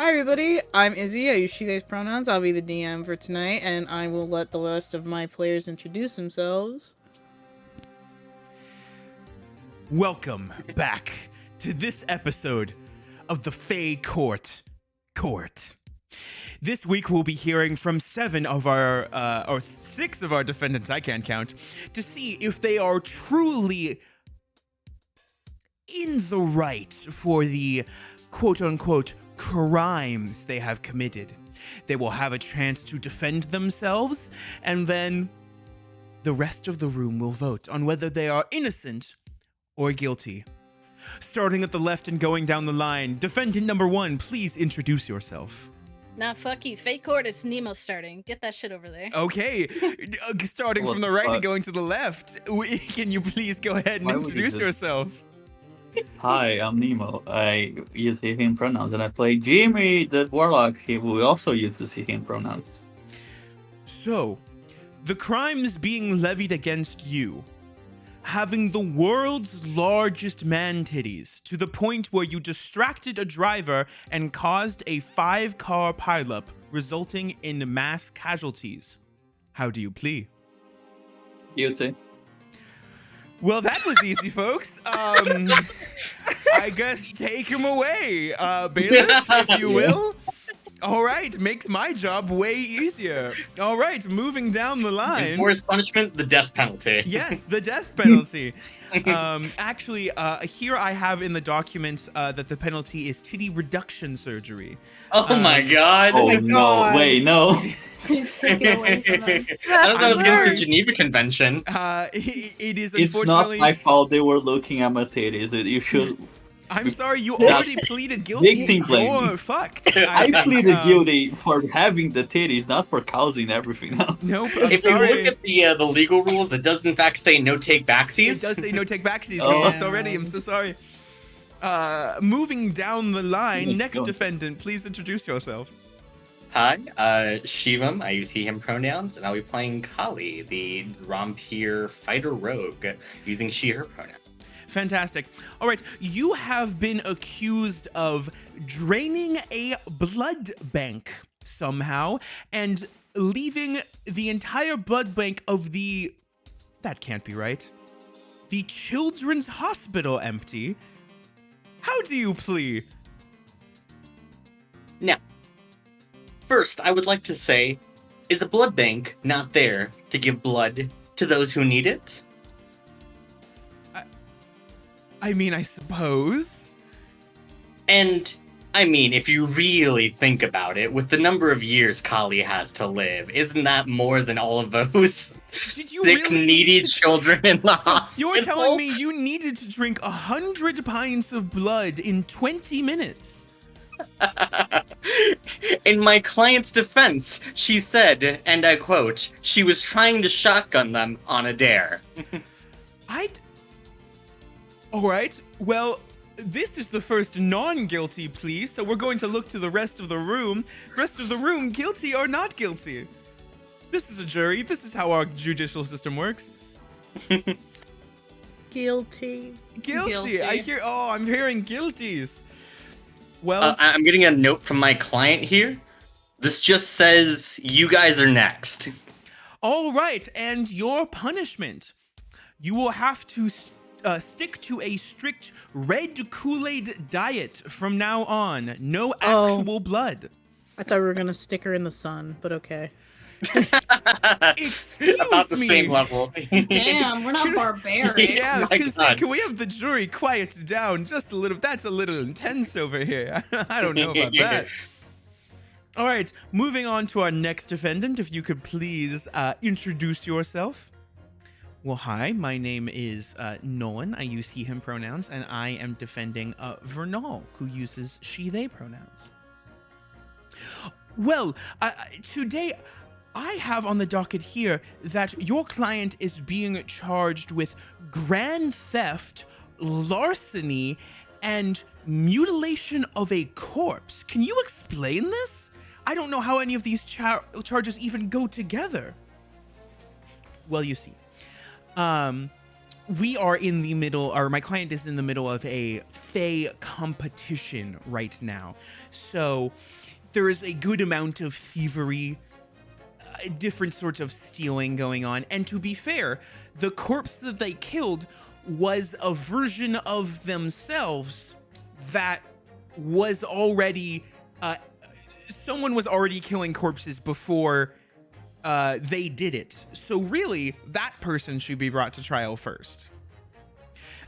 Hi everybody, I'm Izzy. I use she, they pronouns. I'll be the DM for tonight, and I will let the rest of my players introduce themselves. Welcome back to this episode of the Fae Court. This week we'll be hearing from 6 of our defendants, I can't count, to see if they are truly in the right for the quote-unquote crimes they have committed. They will have a chance to defend themselves, and then the rest of the room will vote on whether they are innocent or guilty. Starting at the left and going down the line, defendant number 1, please introduce yourself. Nah, fuck you. Fae Court, it's Nemo starting. Get that shit over there. Okay, starting from the right and going to the left, can you please go ahead and introduce yourself? Hi, I'm Nemo. I use he, him pronouns, and I play Jimmy, the warlock, who also uses he, him pronouns. So, the crimes being levied against you: having the world's largest man titties to the point where you distracted a driver and caused a 5-car pileup, resulting in mass casualties. How do you plea? Guilty. Well, that was easy, folks. I guess take him away, bailiff, if you will. All right, makes my job way easier. All right, moving down the line. Enforced punishment, the death penalty. Yes, the death penalty. Actually, here I have in the documents that the penalty is titty reduction surgery. Oh my god. Oh no, wait, no. Take it away from them. I thought that was against the Geneva Convention. It is It's unfortunately... not my fault they were looking at my titties. You should... I'm sorry, you already pleaded guilty. Victim blaming. You're fucked. I think, pleaded guilty for having the titties, not for causing everything else. Nope, I'm If sorry. you look at the legal rules, it does in fact say no take backsies. It does say no take backsies. Oh. You fucked already. I'm so sorry. Moving down the line, next Go. defendant, please introduce yourself. Hi, Shivam, I use he, him pronouns, and I'll be playing Kali, the Rampir fighter rogue, using she, her pronouns. Fantastic. All right, you have been accused of draining a blood bank somehow and leaving the entire blood bank of the... That can't be right. The Children's Hospital empty. How do you plea? Now, first, I would like to say, is a blood bank not there to give blood to those who need it? I mean, I suppose. And, I mean, if you really think about it, with the number of years Kali has to live, isn't that more than all of those Did you sick, really needy children in the So hospital? you're telling me you needed to drink 100 pints of blood in 20 minutes? In my client's defense, she said, and I quote, she was trying to shotgun them on a dare. All right, well, this is the first non-guilty plea, so we're going to look to the rest of the room. Rest of the room, guilty or not guilty? This is a jury. This is how our judicial system works. Guilty. Guilty. I'm hearing guilties. Well, I'm getting a note from my client here. This just says, you guys are next. all right, and your punishment. You will have to stick to a strict red Kool-Aid diet from now on. No actual blood. I thought we were gonna stick her in the sun, but okay. Excuse About the me. same level. Damn, we're not barbaric. Yeah, I was My gonna say, God. can we have the jury quiet down just a little? That's a little intense over here. I don't know about that. All right, moving on to our next defendant. If you could please introduce yourself. Well, hi, my name is Nolan. I use he, him pronouns, and I am defending Vernal, who uses she, they pronouns. Well, today I have on the docket here that your client is being charged with grand theft, larceny, and mutilation of a corpse. Can you explain this? I don't know how any of these charges even go together. Well, you see. we are in the middle, or my client is in the middle of a Fae competition right now. So there is a good amount of thievery, different sorts of stealing going on. And to be fair, the corpse that they killed was a version of themselves that was already, someone was already killing corpses before they did it. So really, that person should be brought to trial first.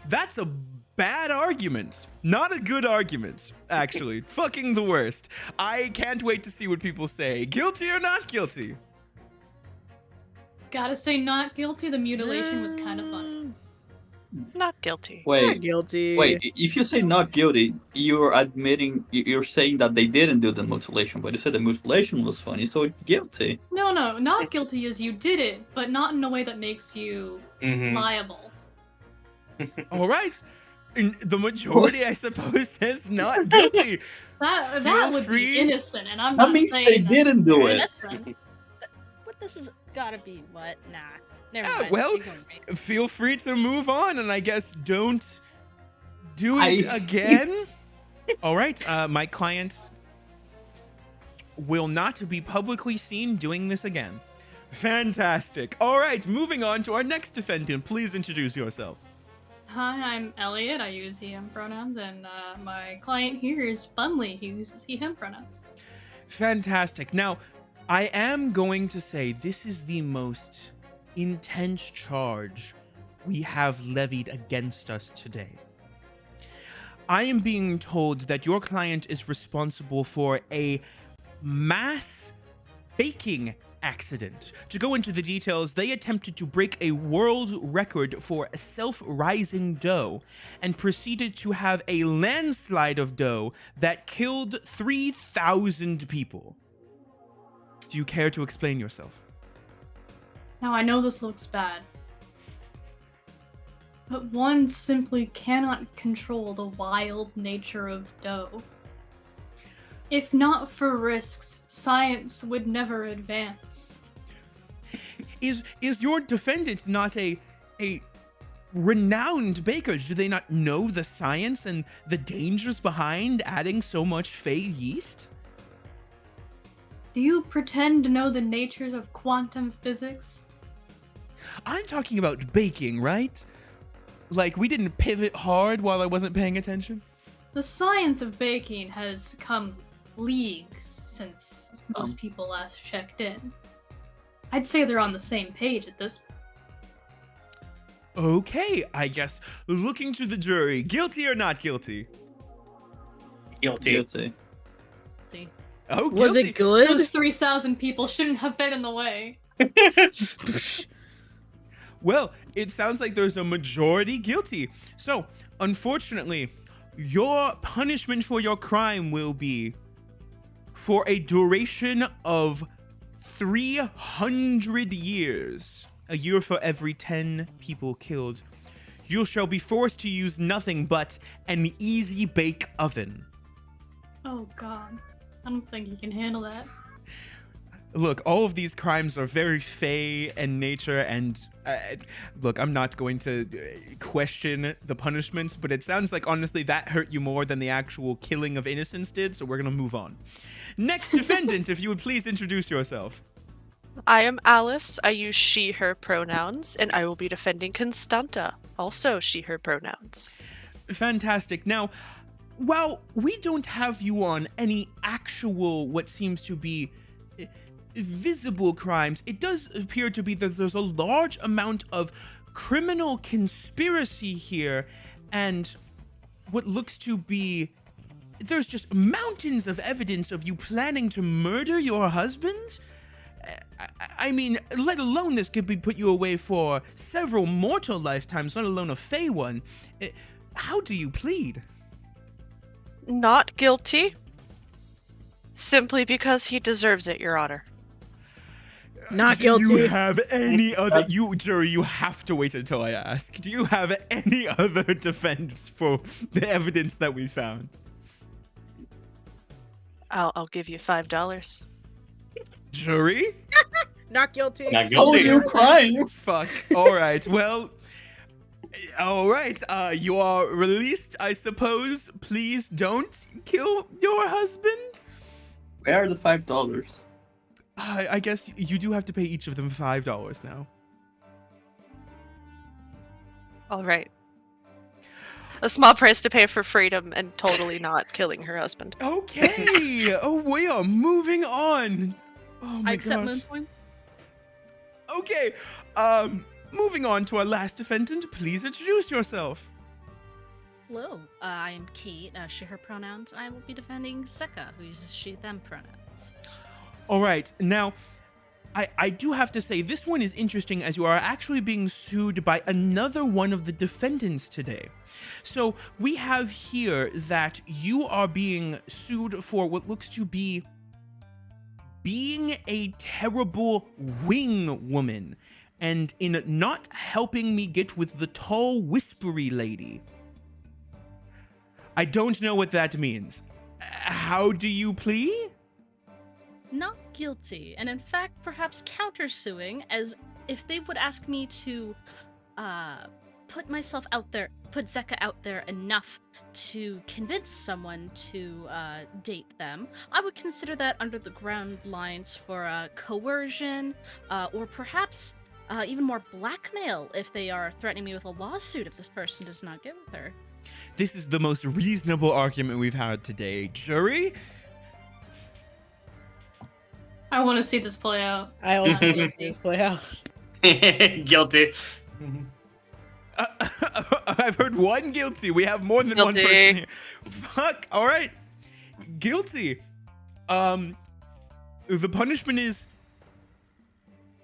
That's a bad argument. Not a good argument, actually. Fucking the worst. I can't wait to see what people say. Guilty or not guilty? Gotta say, not guilty. The mutilation was kind of funny. Not guilty. Not Wait, guilty. wait. If you say not guilty, you're admitting, you're saying that they didn't do the mutilation, but you said the mutilation was funny, so guilty. No, not guilty is you did it, but not in a way that makes you liable. All right. And the majority, I suppose, says not guilty. That Feel would free. be innocent, and I'm That not means saying they that didn't do they're it. innocent. What this is gotta be what? Nah. Never Yeah, mind. well, Ignore me. feel free to move on, and I guess don't do it I- again. All right, my client will not be publicly seen doing this again. Fantastic. All right, moving on to our next defendant. Please introduce yourself. Hi, I'm Elliot. I use he/him pronouns, and my client here is Bunley. He uses he/him pronouns. Fantastic. Now, I am going to say this is the most intense charge we have levied against us today. I am being told that your client is responsible for a mass baking accident. To go into the details, they attempted to break a world record for self-rising dough and proceeded to have a landslide of dough that killed 3,000 people. Do you care to explain yourself? Now, I know this looks bad, but one simply cannot control the wild nature of dough. If not for risks, science would never advance. Is your defendant not a renowned baker? Do they not know the science and the dangers behind adding so much Fae yeast? Do you pretend to know the natures of quantum physics? I'm talking about baking, right? Like, we didn't pivot hard while I wasn't paying attention? The science of baking has come leagues since most people last checked in. I'd say they're on the same page at this point. Okay, I guess looking to the jury, guilty or not guilty? Guilty. Guilty. See? Oh, Was guilty. it good? Those 3,000 people shouldn't have been in the way. Well, it sounds like there's a majority guilty. So, unfortunately, your punishment for your crime will be for a duration of 300 years, a year for every 10 people killed. You shall be forced to use nothing but an easy bake oven. Oh god. I don't think you can handle that. Look, all of these crimes are very Fae in nature, and look, I'm not going to question the punishments, but it sounds like, honestly, that hurt you more than the actual killing of innocents did, so we're going to move on. Next defendant, if you would please introduce yourself. I am Alice. I use she, her pronouns, and I will be defending Constanta, also she, her pronouns. Fantastic. Now, while we don't have you on any actual, what seems to be visible crimes, it does appear to be that there's a large amount of criminal conspiracy here, and what looks to be, there's just mountains of evidence of you planning to murder your husband. I mean, let alone this could be put you away for several mortal lifetimes, let alone a Fae one. How do you plead? Not guilty. Simply because he deserves it, Your Honor. Not Do you guilty. have any other... Jury, you have to wait until I ask. Do you have any other defense for the evidence that we found? I'll give you $5. Jury? Not guilty. Not Oh, guilty. you're crying. Fuck. All right. Well, All right. You are released, I suppose. Please don't kill your husband. Where are the $5? I guess you do have to pay each of them $5 now. All right. A small price to pay for freedom and totally not killing her husband. Okay. Oh, we are moving on. Oh my I accept gosh. moon points. Okay. Moving on to our last defendant. Please introduce yourself. Hello, I am Kate, she, her pronouns, and I will be defending Zeka, who uses she, them pronouns. All right. Now, I do have to say, this one is interesting as you are actually being sued by another one of the defendants today. So we have here that you are being sued for what looks to be being a terrible wing woman and in not helping me get with the tall, whispery lady. I don't know what that means. How do you plea? Not guilty, and in fact, perhaps countersuing, as if they would ask me to put myself out there, put Zeka out there enough to convince someone to date them, I would consider that under the ground lines for coercion, or perhaps even more blackmail if they are threatening me with a lawsuit if this person does not get with her. This is the most reasonable argument we've had today. Jury? I want to see this play out. I also want to see this play out. Guilty. I've heard one guilty. We have more than one Guilty. person here. Fuck. All right. Guilty. The punishment is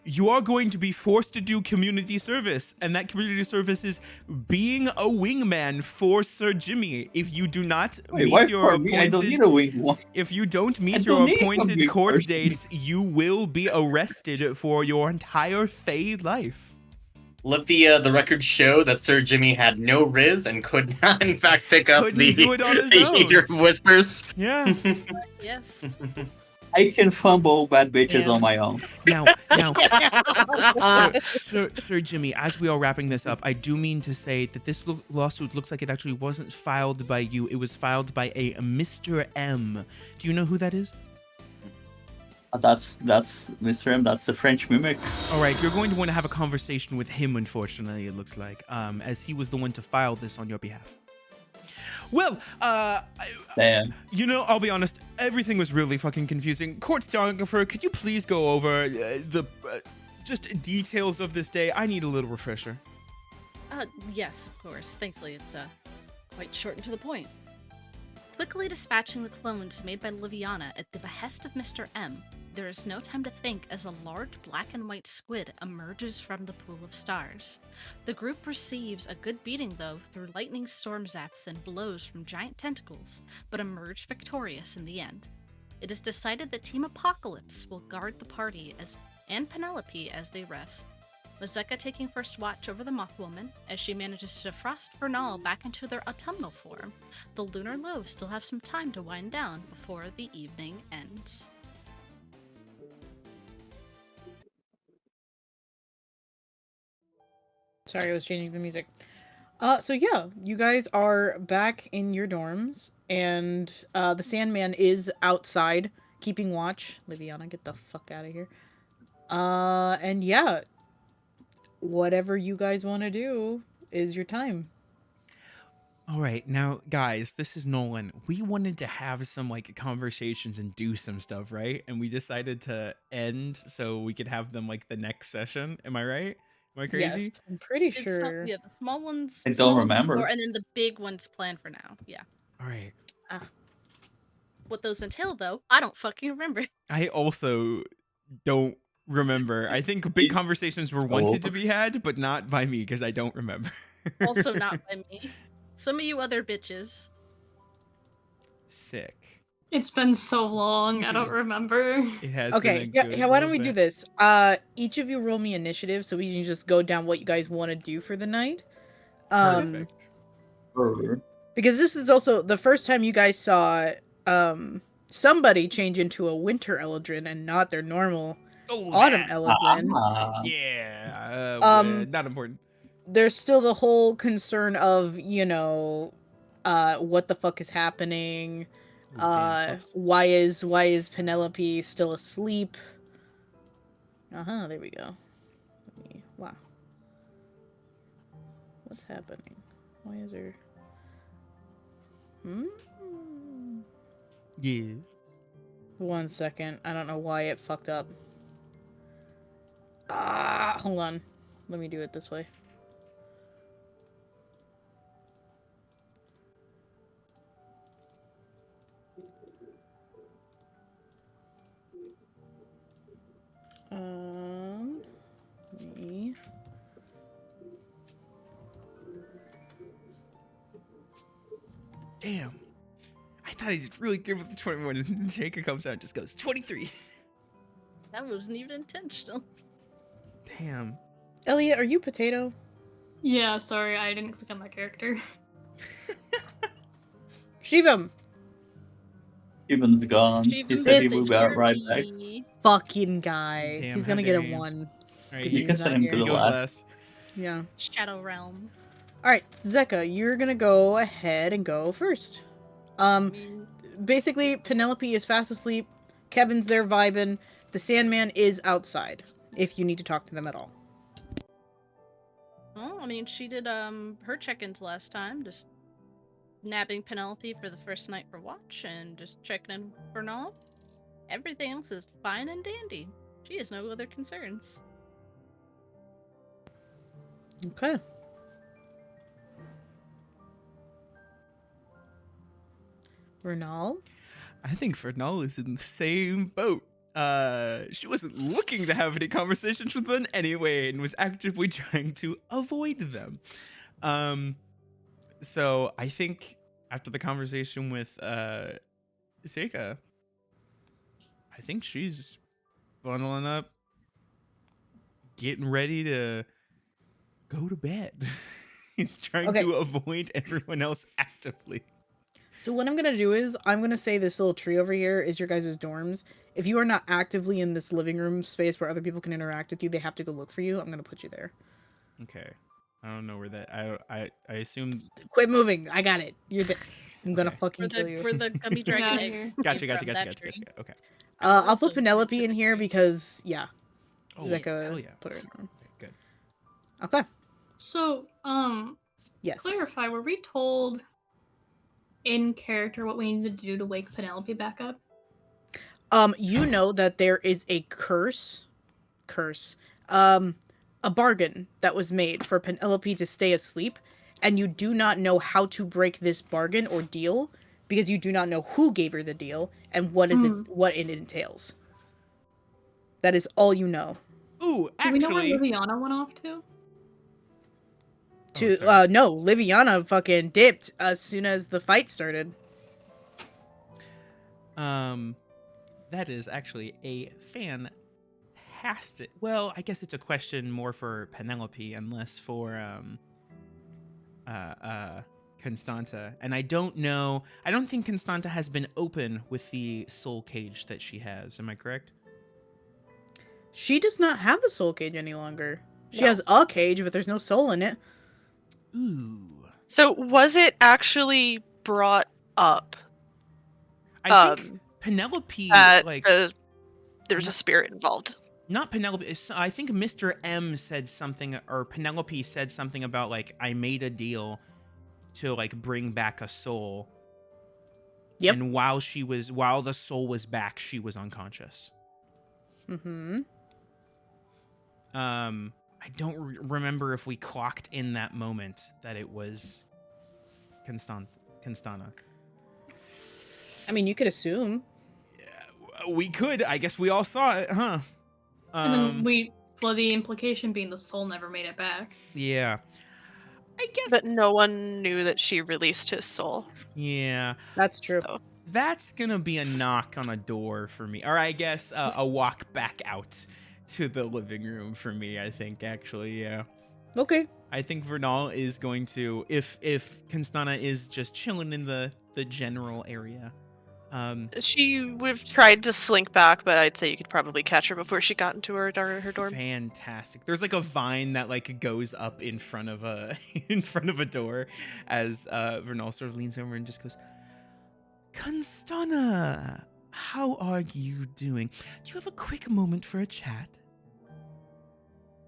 you are going to be forced to do community service, and that community service is being a wingman for Sir Jimmy. If you do not Wait, meet why your for me? I don't need appointed, a wing one. if you don't I meet don't your need a appointed big court person. dates, you will be arrested for your entire Fae life. Let the record show that Sir Jimmy had no riz and could not, in fact, pick up Couldn't the, do it on his the own. Eater of Whispers. Yeah. Yes. I can fumble bad bitches Yeah. on my own. Now, Sir Jimmy, as we are wrapping this up, I do mean to say that this lawsuit looks like it actually wasn't filed by you. It was filed by a Mr. M. Do you know who that is? That's Mr. M. That's the French mimic. All right, you're going to want to have a conversation with him, unfortunately, it looks like, as he was the one to file this on your behalf. Well, Damn. you know, I'll be honest, everything was really fucking confusing. Court stenographer, could you please go over the just details of this day? I need a little refresher. Yes, of course. Thankfully, it's quite short and to the point. Quickly dispatching the clones made by Liviana at the behest of Mr. M, there is no time to think as a large black and white squid emerges from the pool of stars. The group receives a good beating, though, through lightning storm zaps and blows from giant tentacles, but emerge victorious in the end. It is decided that Team Apocalypse will guard the party and Penelope as they rest. With Zeka taking first watch over the Mothwoman, as she manages to defrost Vernal back into their autumnal form, the Lunar Loaves still have some time to wind down before the evening ends. Sorry, I was changing the music. So yeah, you guys are back in your dorms, and the Sandman is outside keeping watch. Liviana, get the fuck out of here. And yeah, whatever you guys want to do is your time. All right, now guys, this is Nolan. We wanted to have some like conversations and do some stuff, right? And we decided to end so we could have them like the next session. Am I right? Am I crazy? Yes, I'm pretty It's sure. yeah, the small ones. I don't small ones remember. before, and then the big ones planned for now. Yeah. All right. What those entail, though, I don't fucking remember. I also don't remember. I think big conversations were wanted to be had, but not by me because I don't remember. Also not by me. Some of you other bitches. Sick. It's been so long, I don't remember. It has Okay, been a good yeah, why don't little we do bit. this? Each of you roll me initiative so we can just go down what you guys want to do for the night. Perfect. Because this is also the first time you guys saw somebody change into a winter eldrin and not their normal Oh, autumn that. eldrin. Yeah. Um, Not important. there's still the whole concern of, what the fuck is happening? Ooh, damn, whoops. Why is Penelope still asleep? There we go. Wow. What's happening? Why is there... Yeah. 1 second. I don't know why it fucked up. Hold on. Let me do it this way. Me. Damn. I thought he did really good with the 21, and Jacob comes out and just goes 23. That wasn't even intentional. Damn. Elliot, are you potato? Yeah, sorry, I didn't click on my character. Shivam! Steven's gone. He Steven's said he this would be right back. Fucking guy. Damn, He's how gonna get dare a you. 1. All right, Because You he's can not send him here. to he the goes left. last. Yeah. Shadow Realm. Alright, Zeka, you're gonna go ahead and go first. I mean, Basically, Penelope is fast asleep. Kevin's there vibing. The Sandman is outside, if you need to talk to them at all. well, I mean, she did her check-ins last time, just nabbing Penelope for the first night for watch and just checking in for Vernal. Everything else is fine and dandy. She has no other concerns. Okay. Vernal? I think Vernal is in the same boat. She wasn't looking to have any conversations with them anyway, and was actively trying to avoid them. So I think after the conversation with Seika, I think she's bundling up, getting ready to go to bed. It's trying Okay. to avoid everyone else actively. So what I'm gonna do is, I'm gonna say this little tree over here is your guys' dorms. If you are not actively in this living room space where other people can interact with you, they have to go look for you. I'm gonna put you there. Okay. I don't know where that. I assume. Quit moving. I got it. You're there. I'm gonna Okay. fucking kill you. Where the gummy dragon outta egg here. came Gotcha. from that tree. Okay. I'll Also put Penelope into in the here tree. because, yeah. Oh, Zeka hell yeah. put her in the room. Okay, good. Okay. So, Yes. clarify, were we told in character what we needed to do to wake Penelope back up? You know that there is a curse, a bargain that was made for Penelope to stay asleep, and you do not know how to break this bargain or deal because you do not know who gave her the deal and what it entails. That is all you know. Ooh, Do we know where actually. Liviana went off to? sorry. No, Liviana fucking dipped as soon as the fight started. That is actually a fantastic. Well, I guess it's a question more for Penelope and less for Constanta. And I don't know. I don't think Constanta has been open with the soul cage that she has. Am I correct? She does not have the soul cage any longer. She No. has a cage, but there's no soul in it. Ooh. So was it actually brought up I think Penelope, that like, there's a spirit involved? not Penelope. I think Mr. M said something, or Penelope said something about, like, I made a deal to, like, bring back a soul. Yep. And while the soul was back, she was unconscious. Mm-hmm. I don't remember if we clocked in that moment that it was Constana. I mean, you could assume. We could. I guess we all saw it, huh? And then the implication being the soul never made it back. Yeah. I guess. But no one knew that she released his soul. Yeah. That's true. So That's gonna be a knock on a door for me, or I guess a walk back out to the living room for me. I think actually, yeah. Okay. I think Vernal is going to, if Constana is just chilling in the general area, She would have tried to slink back, but I'd say you could probably catch her before she got into her dorm. Fantastic. There's like a vine that like goes up in front of a in front of a door as Vernal sort of leans over and just goes, Constana, how are you doing? Do you have a quick moment for a chat?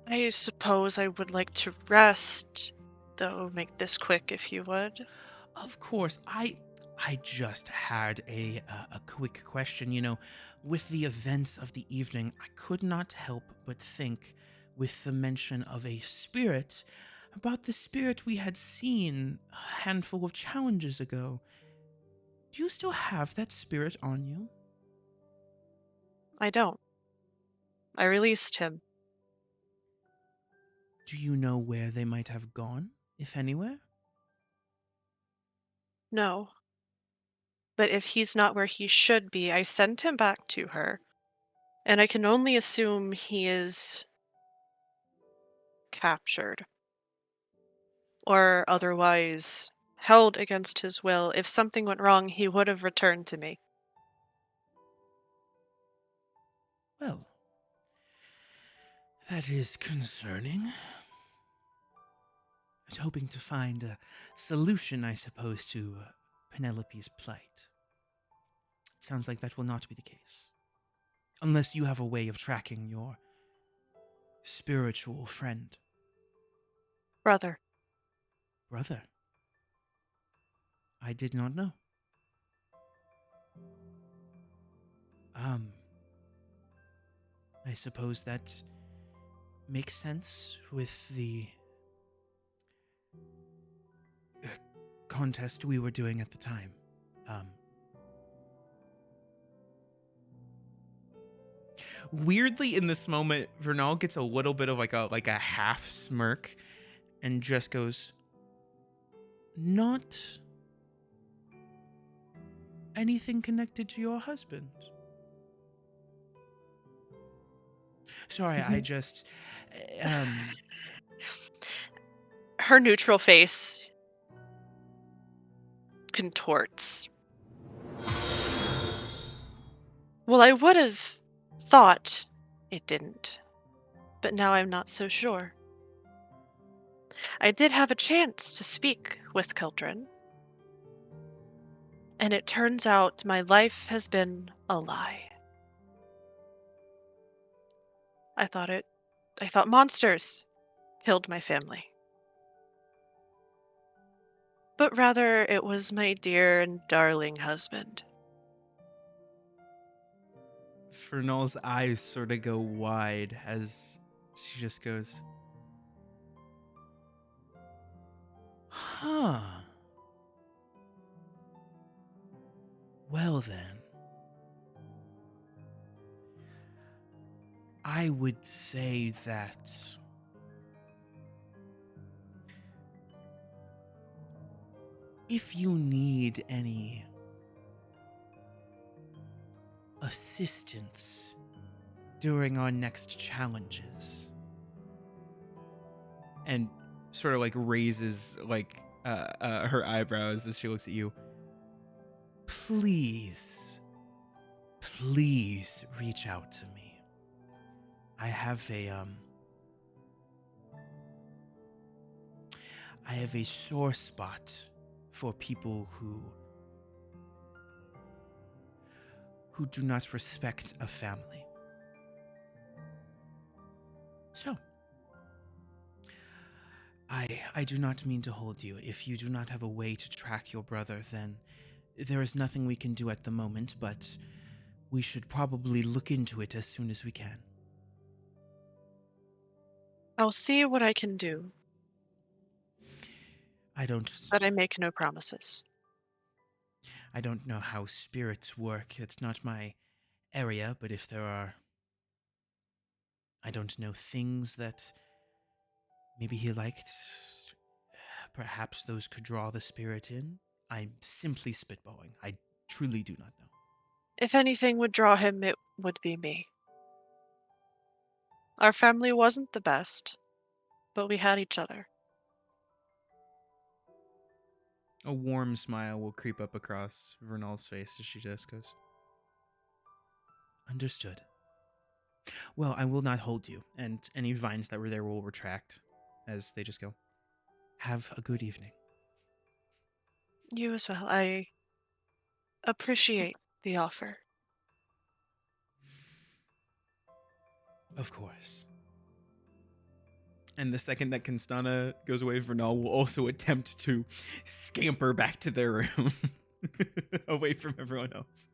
I suppose I would like to rest, though make this quick if you would. Of course. I just had a quick question. With the events of the evening, I could not help but think, with the mention of a spirit, about the spirit we had seen a handful of challenges ago. Do you still have that spirit on you? I don't. I released him. Do you know where they might have gone, if anywhere? No. But if he's not where he should be, I sent him back to her. And I can only assume he is captured. Or otherwise held against his will. If something went wrong, he would have returned to me. Well, that is concerning. I was hoping to find a solution, I suppose, to Penelope's plight. Sounds like that will not be the case. Unless you have a way of tracking your spiritual friend. Brother. Brother? I did not know. I suppose that makes sense with the contest we were doing at the time. Weirdly, in this moment, Vernal gets a little bit of like a half smirk, and just goes, "Not anything connected to your husband." Sorry, I just Her neutral face contorts. Well, I would have thought it didn't, but now I'm not so sure. I did have a chance to speak with Kildren, and it turns out my life has been a lie. I thought monsters killed my family. But rather it was my dear and darling husband. Vernal's eyes sort of go wide as she just goes, "Huh. Well then. I would say that if you need any assistance during our next challenges," and sort of like raises like her eyebrows as she looks at you, please reach out to me. I have a sore spot for people who do not respect a family. So, I do not mean to hold you. If you do not have a way to track your brother, then there is nothing we can do at the moment, but we should probably look into it as soon as we can. I'll see what I can do, but I make no promises. I don't know how spirits work. It's not my area, but if there are, I don't know, things that maybe he liked, perhaps those could draw the spirit in. I'm simply spitballing. I truly do not know. If anything would draw him, it would be me. Our family wasn't the best, but we had each other. A warm smile will creep up across Vernal's face as she just goes, "Understood. Well, I will not hold you, and any vines that were there will retract," as they just go, "Have a good evening." You as well. I appreciate the offer. Of course. And the second that Constana goes away, Vernal will also attempt to scamper back to their room, away from everyone else.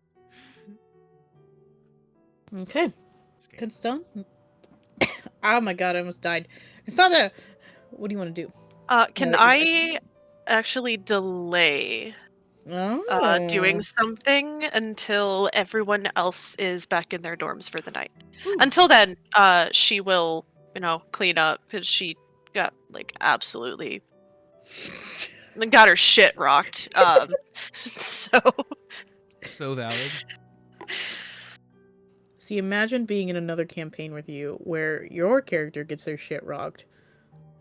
Okay. Scamper. Constana? Oh my god, I almost died. Constana! What do you want to do? Can No, I actually delay doing something until everyone else is back in their dorms for the night? Ooh. Until then, she will, clean up because she got absolutely got her shit rocked. So valid. See, imagine being in another campaign with you where your character gets their shit rocked.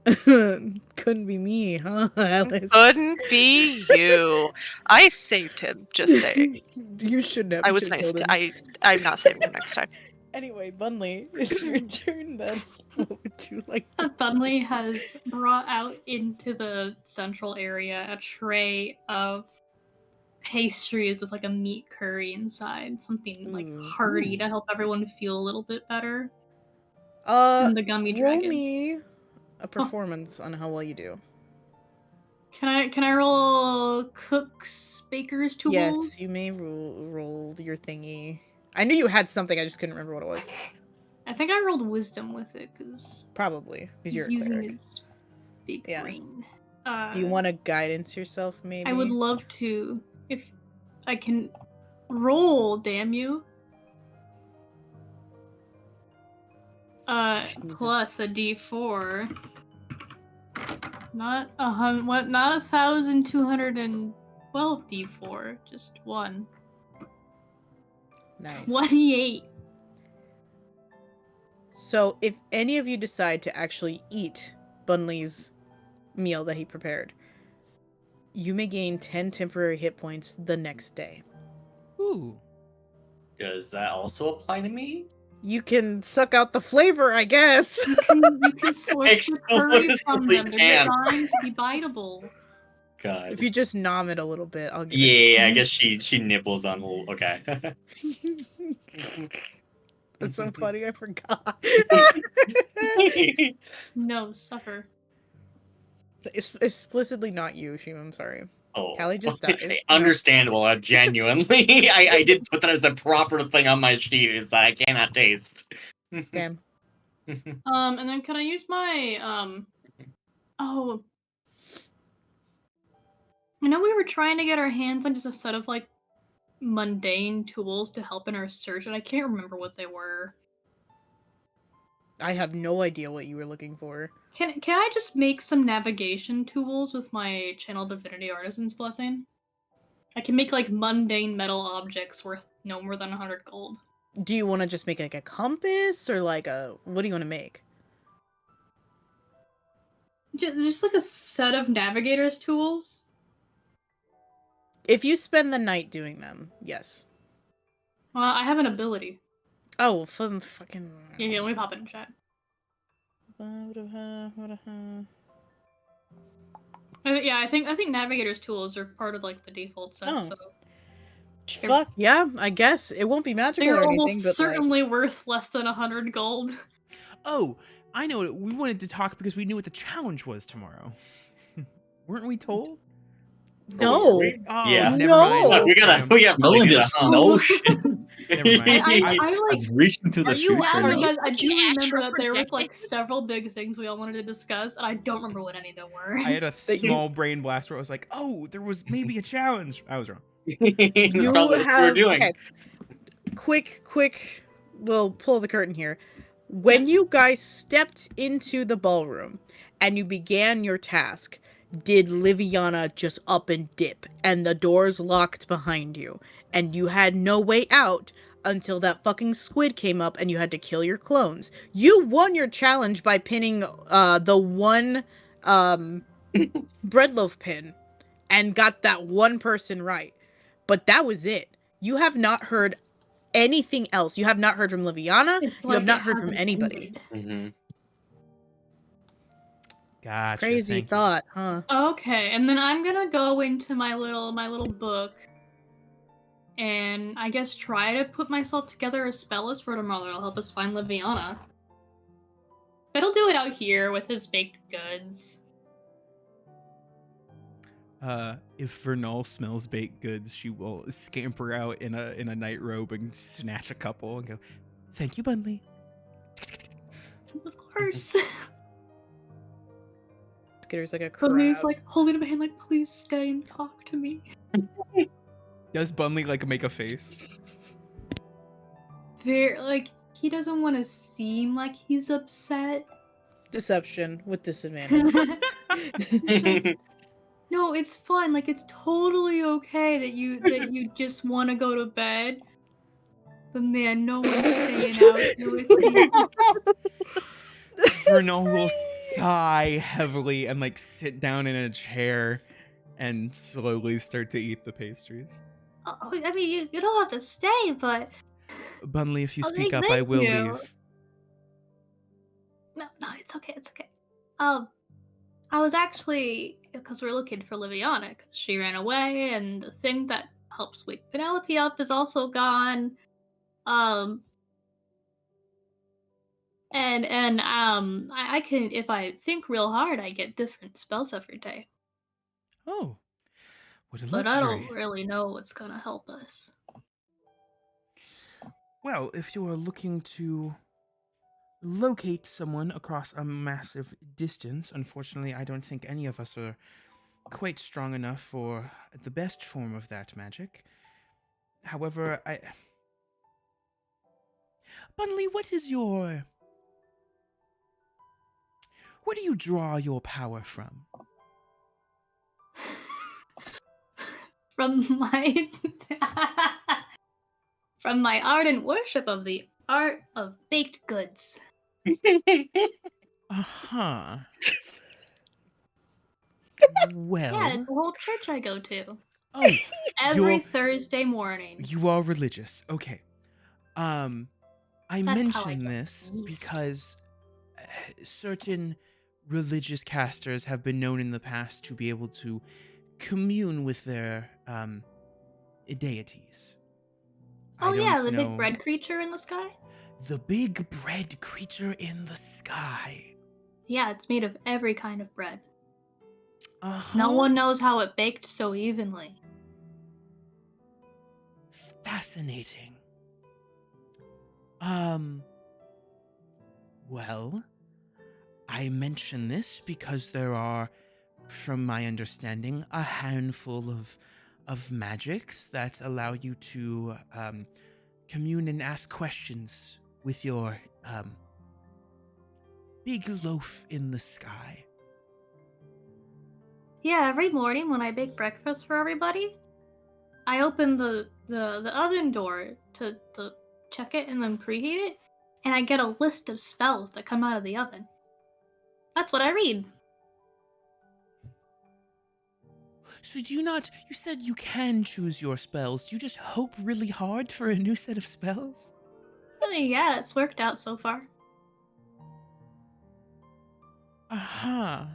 Couldn't be me, huh, Alice? Couldn't be you. I saved him. Just saying. You shouldn't have. I You was should've nice. killed him. I'm not saving him next time. Anyway, Bunley, it's your turn then. What would you like to Bunley has brought out into the central area a tray of pastries with a meat curry inside, something hearty to help everyone feel a little bit better. And the gummy roll dragon. me a performance on how well you do. Can I roll cooks, bakers, tools? Yes, you may roll your thingy. I knew you had something, I just couldn't remember what it was. I think I rolled wisdom with it because Probably, because you're a using cleric. his big Yeah. brain. Do you want to guidance yourself, maybe? I would love to, if I can roll. Damn you! Plus a D4. Not 1,212 D4. Just one. Nice. 28. So, if any of you decide to actually eat Bunley's meal that he prepared, you may gain 10 temporary hit points the next day. Ooh. Does that also apply to me? You can suck out the flavor, I guess. You can slurp the curry from them. They're designed to be biteable. God. If you just nom it a little bit, I'll give it Yeah, I to guess she nibbles on a little. Okay. you. That's so funny, I forgot. No, suffer. It's explicitly not you, Shima, I'm sorry. Oh, Callie just died. Understandable. Genuinely, I did put that as a proper thing on my sheet. Is that I cannot taste. Damn. And then can I use my Oh, I know we were trying to get our hands on just a set of mundane tools to help in our search, and I can't remember what they were. I have no idea what you were looking for. Can I just make some navigation tools with my Channel Divinity Artisan's Blessing? I can make mundane metal objects worth no more than 100 gold. Do you want to just make a compass or what do you want to make? Just a set of navigator's tools? If you spend the night doing them, yes. I have an ability. Oh, fucking... Yeah, let me pop it in chat. I think navigator's tools are part of the default set. Oh. So fuck yeah, I guess it won't be magical they're or anything, almost but certainly worth less than 100 gold. Oh, I know. We wanted to talk because we knew what the challenge was tomorrow. Weren't we told? No. Oh, Yeah. never No. mind. We have Nolan to just no shit. Never mind. I I've reached into the Are you- future. are you- because I do fucking remember astral that there were projecting? several big things we all wanted to discuss, and I don't remember what any of them were. I had a That you- small brain blast where I was like, "Oh, there was maybe a challenge." I was wrong. That's probably what we're doing. Okay. Quick, we'll pull the curtain here. When you guys stepped into the ballroom and you began your task, did Liviana just up and dip and the doors locked behind you and you had no way out until that fucking squid came up and you had to kill your clones? You won your challenge by pinning the one bread loaf pin and got that one person right. But that was it. You have not heard anything else. You have not heard from Liviana. It's You like have not it heard from hasn't anybody. ended. Gotcha. Crazy thank you. thought, huh? Okay, and then I'm gonna go into my little book and I guess try to put myself together a spell list for tomorrow that'll help us find Liviana. But he'll do it out here with his baked goods. If Vernal smells baked goods, she will scamper out in a night robe and snatch a couple and go, "Thank you, Bunley." Of course. Skitter's like a crab. Bunley's like holding up a hand like, please stay and talk to me. Does Bunley like make a face? Very like he doesn't want to seem like he's upset. Deception with disadvantage. No, it's fun. Like it's totally okay that you just want to go to bed. But man, no one's staying out here with you. Vernal will sigh heavily and like sit down in a chair and slowly start to eat the pastries. Oh, I mean, you don't have to stay, but Bunley, if you Oh, speak thank up, I will you. leave. no, it's okay, it's okay. I was actually because we're looking for Liviana. 'Cause she ran away, and the thing that helps wake Penelope up is also gone. I can if I think real hard, I get different spells every day. Oh, what a But I luxury. don't really know what's gonna help us. Well, if you are looking to locate someone across a massive distance, unfortunately, I don't think any of us are quite strong enough for the best form of that magic. However, Bunley, where do you draw your power from? From my from my ardent worship of the art of baked goods. Uh-huh. Well, Yeah, it's a whole church I go to oh, every you're- Thursday morning. you are religious. Okay. I That's how I mention get this yeast. because certain religious casters have been known in the past to be able to commune with their deities. Oh I yeah, don't the know. big bread creature in the sky? The big bread creature in the sky. Yeah, it's made of every kind of bread. Uh-huh. No one knows how it baked so evenly. Fascinating. Well, I mention this because there are, from my understanding, a handful of magics that allow you to commune and ask questions with your big loaf in the sky. Yeah, every morning when I bake breakfast for everybody, I open the oven door to check it and then preheat it, and I get a list of spells that come out of the oven. That's what I read. So do you not, you said you can choose your spells. Do you just hope really hard for a new set of spells? I mean, yeah, it's worked out so far. Uh-huh.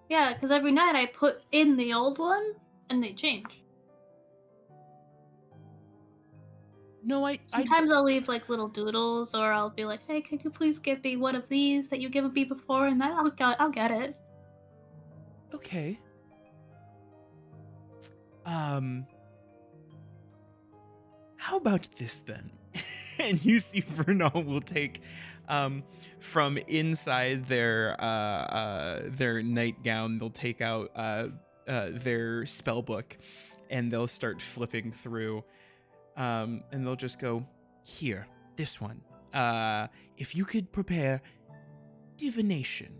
Yeah, because every night I put in the old one, and they change. No, Sometimes I'll leave like little doodles, or I'll be like, "Hey, could you please give me one of these that you given me before?" And then I'll get it. Okay. How about this then? And you see Vernal will take from inside their nightgown, they'll take out their spell book and they'll start flipping through. And they'll just go, "Here, this one. If you could prepare divination,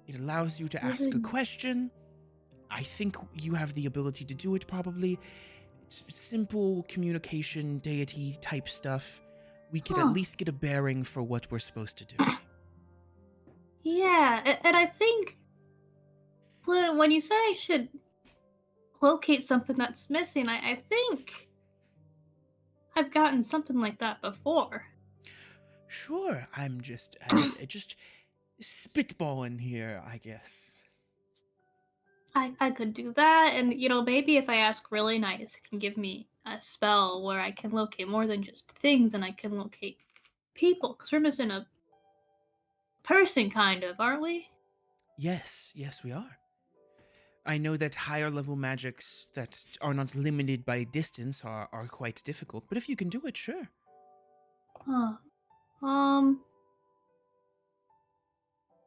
it allows you to ask a question. I think you have the ability to do it probably. It's simple communication, deity type stuff. We could at least get a bearing for what we're supposed to do." Yeah, and I think when you say I should locate something that's missing. I think I've gotten something like that before. Sure, I'm just spitballing here, I guess. I could do that, and maybe if I ask really nice, it can give me a spell where I can locate more than just things, and I can locate people. Because we're missing a person, kind of, aren't we? Yes, we are. I know that higher level magics that are not limited by distance are quite difficult, but if you can do it, sure. Huh.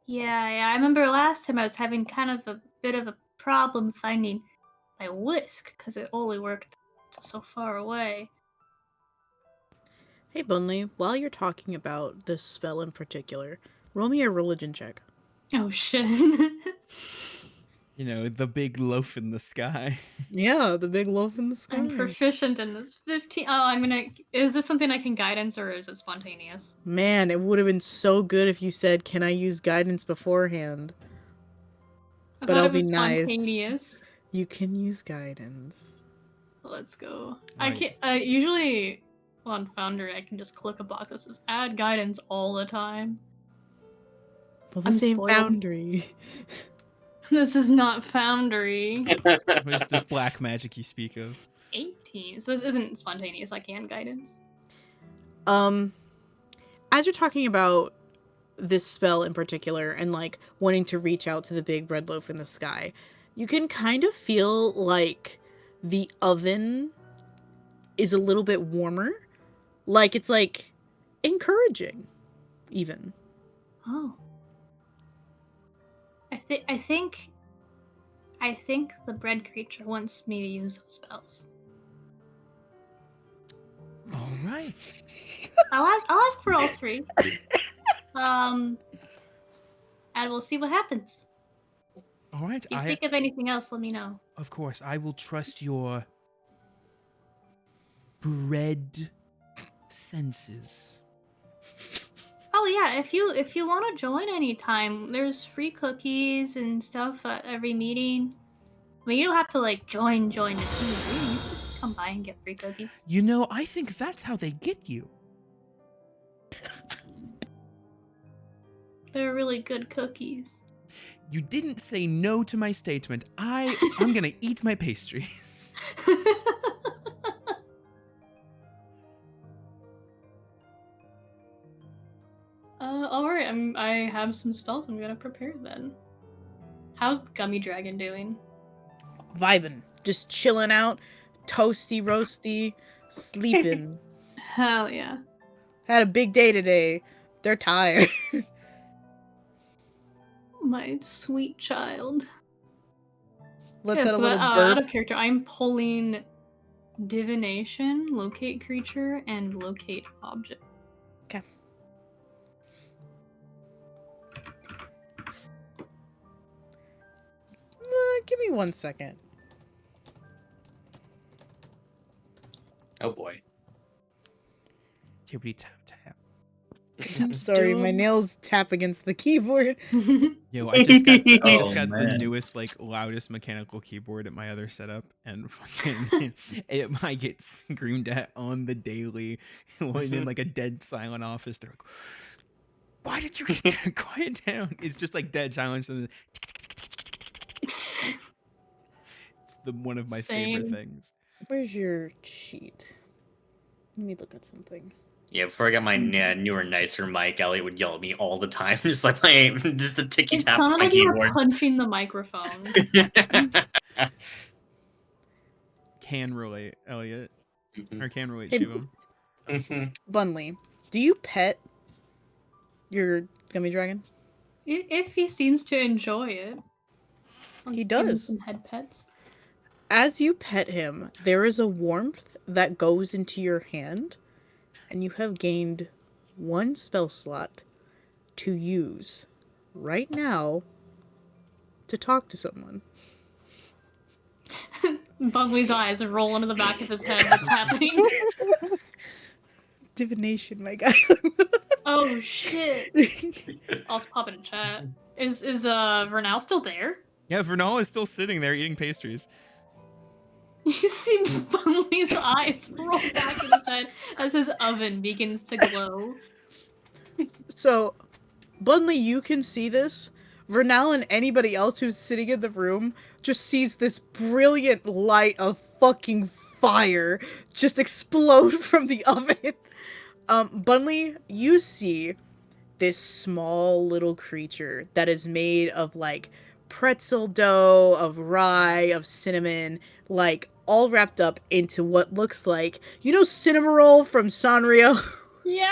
Yeah, I remember last time I was having kind of a bit of a problem finding my whisk because it only worked so far away. Hey, Bunley, while you're talking about this spell in particular, roll me a religion check. Oh shit. You know, the big loaf in the sky. Yeah, the big loaf in the sky. I'm proficient in this. 15. Oh, is this something I can guidance or is it spontaneous? Man, it would have been so good if you said, "Can I use guidance beforehand?" I But thought I'll it was be nice. spontaneous. You can use guidance. Let's go. Right. I can't. Usually on Foundry, I can just click a box that says add guidance all the time. Well, I'm this ain't spoiled. Foundry. This is not Foundry. Where's this black magic you speak of? 18. So this isn't spontaneous. I can guidance. As you're talking about this spell in particular and like wanting to reach out to the big red loaf in the sky, you can kind of feel like the oven is a little bit warmer. Like it's like encouraging, even. Oh. I think the bread creature wants me to use those spells. All right. I'll ask for all three. And we'll see what happens. All right. If you think of anything else, let me know. Of course, I will trust your bread senses. Oh yeah, if you want to join anytime, there's free cookies and stuff at every meeting. I mean, you don't have to like join the team. You just come by and get free cookies. You know, I think that's how they get you. They're really good cookies. You didn't say no to my statement. I'm gonna eat my pastries. All right. I have some spells I'm gonna prepare then. How's the gummy dragon doing? Vibing. Just chilling out. Toasty, roasty, sleeping. Hell yeah. Had a big day today. They're tired. My sweet child. Let's Yeah, add a so little out burp. of character, I'm pulling divination, locate creature, and locate object. Okay. Give me 1 second. Oh boy. Tippity tap tap. I'm sorry, my nails tap against the keyboard. Yo, I just got Oh, the man. newest, like, loudest mechanical keyboard at my other setup, and fucking it might get screamed at on the daily when in like a dead silent office. They're like, "Why did you get that? Quiet down." It's just like dead silence, and then it's one of my favorite Same. things. Where's your sheet? Let me look at something. Yeah, before I got my newer, nicer mic, Elliot would yell at me all the time, just like just the ticky It taps on sounded my like you were keyboard. punching the microphone. Can relate, Elliot, or can relate, Hey, Shiva. Bunley, do you pet your gummy dragon? If he seems to enjoy it. I'll He give him does. some head pets. As you pet him, there is a warmth that goes into your hand, and you have gained 1 spell slot to use right now to talk to someone. Bungley's eyes roll into the back of his head. What's happening? Divination, my guy. Oh shit! I'll just pop it in chat. Is Vernal still there? Yeah, Vernal is still sitting there eating pastries. You see Bunley's eyes roll back in his head as his oven begins to glow. So, Bunley, you can see this. Vernal and anybody else who's sitting in the room just sees this brilliant light of fucking fire just explode from the oven. Bunley, you see this small little creature that is made of like pretzel dough, of rye, of cinnamon, like all wrapped up into what looks like, you know, Cinnamoroll from Sanrio? Yeah.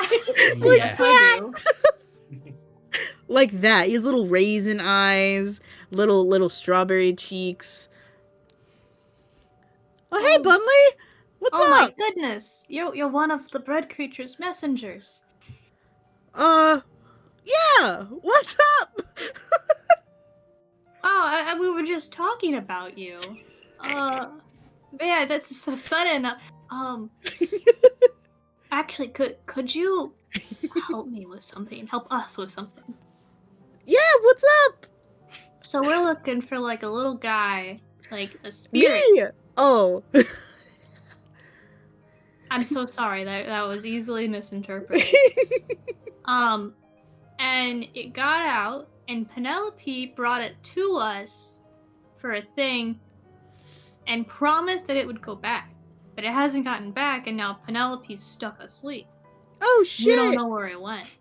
Like Yes, I do. like that. He has little raisin eyes, little strawberry cheeks. Oh, hey, Oh. Bunley! What's Oh my up? goodness. You're one of the bread creature's messengers. Yeah. What's up? Oh, we were just talking about you. Yeah, that's so sudden. Actually, could you help me with something? Help us with something. Yeah. What's up? So we're looking for like a little guy, like a spirit. Me. Oh. I'm so sorry. That was easily misinterpreted. And it got out, and Penelope brought it to us for a thing, and promised that it would go back. But it hasn't gotten back, and now Penelope's stuck asleep. Oh shit. We don't know where it went.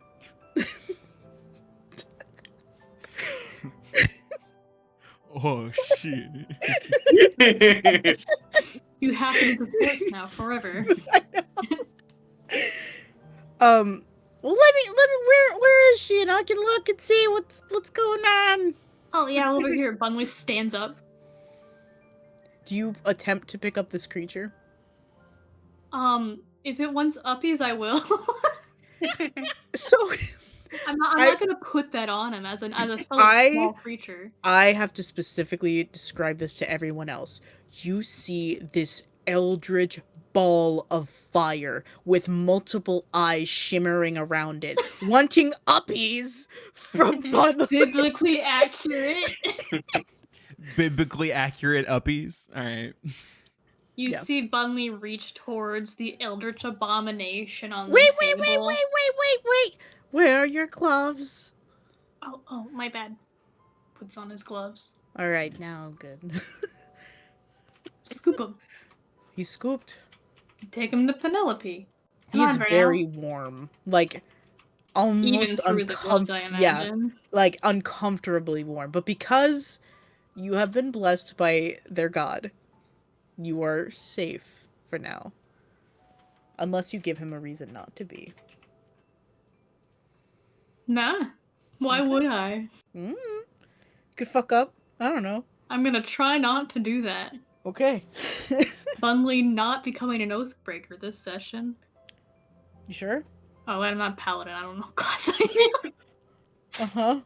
Oh shit. You have to be the force now, forever. Well, let me. Where is she? And I can look and see what's going on. Oh yeah, over here. Bunley stands up. Do you attempt to pick up this creature? If it wants uppies, I will. So I'm not gonna put that on him as a fellow small creature. I have to specifically describe this to everyone else. You see this eldritch ball of fire with multiple eyes shimmering around it, wanting uppies from Bunley. Biblically accurate. Biblically accurate uppies. All right. You Yeah. see Bunley reach towards the eldritch abomination on the Wait, table. wait. Where are your gloves? Oh, my bad. Puts on his gloves. All right, now good. Scoop him. He's scooped. Take him to Penelope. Come He's on, Vernal. very warm, like almost Even through the gloves, I yeah, imagine. like uncomfortably warm. But because you have been blessed by their god, you are safe for now. Unless you give him a reason not to be. Nah. Why Okay. would I? Could fuck up. I don't know. I'm gonna try not to do that. Okay. Bunley not becoming an oathbreaker this session. You sure? Oh, I'm not paladin. I don't know class I am. Uh-huh.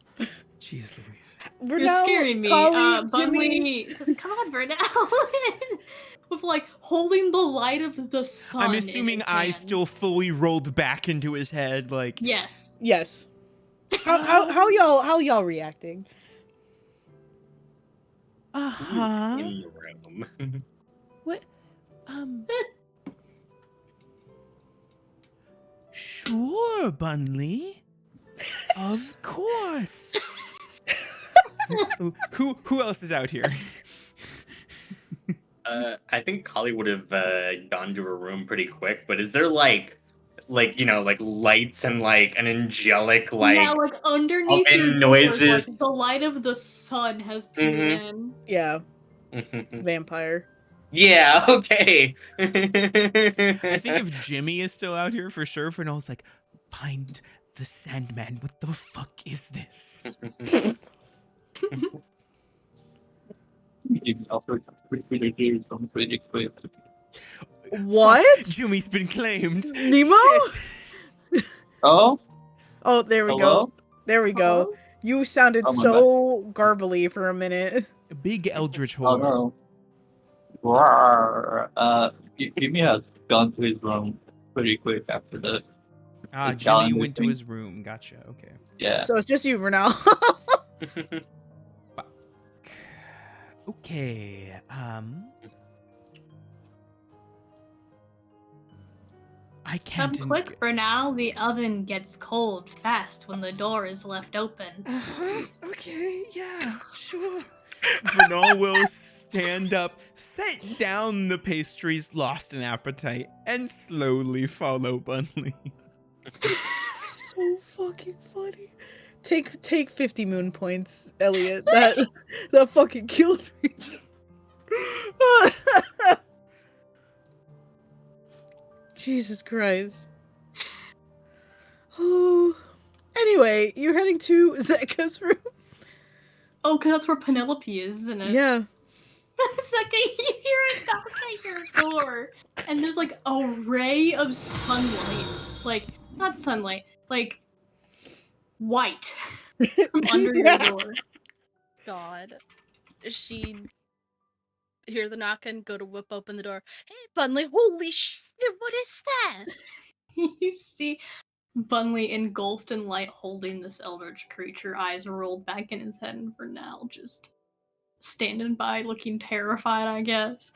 Jeez Louise. You're scaring me. Collie, Bunley Jimmy. says, "Come on, Vernal." With like holding the light of the sun. I'm in assuming his eyes hand. still fully rolled back into his head, like. Yes. Yes. How y'all reacting? Uh-huh. In the room. What? Sure, Bunley. Of course. Who else is out here? I think Kali would have gone to her room pretty quick, but is there like lights and like an angelic Yeah, like underneath open your noises? doors, like, the light of the sun has peered in. Yeah, vampire. Yeah, okay. I think if Jimmy is still out here for sure, Vernal's like, find the Sandman. What the fuck is this? What? Jimmy's been claimed. Nemo? Shit. Oh, Oh, there we hello? go. There we go. Hello? You sounded Oh, my so garbly for a minute. A big eldritch Oh horror. no. Rawr. Jimmy has gone to his room pretty quick after the Jimmy calendar went to thing. his room. Gotcha. Okay. Yeah. So it's just you for now. Okay. I can't. Come quick, Vernal. The oven gets cold fast when the door is left open. Okay, yeah, sure. Vernal will stand up, set down the pastries, lost in appetite, and slowly follow Bunley. So fucking funny. Take 50 moon points, Elliot. That fucking killed me. Jesus Christ. Oh. Anyway, you're heading to Zeka's room. Oh, because that's where Penelope is, isn't it? Yeah. Zeka, you hear a knock at your door, and there's like a ray of sunlight. Like, not sunlight, like white from under your door. God. She hear the knocking, go to whip open the door. Hey, Bunley, holy shit, what is that? You see Bunley engulfed in light holding this eldritch creature, eyes rolled back in his head, and Vernal just standing by looking terrified, I guess.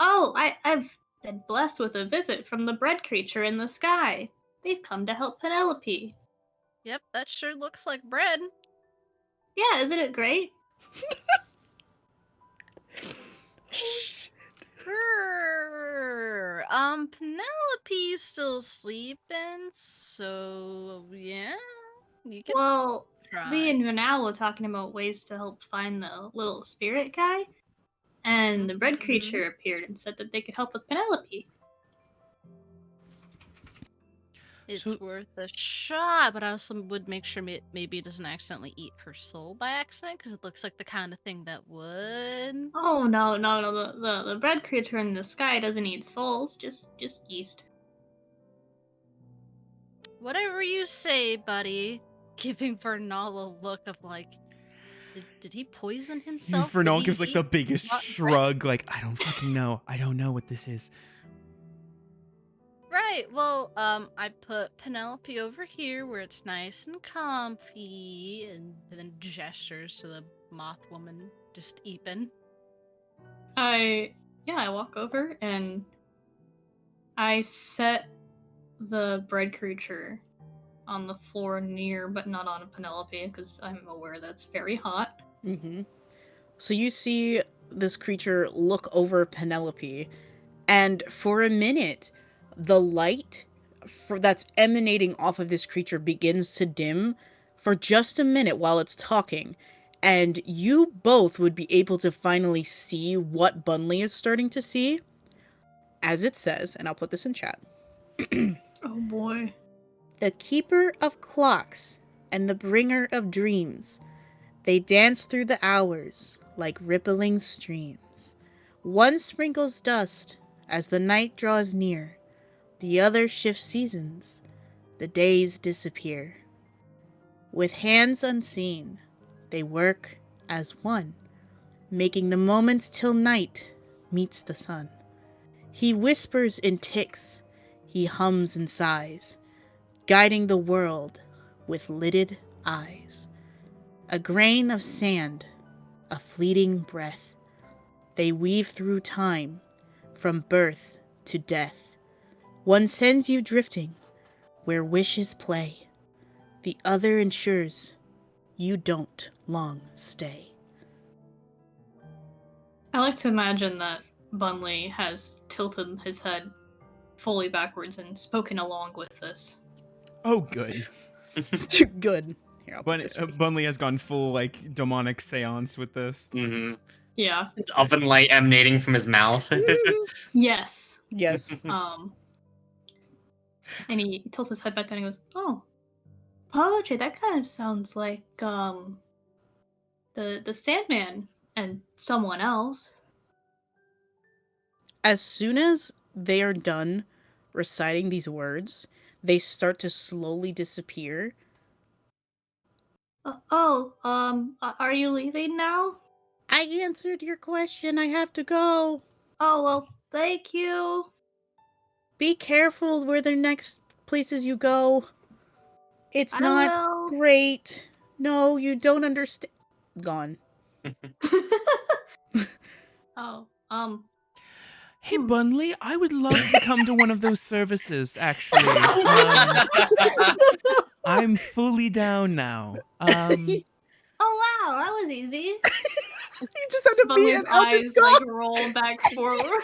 Oh, I've been blessed with a visit from the bread creature in the sky. They've come to help Penelope. Yep, that sure looks like bread. Yeah, isn't it great? Penelope's still sleeping, so yeah, you can Well, try. me and Vernal were talking about ways to help find the little spirit guy, and the bread creature appeared and said that they could help with Penelope. It's worth a shot, but I also would make sure maybe it doesn't accidentally eat her soul by accident, because it looks like the kind of thing that would. Oh no. The bread creature in the sky doesn't eat souls, just yeast. Whatever you say, buddy. Giving Vernal a look of like, did he poison himself? Vernal Did he gives like eat the biggest rotten shrug, like, I don't fucking know. I don't know what this is. Right, well, I put Penelope over here where it's nice and comfy, and then gestures to the moth woman just eeping. I walk over and I set the bread creature on the floor near, but not on Penelope, because I'm aware that it's very hot. Mm-hmm. So you see this creature look over Penelope, and for a minute, the light that's emanating off of this creature begins to dim for just a minute while it's talking, and you both would be able to finally see what Bunley is starting to see. As it says, and I'll put this in chat. Oh boy. The keeper of clocks and the bringer of dreams, they dance through the hours like rippling streams. One sprinkles dust as the night draws near, the other shifts seasons, the days disappear. With hands unseen, they work as one, making the moments till night meets the sun. He whispers in ticks, he hums and sighs, guiding the world with lidded eyes. A grain of sand, a fleeting breath, they weave through time, from birth to death. One sends you drifting where wishes play, the other ensures you don't long stay. I like to imagine that Bunley has tilted his head fully backwards and spoken along with this. Oh, good. Good. Here, I'll put this for you. Bunley has gone full, like, demonic seance with this. Mm-hmm. Yeah. Oven light emanating from his mouth. Yes. Yes. And he tilts his head back down and goes, "Oh, poetry, that kind of sounds like the Sandman and someone else." As soon as they are done reciting these words, they start to slowly disappear. Are you leaving now? I answered your question. I have to go. Oh, well, thank you. Be careful where the next places you go. It's I not will. great. No, you don't understand. Gone. Oh, Hey, Bunley, I would love to come to one of those services, actually. I'm fully down now. Oh wow, that was easy. You just had to be Bunley's an elder eyes god. like roll back forward.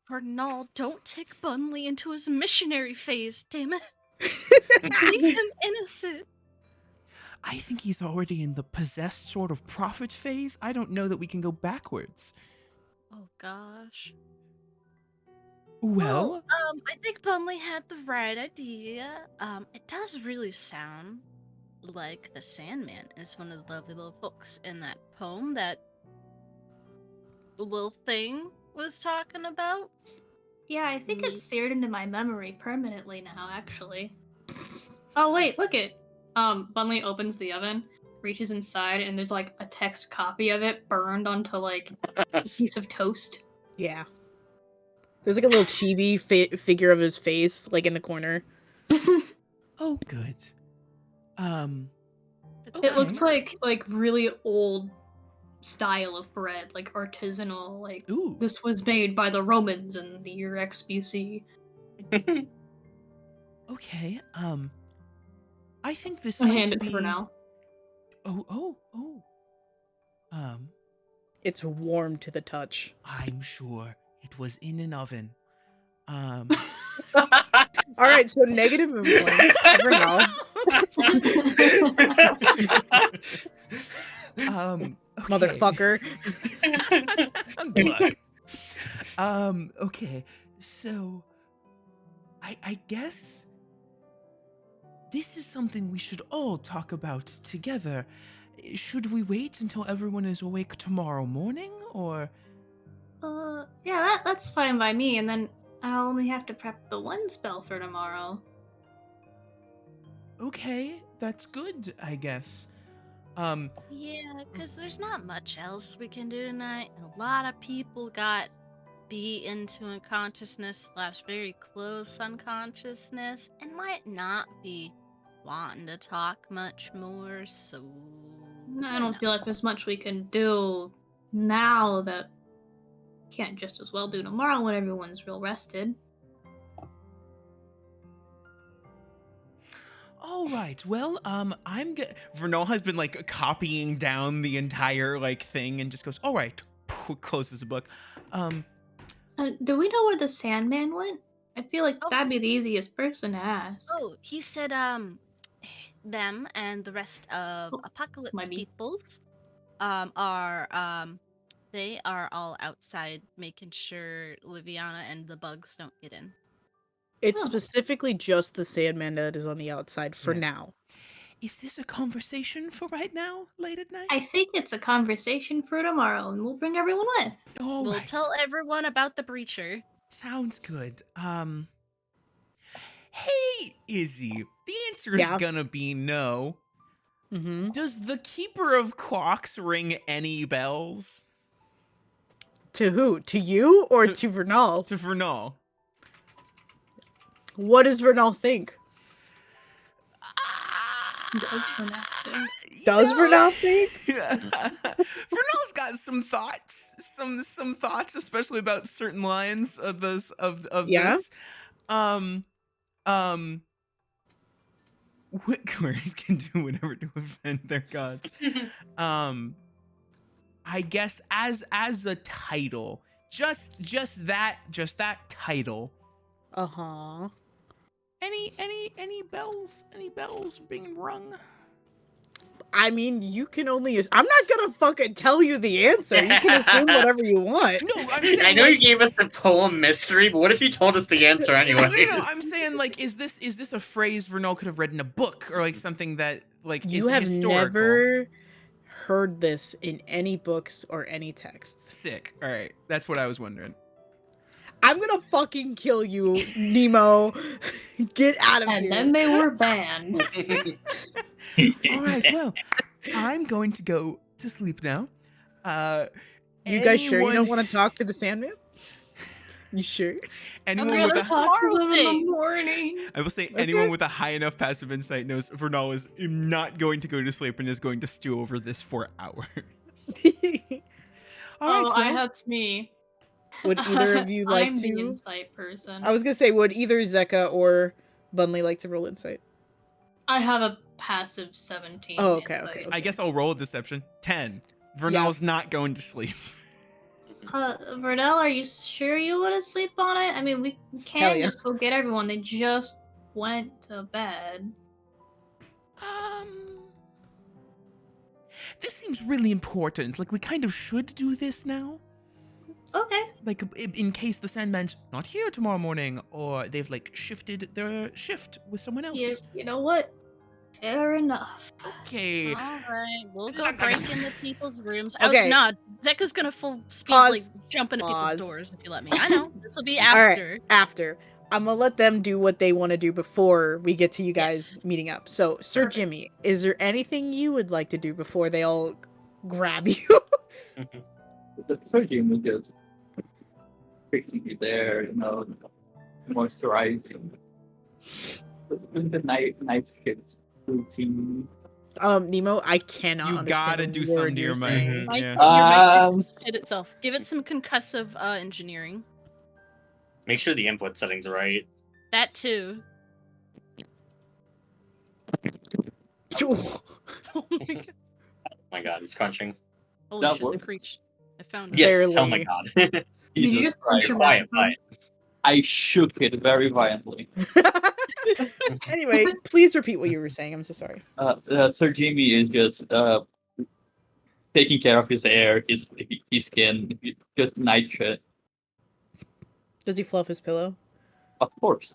Vernal, don't take Bunley into his missionary phase, damn it. Leave him innocent. I think he's already in the possessed sort of prophet phase. I don't know that we can go backwards. Oh gosh. Well, I think Bunley had the right idea. It does really sound like the Sandman is one of the lovely little folks in that poem that little thing was talking about. Yeah, I think it's seared into my memory permanently now, actually. Oh wait, look it. Bunley opens the oven, reaches inside, and there's like a text copy of it burned onto like a piece of toast. Yeah. There's like a little chibi figure of his face, like in the corner. oh, good. It looks like really old style of bread, like artisanal, like Ooh. this was made by the Romans in the year XBC. Okay. I think this I might hand it be. to her now. Oh. It's warm to the touch. I'm sure it was in an oven. All right, so negative influence. Vernal. Okay. Motherfucker. Gluck. Okay. So I guess this is something we should all talk about together. Should we wait until everyone is awake tomorrow morning, or? Yeah, that's fine by me, and then I'll only have to prep the one spell for tomorrow. Okay, that's good, I guess. Yeah, because there's not much else we can do tonight. A lot of people got beat into unconsciousness / very close unconsciousness and might not be wanting to talk much more, so... I don't feel like there's much we can do now that can't just as well do tomorrow when everyone's real rested. All right. Well, Vernal has been like copying down the entire like thing and just goes, "All right." Closes the book. Do we know where the Sandman went? I feel like that'd be the easiest person to ask. Oh, he said, them and the rest of Apocalypse peoples, they are all outside making sure Liviana and the bugs don't get in. It's specifically just the Sandman that is on the outside for now. Is this a conversation for right now, late at night? I think it's a conversation for tomorrow, and we'll bring everyone with. We'll tell everyone about the breacher. Sounds good. Hey, Izzy. The answer is gonna be no. Mm-hmm. Does the Keeper of Clocks ring any bells? To who? To you or to Vernal? To Vernal. What does Vernal think? Does Vernal think? Vernal's got some thoughts, some thoughts, especially about certain lines of this. This. What queries can do whatever to offend their gods. I guess as a title, just that title. Uh-huh. Any bells being rung? I mean, you can only I'm not gonna fucking tell you the answer. You can assume whatever you want. No, I'm saying, I know you gave us the poem mystery, but what if you told us the answer anyway? No, I'm saying, like, is this a phrase Vernal could have read in a book, or like something that like you is have historical? Never heard this in any books or any texts. Sick. All right, that's what I was wondering. I'm gonna fucking kill you, Nemo. Get out of here. And then they were banned. All right, well, I'm going to go to sleep now. You guys sure you don't want to talk to the Sandman? You sure? Anyone with a talk to them in the morning. I will say anyone with a high enough passive insight knows Vernal is not going to go to sleep and is going to stew over this for hours. All right, Oh, well, that's me. Would either of you like I'm the to? insight person. I was gonna say, would either Zeka or Bunley like to roll insight? I have a passive 17. Oh, okay, insight. okay. I guess I'll roll a deception. 10. Vernal's not going to sleep. Vernal, are you sure you want to sleep on it? I mean, we Hell can yeah. just go get everyone. They just went to bed. This seems really important. Like, we kind of should do this now. Okay. Like, in case the Sandman's not here tomorrow morning, or they've, like, shifted their shift with someone else. You know what? Fair enough. Okay. All right, we'll go break into people's rooms. Okay. Not. Zeka's gonna full speed Pause. like jump into Pause. people's doors if you let me. I know this will be All right, after. after. I'm gonna let them do what they want to do before we get to you guys Yes. meeting up. So, Sir Perfect. Jimmy, is there anything you would like to do before they all grab you? The surgeon is just fixing you there, moisturizing. The night shift routine. Nemo, I cannot. You understand gotta a do word something to you're your saying. mind. Yeah. Your mic shit itself. Give it some concussive engineering. Make sure the input settings are right. That too. Oh, Oh my god. Oh my god, it's crunching. Holy That shit, works. the creature. I found it. Yes, oh Barely. my god. Did you Jesus just Christ. punch your Quiet, microphone? quiet. I shook it very violently. Anyway, please repeat what you were saying. I'm so sorry. Sir Jimmy is just taking care of his hair, his skin, just night shit. Does he fluff his pillow? Of course.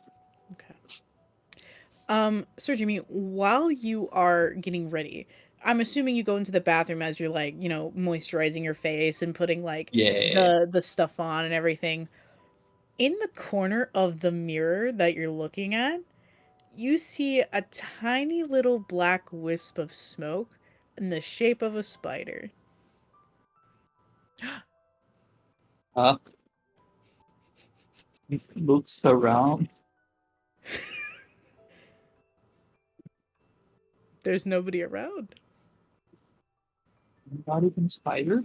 Okay. Sir Jimmy, while you are getting ready, I'm assuming you go into the bathroom as you're like, moisturizing your face and putting like Yeah. the stuff on and everything. In the corner of the mirror that you're looking at, you see a tiny little black wisp of smoke in the shape of a spider. He looks around. There's nobody around. Not even spiders.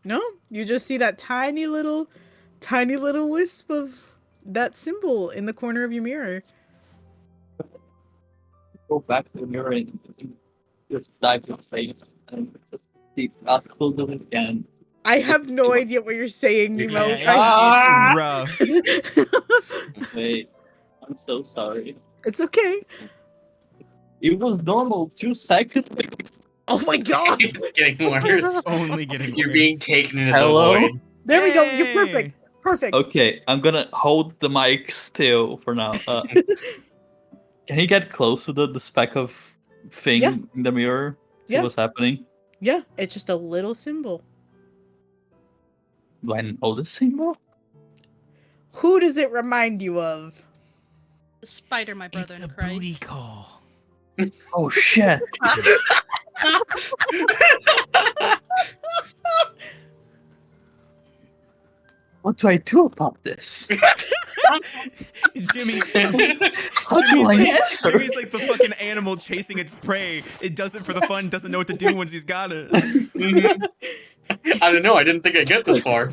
No, you just see that tiny little wisp of that symbol in the corner of your mirror. Go back to the mirror and just dive your face and just see close it again. I have no idea what you're saying, Nemo. Yeah, it's rough. Wait, I'm so sorry. It's okay. It was normal 2 seconds ago. Oh my god! It's getting worse. Only getting You're worse. being taken into Hello? the void. There we go. You're Yay! perfect. Perfect. Okay, I'm gonna hold the mic still for now. Can he get close to the speck of thing Yeah. in the mirror? See Yeah. what's happening? Yeah, it's just a little symbol. Do I know the symbol? Who does it remind you of? The spider, my brother It's in a Christ. booty call. Oh shit! What do I do about this? Jimmy, How do I answer? Jimmy's like the fucking animal chasing its prey. It does it for the fun, doesn't know what to do once he's got it. I don't know, I didn't think I'd get this far.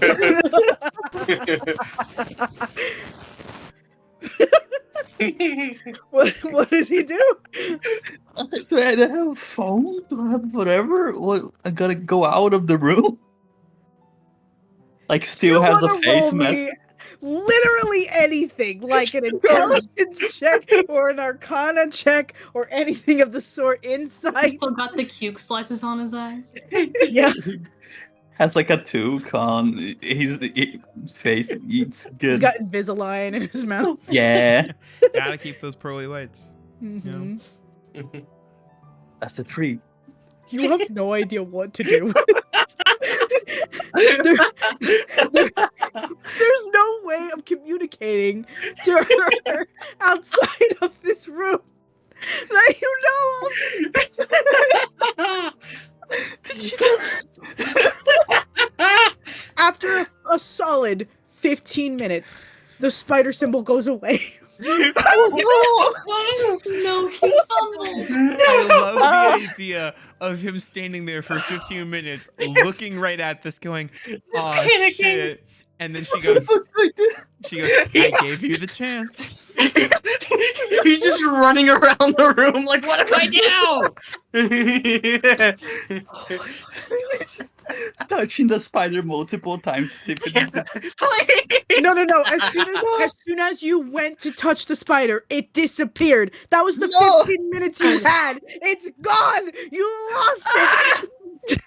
What does he do? Do I have a phone? Do I have whatever? What? I gotta go out of the room? Like, still You has a wanna face roll mask? me literally anything, like an intelligence check or an arcana check or anything of the sort. He Insight. still got the cube slices on his eyes. Yeah. Has like a toucan. His face eats He's good. got Invisalign in his mouth. Yeah, Gotta keep those pearly whites. Mhm. that's the treat. You have no idea what to do. There's no way of communicating to her outside of this room that you know of. After a solid 15 minutes, the spider symbol goes away. No, he fumbled. I love the idea of him standing there for 15 minutes, looking right at this, going, "Oh panicking. shit!" And then she goes, "I gave you the chance." He's just running around the room like, what do I do? Touching the spider multiple times to see if it Please! No. As soon as you went to touch the spider, it disappeared. That was the No! 15 minutes you had. It's gone. You lost it.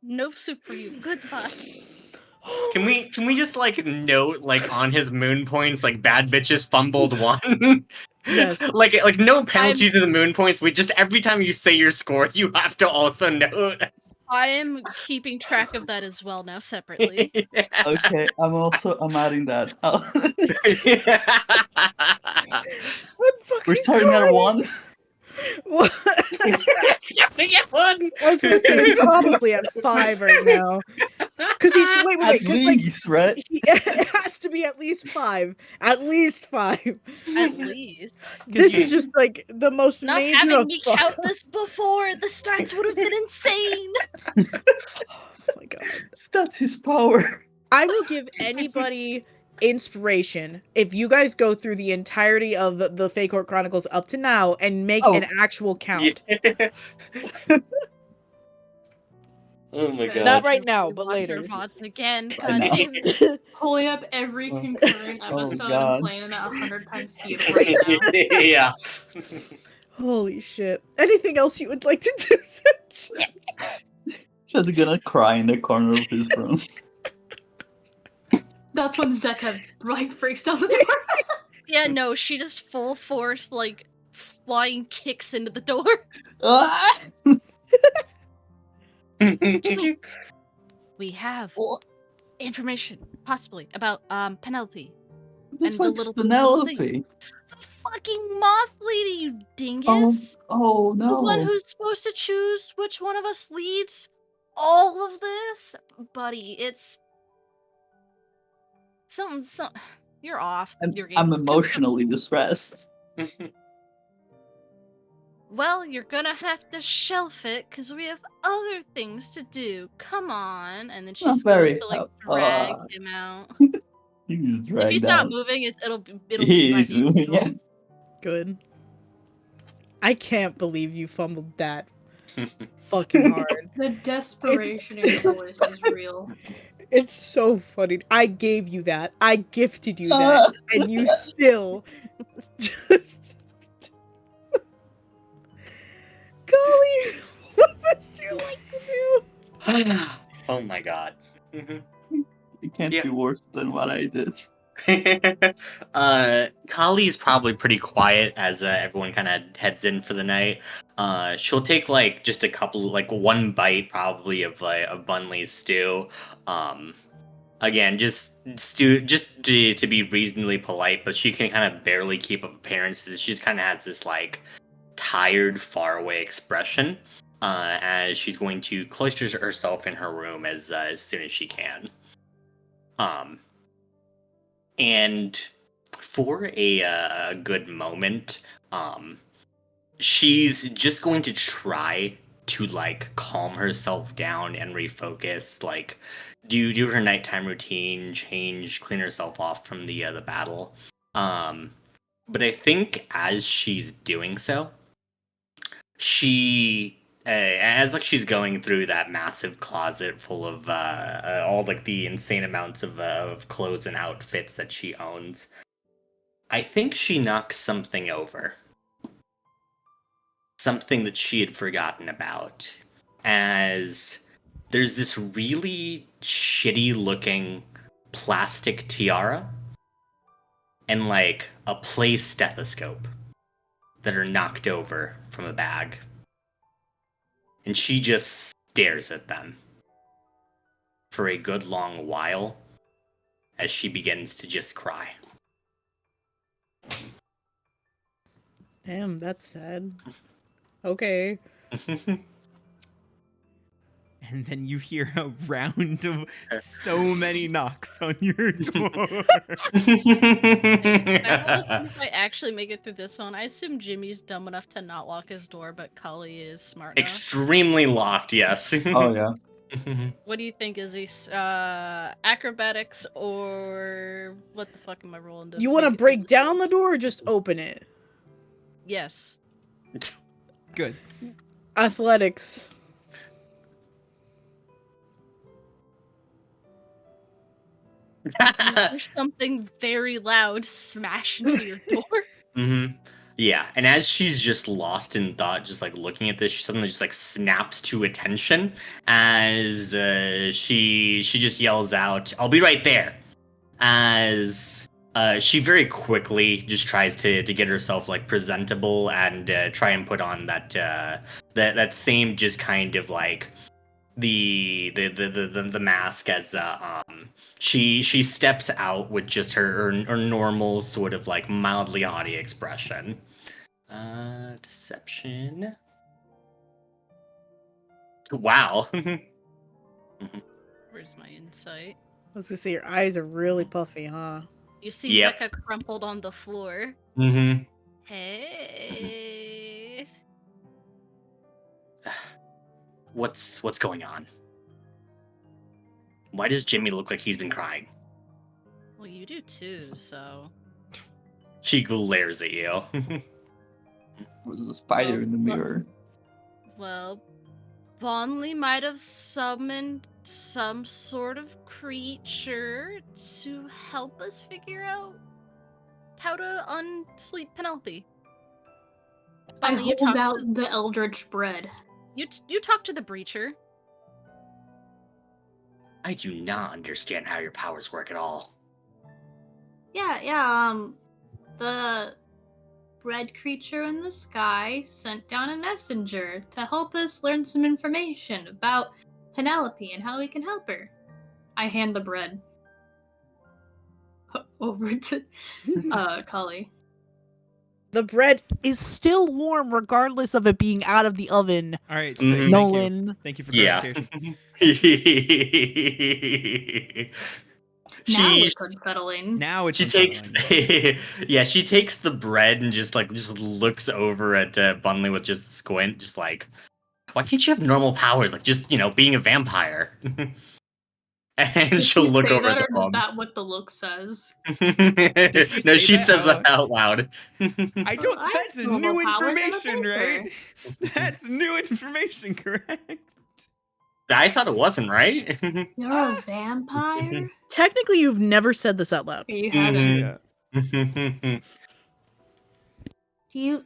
No soup for you. Goodbye. Can we just like note like on his moon points like bad bitches fumbled one? Yes. Like no penalty to the moon points. We just every time you say your score, you have to also note. I am keeping track of that as well now separately. Okay, I'm adding that. I'm fucking We're starting at crying. 1. What? Stepping at one. I was gonna say it's probably at 5 right now. Because wait. At Because like least, right? it has to be at least 5. At least 5. At least. This is just like the most Not major having of me fuck- count this before the starts would have been insane. Oh my god. That's his power. I will give anybody inspiration if you guys go through the entirety of the Fae Court Chronicles up to now and make an actual count. Yeah. Oh my god. Not right now, but Watch later. your VODs again. I God know. damn it. Pulling up every concurrent Oh, episode God. and playing it at 100 times speed right now. Yeah. Holy shit. Anything else you would like to do? Just gonna cry in the corner of his room. That's when Zeka like breaks down the door. Yeah, no, she just full force, like, flying kicks into the door. Ah! We have information, possibly, about Penelope. The And the fuck's little Penelope? The fucking moth lady, you dingus! Oh The one no. who's supposed to choose which one of us leads all of this? Buddy, it's... Something, you're off your game. I'm emotionally distressed. Well, you're gonna have to shelf it, because we have other things to do. Come on. And then she Not goes very to, like, help- drag him out. He's If dragged he's not out. moving, it'll be He's by the moving, yeah. angels. Good. I can't believe you fumbled that fucking hard. The desperation in your voice is real. It's so funny. I gave you that. I gifted you that. And you still Golly, what would you like to do? Oh my god. It can't Yeah. be worse than what I did. Kali's probably pretty quiet as everyone kind of heads in for the night. She'll take like just a couple, like one bite probably of Bunley's stew. Again, just to be reasonably polite, but she can kind of barely keep up appearances. She just kind of has this like tired, faraway expression as she's going to cloister herself in her room as soon as she can. And for a good moment, she's just going to try to like calm herself down and refocus, like do her nighttime routine, clean herself off from the battle. But I think as she's doing so, she as like she's going through that massive closet full of all like the insane amounts of clothes and outfits that she owns, I think she knocks something over. Something that she had forgotten about. As there's this really shitty looking plastic tiara and like a play stethoscope that are knocked over from a bag. And she just stares at them for a good long while as she begins to just cry. Damn, that's sad. Okay. And then you hear a round of so many knocks on your door. I will assume if I actually make it through this one, I assume Jimmy's dumb enough to not lock his door, but Cully is smart enough. Extremely locked, yes. Oh yeah. What do you think? Is he acrobatics or what the fuck am I rolling to You want to make it break through this down one? the door or just open it? Yes. Good. Athletics. There's something very loud smash into your door. Yeah, and as she's just lost in thought, just like looking at this, she suddenly just like snaps to attention as she just yells out, "I'll be right there!" As she very quickly just tries to get herself like presentable and try and put on that same just kind of like the mask as she steps out with just her normal sort of like mildly haughty expression. Deception. Wow. Where's my insight? I was gonna say your eyes are really puffy, huh? You see Yep. Zeka crumpled on the floor. Mm-hmm. Hey. What's going on? Why does Jimmy look like he's been crying? Well, you do too, so. She glares at you. There's a spider in the mirror. Well, Vonley might have summoned some sort of creature to help us figure out how to unsleep Penelope. I Vonley, you hold talk out to the eldritch bread. you talk to the breacher. I do not understand how your powers work at all. Yeah, the bread creature in the sky sent down a messenger to help us learn some information about Penelope and how we can help her. I hand the bread over to Cully. The bread is still warm regardless of it being out of the oven. All right, Mhm. thank you. Nolan. Thank you for Yeah. clarification. Now she it's unsettling. Now it's she takes unsettling. yeah, she takes the bread and just looks over at Bunley with just a squint, just like, why can't you have normal powers, like just being a vampire? And Did she'll she look say over that, at or the is bum. that what the look says? she No, say she that says that out out loud. I don't. I That's have new normal powers, I'm a information, right? vampire. That's new information, correct? I thought it wasn't, right? You're a vampire? Technically, you've never said this out loud. You haven't. Yeah. Do you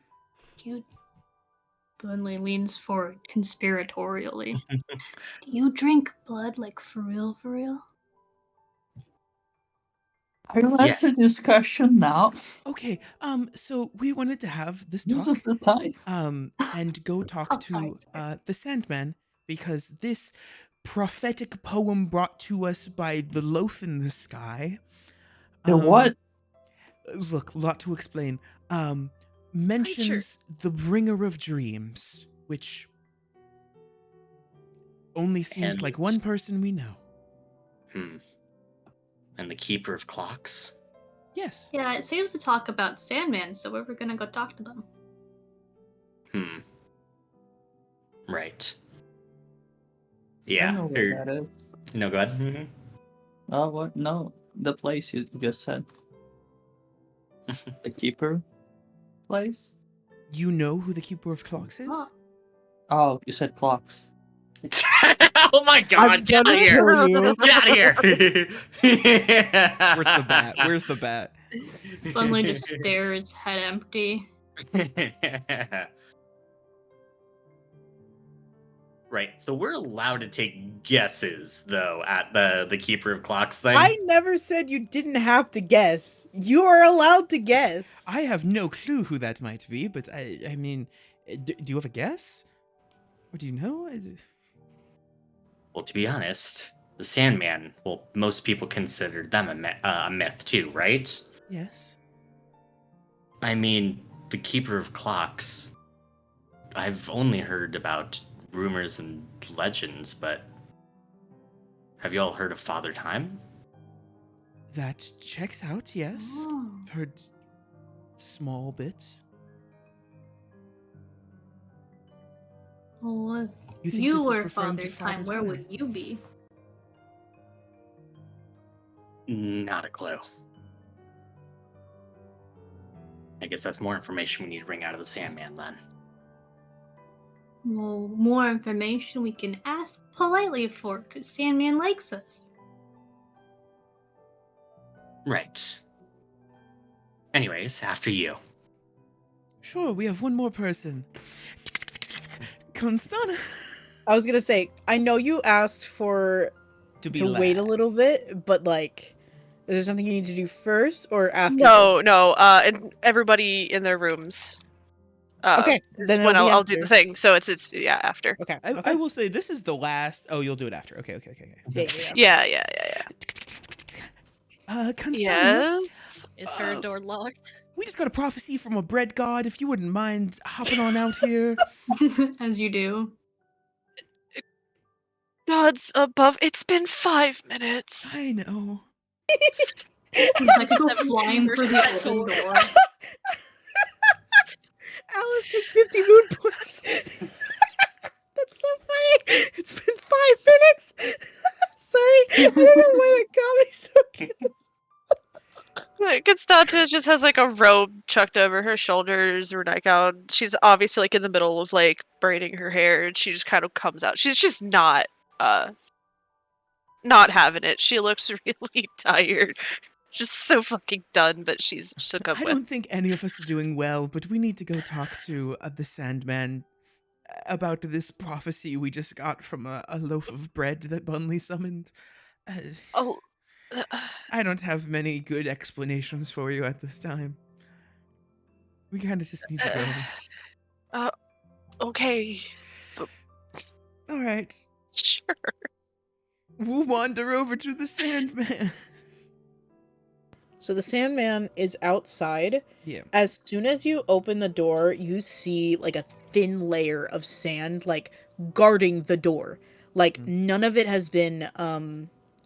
Burnley leans forward conspiratorially. Do you drink blood, like for real, for real? Are you Yes. a discussion now? Okay. So we wanted to have this This talk. is the time. And go talk Oh, to sorry. the Sandman, because this prophetic poem brought to us by the loaf in the sky. The what? Look, lot to explain. Mentions the bringer of dreams, which only seems And- like one person we know. And the keeper of clocks. Yes. Yeah, it seems to talk about Sandman, so we're gonna go talk to them. Right. I Yeah. know where that is. No, go ahead. Mhm. Oh, what? No, the place you just said. The keeper place? You know who the keeper of clocks is? Oh, Oh, you said clocks. Oh my god, get out of here! kill you. Get out of here! Where's the bat? Where's the bat? Burnley just stares, head empty. Right, so we're allowed to take guesses, though, at the Keeper of Clocks thing. I never said you didn't have to guess. You are allowed to guess. I have no clue who that might be, but I mean, do you have a guess? Or do you know? Well, to be honest, the Sandman, well, most people consider them a myth too, right? Yes. I mean, the Keeper of Clocks, I've only heard about rumors and legends, but Have you all heard of Father Time? That checks out, yes. Oh. I've heard small bits. Well, You if think you this is were referring Father to Father Time, where Time? would you be? Not a clue. I guess that's more information we need to bring out of the Sandman then. Well, more information we can ask politely for, because Sandman likes us. Right. Anyways, after you. Sure, we have one more person. Constana. I was gonna say, I know you asked for to wait a little last. bit, but like, is there something you need to do first or after No, this? no. And everybody in their rooms. Okay, Is then when it'll be I'll do after. the thing. So it's yeah after. Okay. I will say this is the last. Oh, you'll do it after. Okay. Yeah. Yeah. Constana. Yes. Is her door locked? We just got a prophecy from a bread god. If you wouldn't mind hopping on out here. As you do. Gods above. It's been 5 minutes. I know. Like go 17 flying for versus the that open door. door. Alice took 50 moon points. That's so funny. It's been 5 minutes. Sorry, I don't know why that got me so good. Constanta just has like a robe chucked over her shoulders, her neck out. She's obviously like in the middle of like braiding her hair, and she just kind of comes out. She's just not having it. She looks really tired. Just so fucking done, but she's took up I with. don't think any of us are doing well, but we need to go talk to the Sandman about this prophecy we just got from a loaf of bread that Bunley summoned. Oh, I don't have many good explanations for you at this time. We kind of just need to go. Okay, All right. sure. We'll wander over to the Sandman. So the Sandman is outside. Yeah. As soon as you open the door, you see like a thin layer of sand like guarding the door. Like none of it has been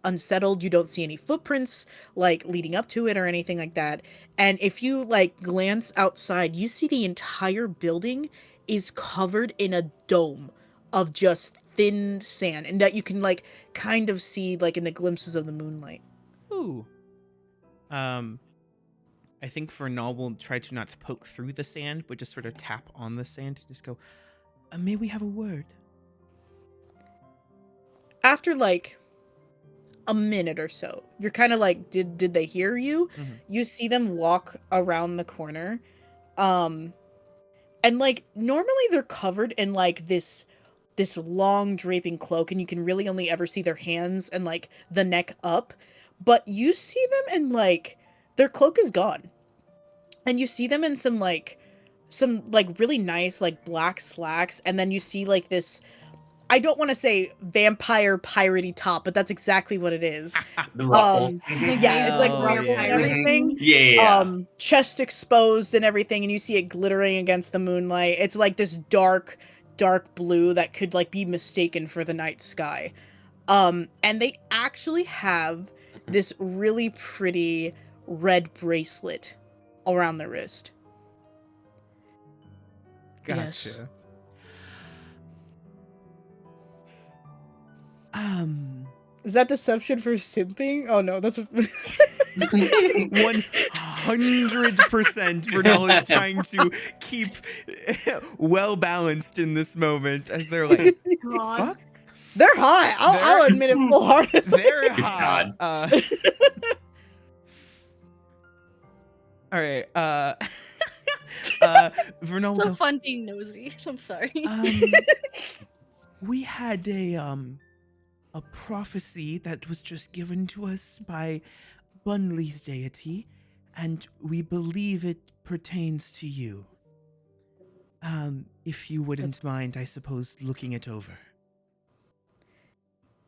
unsettled. You don't see any footprints like leading up to it or anything like that. And if you like glance outside, you see the entire building is covered in a dome of just thin sand, and that you can like kind of see like in the glimpses of the moonlight. Ooh. I think Vernal will try to not poke through the sand, but just sort of tap on the sand and just go, may we have a word? After like a minute or so, you're kind of like, did they hear you? Mhm. You see them walk around the corner. And like normally they're covered in like this long draping cloak, and you can really only ever see their hands and like the neck up, but you see them and like their cloak is gone, and you see them in some really nice like black slacks, and then you see like this, I don't want to say vampire piratey top, but that's exactly what it is. The ruffles. Yeah, it's like Oh, ruffled yeah. and everything. Yeah. Chest exposed and everything, and you see it glittering against the moonlight. It's like this dark blue that could like be mistaken for the night sky. And they actually have this really pretty red bracelet around their wrist. Gotcha. Yes. Is that deception for simping? Oh no, that's 100% Vernal is trying to keep well balanced in this moment as they're like, God. fuck? they're hot. I'll admit it full-heartedly. They're hot. All right. Vernal, So no. fun being nosy. I'm sorry. We had a prophecy that was just given to us by Bunley's deity, and we believe it pertains to you. If you wouldn't mind, I suppose, looking it over.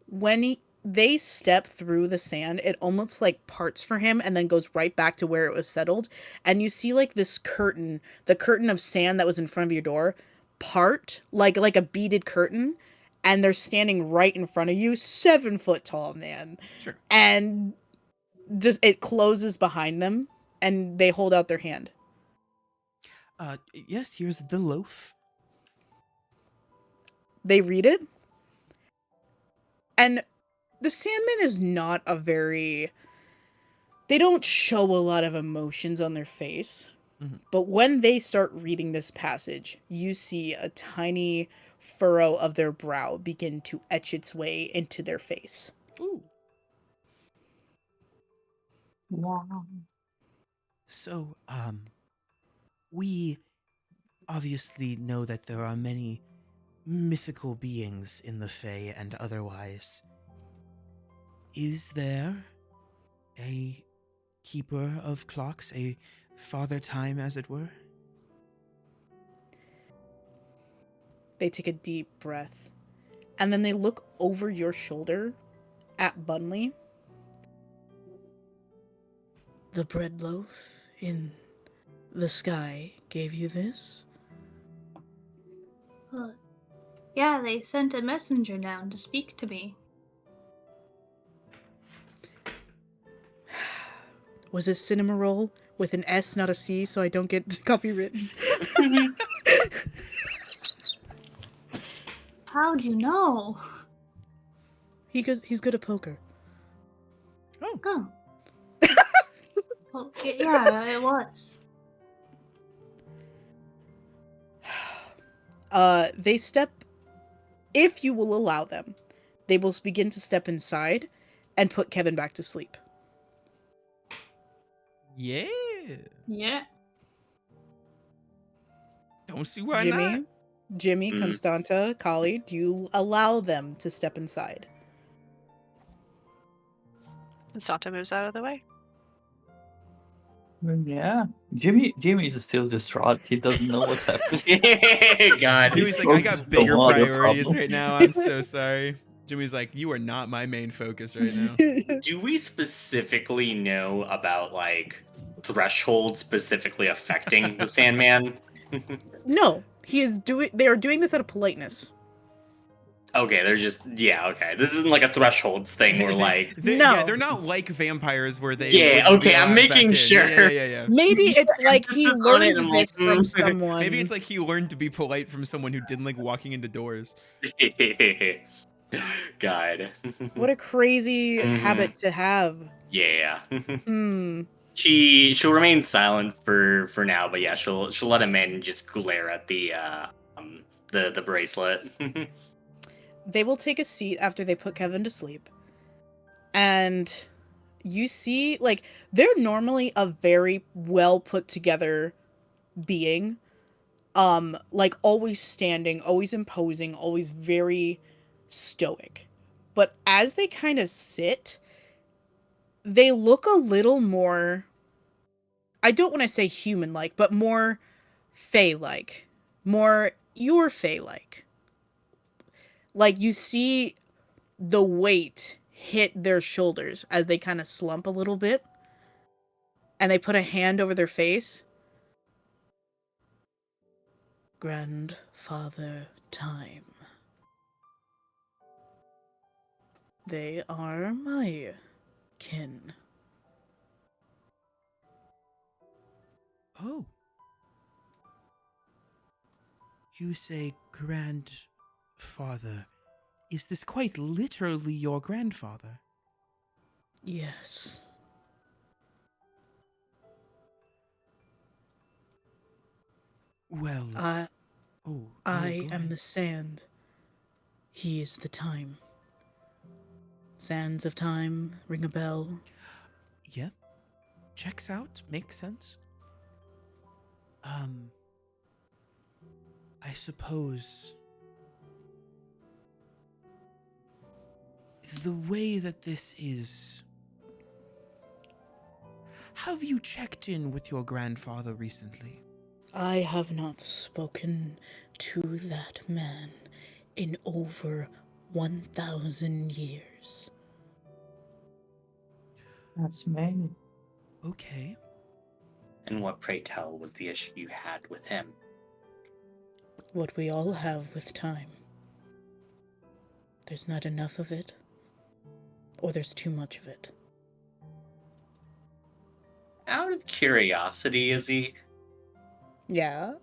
When they step through the sand, it almost like parts for him and then goes right back to where it was settled. And you see like this the curtain of sand that was in front of your door, part like a beaded curtain, and they're standing right in front of you, 7-foot tall man. Sure. And just it closes behind them, and they hold out their hand. Yes, here's the loaf. They read it, and the Sandman is not a very... They don't show a lot of emotions on their face. Mhm. But when they start reading this passage, you see a tiny furrow of their brow begin to etch its way into their face. Ooh. Wow. So, we obviously know that there are many mythical beings in the Fae and otherwise. Is there a keeper of clocks, a father time, as it were? They take a deep breath, and then they look over your shoulder at Bunley. The bread loaf in the sky gave you this? Yeah, they sent a messenger down to speak to me. Was it cinema roll with an S, not a C, so I don't get copywritten? How'd you know? He's good at poker. Oh. Well, yeah, it was. They step, if you will allow them, they will begin to step inside and put Kevin back to sleep. Yeah. Yeah. Don't see why not. Jimmy, Mm. Constanta, Kali, do you allow them to step inside? Constanta moves out of the way. Yeah. Jimmy is still distraught. He doesn't know what's happening. God. Jimmy's like, I focused got on bigger other priorities problems. right now. I'm so sorry. Jimmy's like, you are not my main focus right now. Do we specifically know about like thresholds specifically affecting the Sandman? No, they are doing this out of politeness. Okay, they're just okay. This isn't like a thresholds thing where like No. Yeah, they're not like vampires where they. Yeah, wouldn't be okay, I'm allowed back making in. sure. Yeah. Maybe it's like he emphasis on it, learned I'm this like, from mm. someone. Maybe it's like he learned to be polite from someone who didn't like walking into doors. God. What a crazy Mhm. habit to have. Yeah. Hmm. She'll remain silent for now, but yeah, she'll let him in and just glare at the bracelet. They will take a seat after they put Kevin to sleep. And you see, like, they're normally a very well put together being. Like always standing, always imposing, always very stoic. But as they kind of sit, they look a little more, I don't want to say human like, but more Fae like. More your Fae like. Like you see the weight hit their shoulders as they kind of slump a little bit. And they put a hand over their face. Grandfather time. They are my kin. Oh. You say grandfather. Is this quite literally your grandfather? Yes. Well. I go am ahead. the sand. He is the time. Sands of time ring a bell. Yep. Checks out. Makes sense. I suppose the way that this is. Have you checked in with your grandfather recently? I have not spoken to that man in over 1,000 years. That's me. Okay. And what, pray tell, was the issue you had with him? What we all have with time. There's not enough of it, or there's too much of it. Out of curiosity, Izzy, Yeah.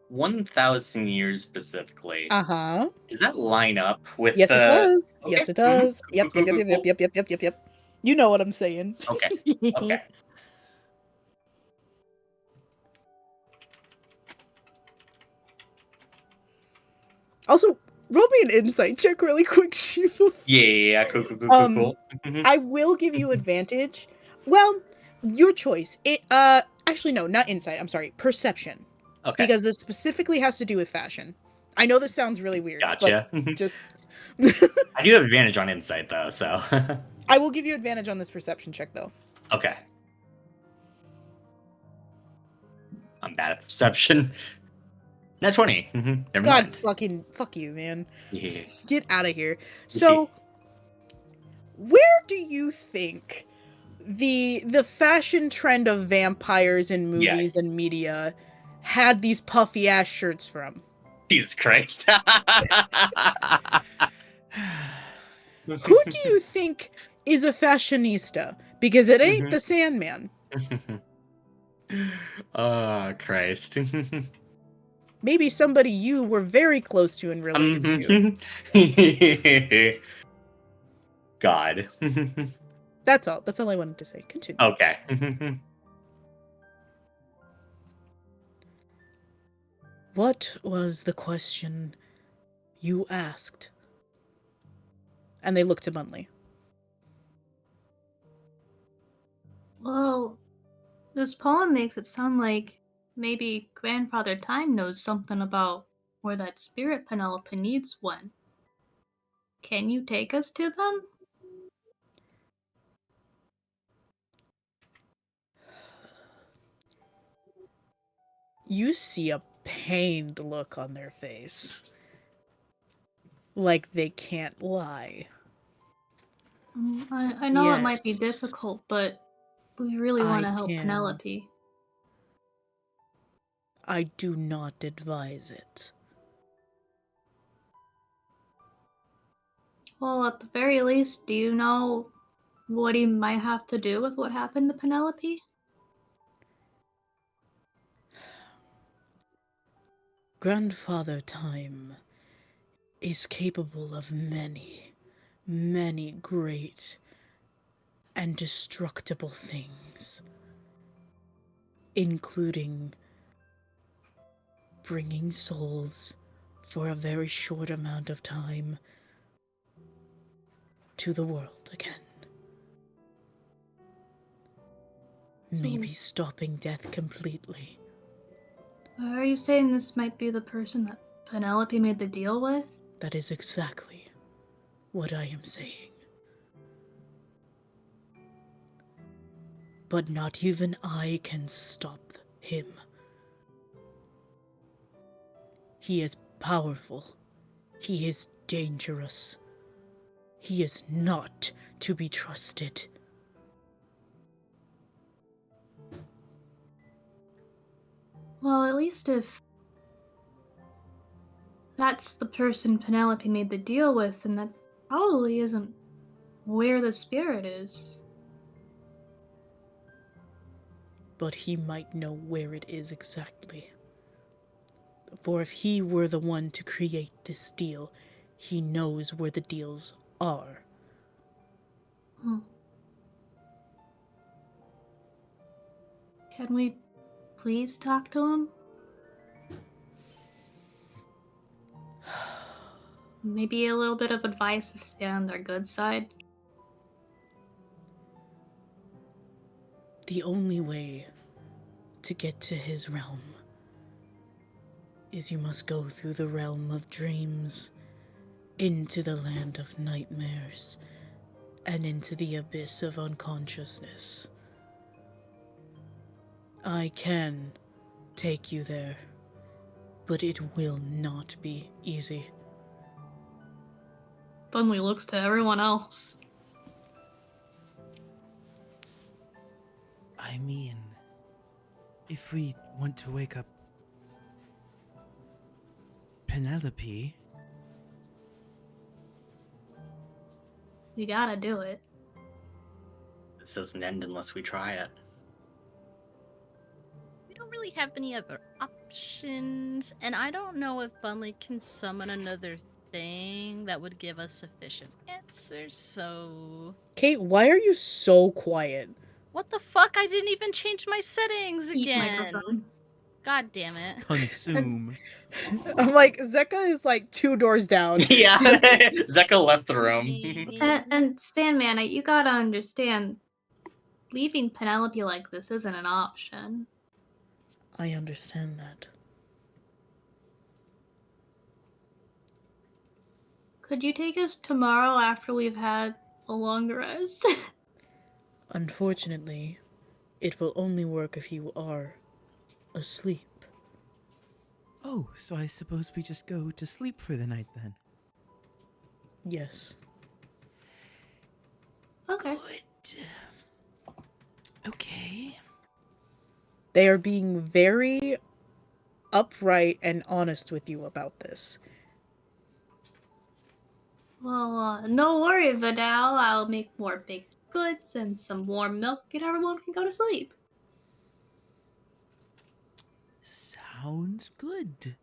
1,000 years specifically, Uh-huh. does that line up with Yes, it the... does. Okay. Yes, it does. Mhm. Yep, yep, yep, yep, yep, yep, yep, yep, yep, yep. You know what I'm saying. Okay. Okay. Also, roll me an insight check really quick, Shiva. Yeah. Cool. I will give you advantage. Well, your choice. It actually no, not insight. I'm sorry, perception. Okay. Because this specifically has to do with fashion. I know this sounds really weird, Gotcha. but just I do have advantage on insight though, so. I will give you advantage on this perception check though. Okay. I'm bad at perception. Nat 20. Never God mind. fucking fuck you, man. Yeah. Get out of here. So, where do you think the fashion trend of vampires in movies and media had these puffy ass shirts from? Jesus Christ. Who do you think is a fashionista? Because it ain't the Sandman. Oh, Christ. Maybe somebody you were very close to and related to. God. That's all. That's all I wanted to say. Continue. Okay. What was the question you asked? And they looked to Munley. Well, this poem makes it sound like maybe Grandfather Time knows something about where that spirit Penelope needs went. Can you take us to them? You see a pained look on their face. Like they can't lie. I know it might be Yes. difficult, but we really want to help Penelope. I do not advise it. Well, at the very least, do you know what he might have to do with what happened to Penelope? Grandfather Time is capable of many, many great and destructible things, including bringing souls for a very short amount of time to the world again. Maybe stopping death completely. Are you saying this might be the person that Penelope made the deal with? That is exactly what I am saying. But not even I can stop him. He is powerful. He is dangerous. He is not to be trusted. Well, at least if that's the person Penelope made the deal with, then that probably isn't where the spirit is. But he might know where it is exactly. For if he were the one to create this deal, he knows where the deals are. Can we please talk to him? Maybe a little bit of advice to stay on their good side. The only way to get to his realm is you must go through the realm of dreams, into the land of nightmares, and into the abyss of unconsciousness. I can take you there, but it will not be easy. Bunley looks to everyone else. I mean, if we want to wake up Penelope, We gotta do it. This doesn't end unless we try it. We don't really have any other options, and I don't know if Bunley can summon another thing that would give us sufficient answers, so... Kate, why are you so quiet? What the fuck? I didn't even change my settings Eat again! microphone. God damn it. Consume. I'm like, Zeka is like 2 doors down. Yeah, Zeka left the room. And Sandman, you gotta understand, leaving Penelope like this isn't an option. I understand that. Could you take us tomorrow after we've had a long rest? Unfortunately, it will only work if you are asleep. Oh, so I suppose we just go to sleep for the night then. Yes. Okay. Good. Okay. They are being very upright and honest with you about this. Well, no worry, Vidal. I'll make more baked goods and some warm milk, and everyone can go to sleep. Sounds good.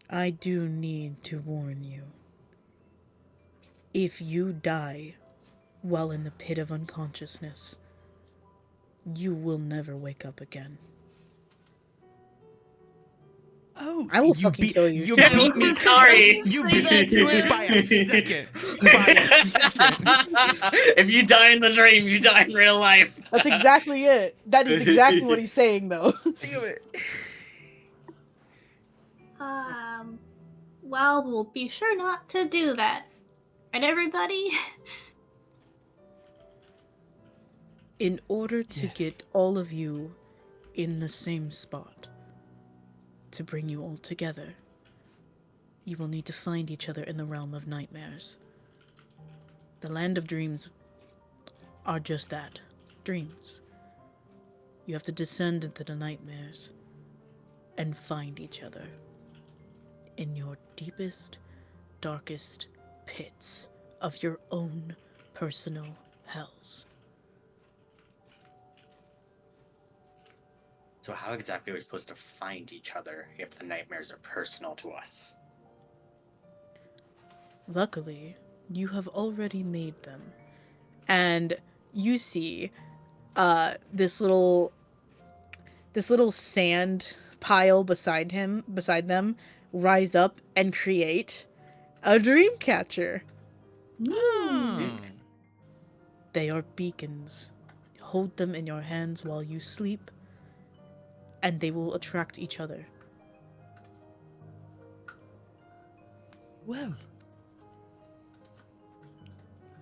I do need to warn you. If you die while in the pit of unconsciousness, you will never wake up again. Oh, I will fucking kill you. You I beat mean, me. sorry. You Say beat that, me Slim. by a second. By a second. If you die in the dream, you die in real life. That's exactly it. That is exactly what he's saying, though. Damn it. Well, we'll be sure not to do that. Right, everybody? In order to Yes. get all of you in the same spot, to bring you all together, you will need to find each other in the realm of nightmares. The land of dreams are just that, dreams. You have to descend into the nightmares and find each other in your deepest, darkest pits of your own personal hells. So how exactly are we supposed to find each other if the nightmares are personal to us? Luckily, you have already made them. And you see this little sand pile beside them, rise up and create a dream catcher. Hmm. They are beacons. Hold them in your hands while you sleep, and they will attract each other. Well,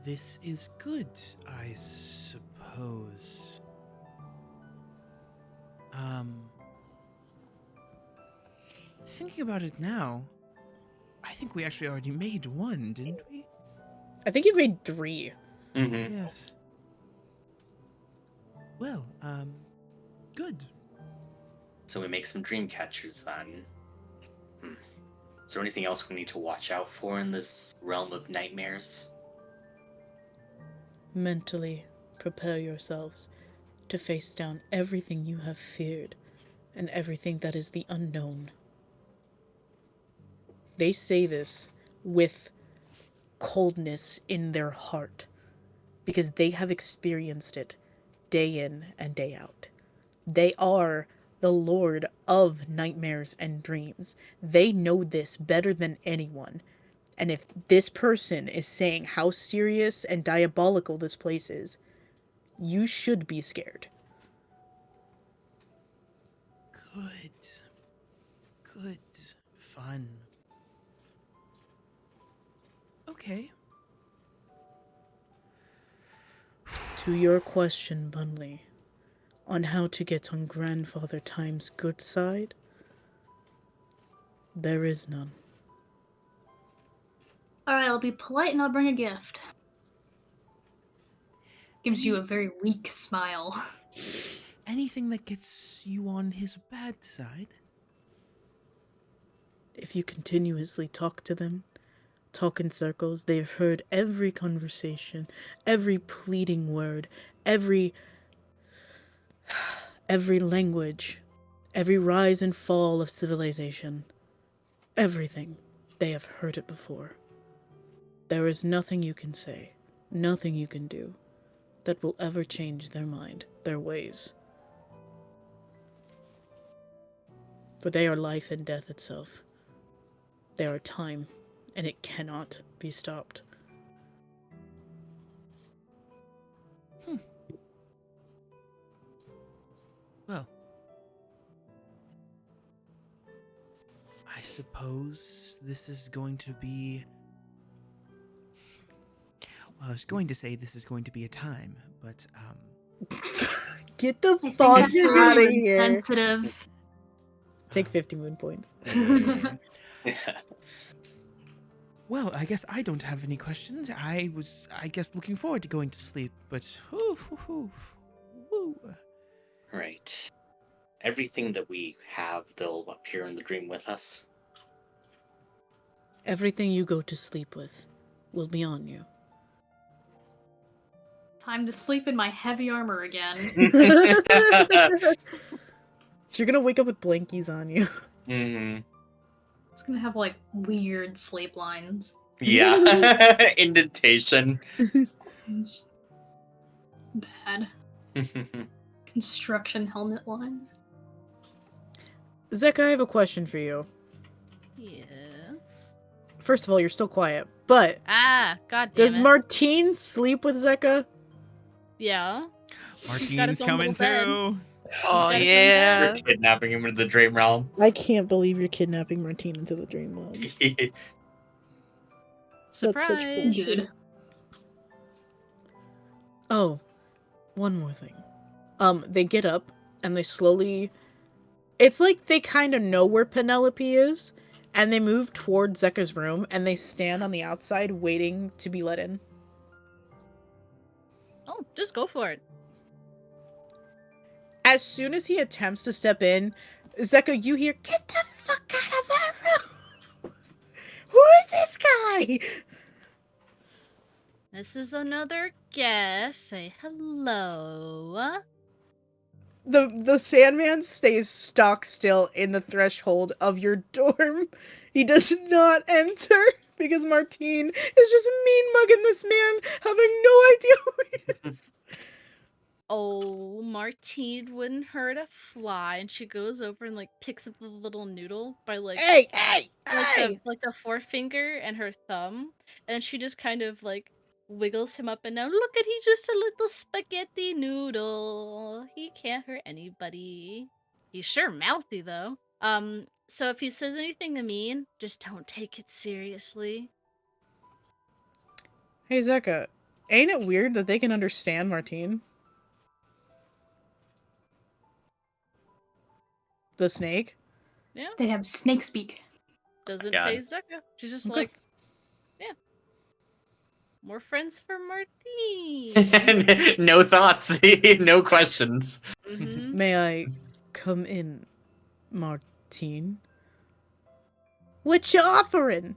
this is good, I suppose. Thinking about it now, I think we actually already made one, didn't we? I think you made 3. Mm-hmm. Yes. Well, good. So we make some dream catchers then. Is there anything else we need to watch out for in this realm of nightmares? Mentally prepare yourselves to face down everything you have feared and everything that is the unknown. They say this with coldness in their heart because they have experienced it day in and day out. They are the lord of nightmares and dreams. They know this better than anyone. And if this person is saying how serious and diabolical this place is, you should be scared. Good. Good. Fun. Okay. To your question, Bunley, on how to get on Grandfather Time's good side, there is none. Alright, I'll be polite and I'll bring a gift. Gives you a very weak smile. Anything that gets you on his bad side? If you continuously talk to them, talk in circles. They've heard every conversation, every pleading word, every language, every rise and fall of civilization. Everything. They have heard it before. There is nothing you can say, nothing you can do, that will ever change their mind, their ways. For they are life and death itself. They are time, and it cannot be stopped. Well, I suppose this is going to be... Well, I was going to say this is going to be a time, but, Get the I think fuck that's really out of here. insensitive. Take 50 moon points. Well, I guess I don't have any questions. I was, I guess, looking forward to going to sleep, but... woo. Right. Everything that we have, they'll appear in the dream with us. Everything you go to sleep with will be on you. Time to sleep in my heavy armor again. So you're gonna wake up with blankies on you. Mm-hmm. It's gonna have like weird sleep lines. Yeah. Indentation. It's bad. Construction helmet lines. Zeka, I have a question for you. Yes. First of all, you're still quiet, but Ah, god damn does it. Martine sleep with Zeka? Yeah. Martine's his own coming little bed. too. Oh, got his own yeah. You're kidnapping him into the dream realm. I can't believe you're kidnapping Martine into the dream world. Surprise. bullshit. Good. Oh, one more thing. They get up and they slowly... It's like they kind of know where Penelope is, and they move toward Zeka's room, and they stand on the outside waiting to be let in. Oh, just go for it. As soon as he attempts to step in, Zeka, you hear, "Get the fuck out of my room! Who is this guy?" This is another guest. Say hello. The Sandman stays stock still in the threshold of your dorm. He does not enter because Martine is just mean mugging this man, having no idea who he is. Oh, Martine wouldn't hurt a fly, and she goes over and like picks up the little noodle by like Hey! like the forefinger and her thumb, and she just kind of like wiggles him up and down. Look at, he's just a little spaghetti noodle. He can't hurt anybody. He's sure mouthy though. So if he says anything mean, just don't take it seriously. Hey, Zeka, ain't it weird that they can understand Martine? The snake? Yeah, They have snake speak. doesn't God. phase Zeka. She's just Okay. like, yeah, more friends for Martine. No thoughts. No questions. Mhm. May I come in, Martine? What you offering?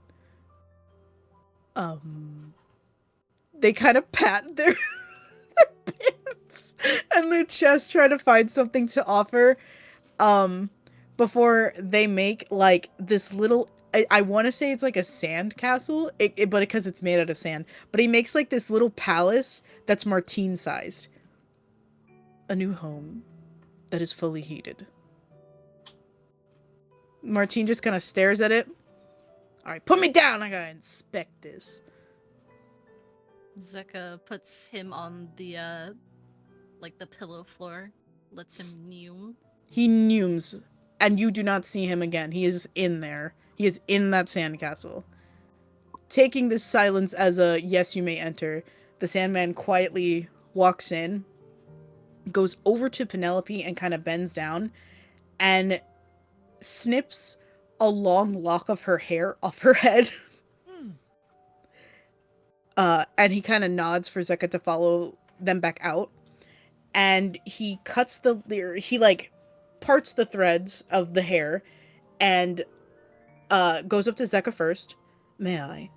They kind of pat their pants and their chest, try to find something to offer. Before they make like this little, I want to say it's like a sand castle, but because it's made out of sand. But he makes like this little palace that's Martine sized. A new home that is fully heated. Martine just kind of stares at it. All right, put me down. I gotta inspect this. Zeka puts him on the like the pillow floor, lets him mew. He neumes, and you do not see him again. He is in there. He is in that sandcastle. Taking this silence as a yes, you may enter, the Sandman quietly walks in, goes over to Penelope and kind of bends down, and snips a long lock of her hair off her head. And he kind of nods for Zeka to follow them back out. And he cuts he like parts the threads of the hair and goes up to Zeka first. May I?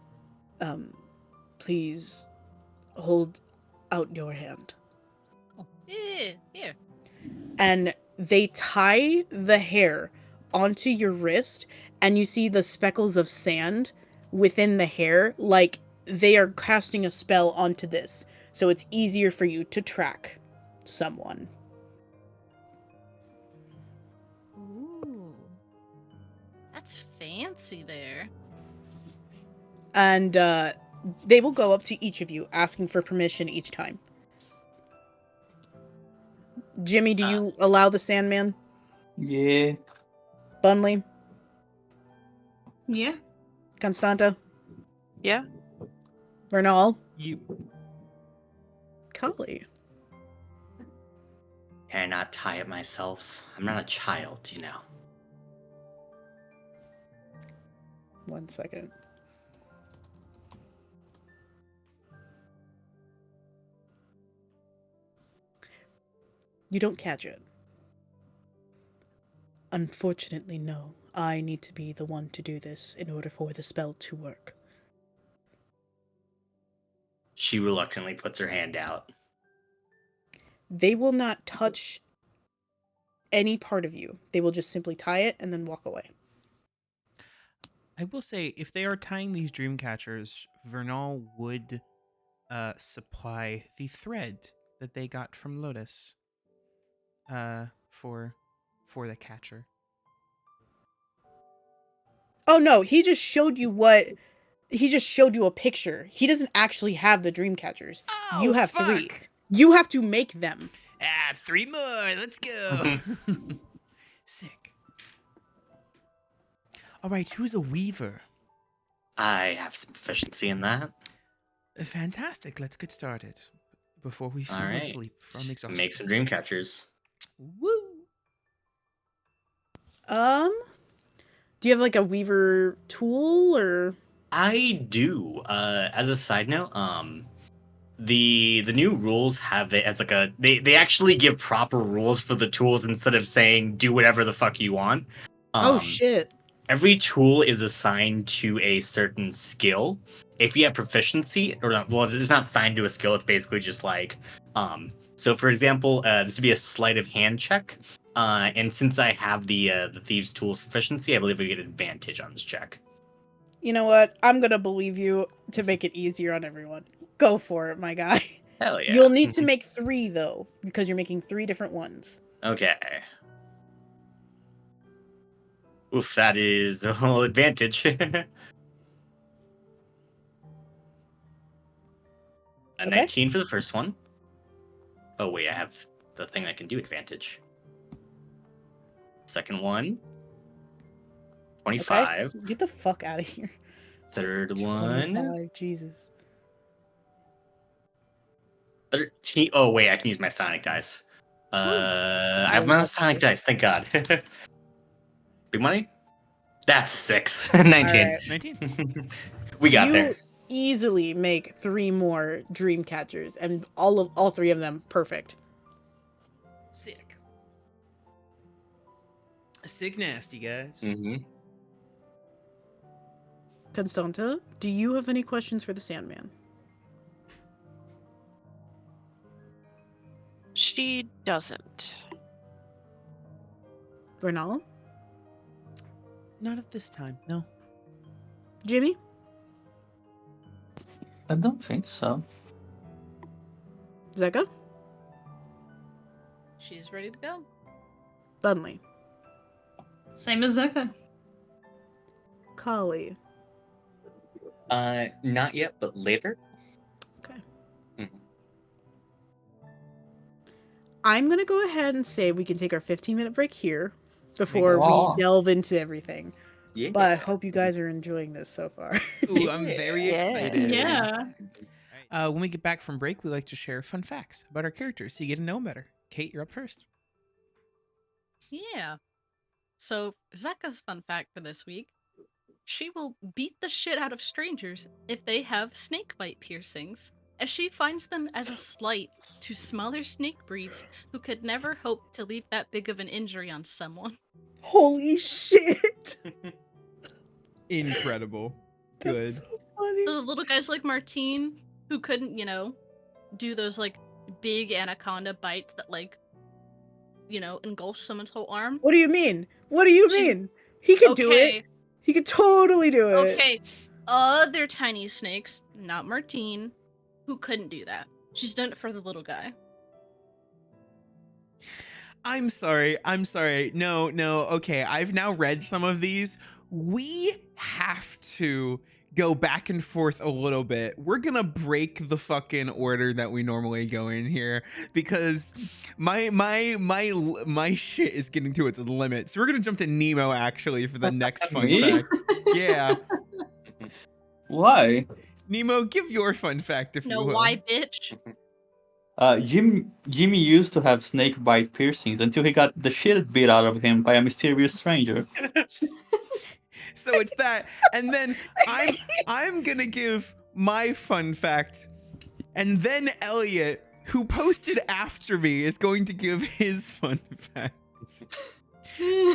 Please hold out your hand. Yeah, here. And they tie the hair onto your wrist, and you see the speckles of sand within the hair, like they are casting a spell onto this, so it's easier for you to track someone. Ooh. That's fancy there. And they will go up to each of you, asking for permission each time. Jimmy, do you allow the Sandman? Yeah. Bunley? Yeah. Constanta? Yeah. Vernal? You. Cully? Can I not tie it myself? I'm not a child, you know. 1 second. You don't catch it. Unfortunately, no. I need to be the one to do this in order for the spell to work. She reluctantly puts her hand out. They will not touch any part of you. They will just simply tie it and then walk away. I will say, if they are tying these dream catchers, Vernal would supply the thread that they got from Lotus for the catcher. Oh no, he just showed you a picture. He doesn't actually have the dream catchers. Oh, You have fuck. 3. You have to make them. 3 more. Let's go. Sick. All right, who's a weaver? I have some proficiency in that. Fantastic. Let's get started before we fall All right. asleep from exhaustion. Make some dream catchers. Woo. Do you have like a weaver tool or? I do. As a side note, the new rules have it as like they actually give proper rules for the tools instead of saying do whatever the fuck you want. Oh shit. Every tool is assigned to a certain skill. If you have proficiency, or not, well, it's not assigned to a skill. It's basically just like, so for example, this would be a sleight of hand check. And since I have the thieves' tool proficiency, I believe I get advantage on this check. You know what? I'm gonna believe you to make it easier on everyone. Go for it, my guy. Hell yeah! You'll need to make 3 though, because you're making 3 different ones. Okay. Oof, that is a whole advantage. A 19 for the first one. Oh wait, I have the thing that can do advantage. Second one. 25. Okay. Get the fuck out of here. Third one. 25, Jesus. 13. Oh wait, I can use my Sonic dice. I have my own Sonic dice, thank God. Big money? That's 6. 19. Right. 19. We got you there. Easily make 3 more dream catchers, and all 3 of them perfect. Sick. Sick nasty, guys. Mm-hmm. Constanta, do you have any questions for the Sandman? She doesn't. Vernal? Not at this time, no. Jimmy? I don't think so. Zeka? She's ready to go. Bunley? Same as Zeka. Kali? Not yet, but later. Okay. Mhm. I'm gonna go ahead and say we can take our 15-minute break here before Aw. we delve into everything. Yeah. But I hope you guys are enjoying this so far. Ooh, I'm very Yeah. excited. Yeah. When we get back from break, we like to share fun facts about our characters so you get to know them better. Kate, you're up first. Yeah. So, Zeka's fun fact for this week: she will beat the shit out of strangers if they have snakebite piercings, as she finds them as a slight to smaller snake breeds who could never hope to leave that big of an injury on someone. Holy shit! Incredible. That's Good. so The little guys like Martine, who couldn't, do those like big anaconda bites that like, engulf someone's whole arm. What do you mean? What do you mean? He could do it. He could totally do it. Okay. Other tiny snakes, not Martine, who couldn't do that. She's done it for the little guy. I'm sorry. No. Okay, I've now read some of these. We have to go back and forth a little bit. We're gonna break the fucking order that we normally go in here because my shit is getting to its limit. So we're gonna jump to Nemo actually for the next fun Me? fact. Yeah, Why? Nemo, give your fun fact if you No, will. why, bitch? Jimmy used to have snake bite piercings until he got the shit beat out of him by a mysterious stranger. So it's that, and then I'm gonna give my fun fact, and then Elliot, who posted after me, is going to give his fun fact.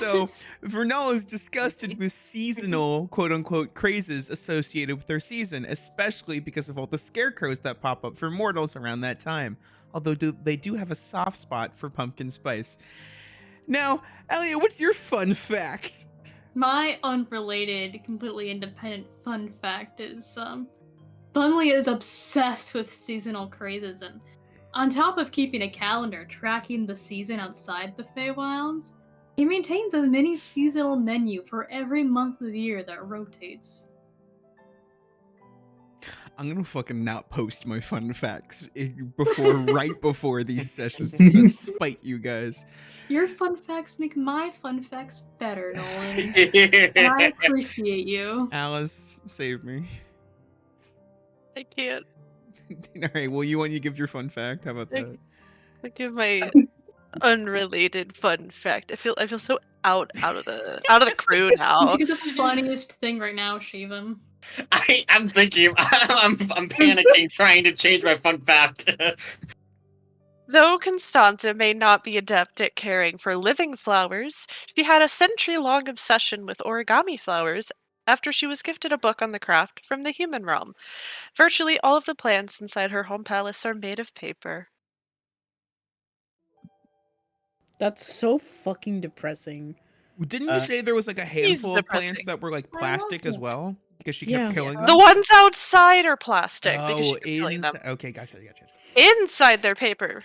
So Vernal is disgusted with seasonal quote-unquote crazes associated with their season, especially because of all the scarecrows that pop up for mortals around that time, although they do have a soft spot for pumpkin spice. Now, Elliot, what's your fun fact? My unrelated, completely independent fun fact is Bunley is obsessed with seasonal crazes, and on top of keeping a calendar tracking the season outside the Feywilds, he maintains a mini seasonal menu for every month of the year that rotates. I'm gonna fucking not post my fun facts right before these sessions just to spite you guys. Your fun facts make my fun facts better, Nolan. And I appreciate you. Alice, save me. I can't. All right, well, you want to give your fun fact? How about that? I give my unrelated fun fact. I feel so out of the crew now. Do the funniest thing right now, Shivam. I'm thinking, I'm panicking, trying to change my fun fact. Though Constanta may not be adept at caring for living flowers, she had a century-long obsession with origami flowers after she was gifted a book on the craft from the human realm. Virtually all of the plants inside her home palace are made of paper. That's so fucking depressing. Didn't you say there was like a handful of plants depressing. that were like I plastic love as it. well? Because she Yeah. kept killing them? The ones outside are plastic because she Oh, kept killing them. okay, gotcha. Inside they're paper.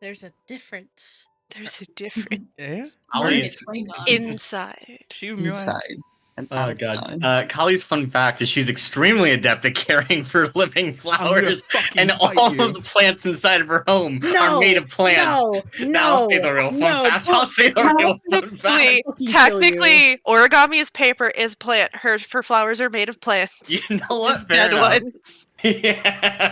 There's a difference. There's a difference. Yeah? Ollie's, Explain that. Inside. Shivam, you're last. Inside and oh outside. god. Kali's fun fact is she's extremely adept at caring for living I'm gonna flowers, fucking and fight all you. of the plants inside of her home are made of plants. No, I'll say the real fun fact. I'll say the real fun fact. Technically, origami is paper, is plant. Her flowers are made of plants. You know what? Just Fair dead enough. ones. Yeah.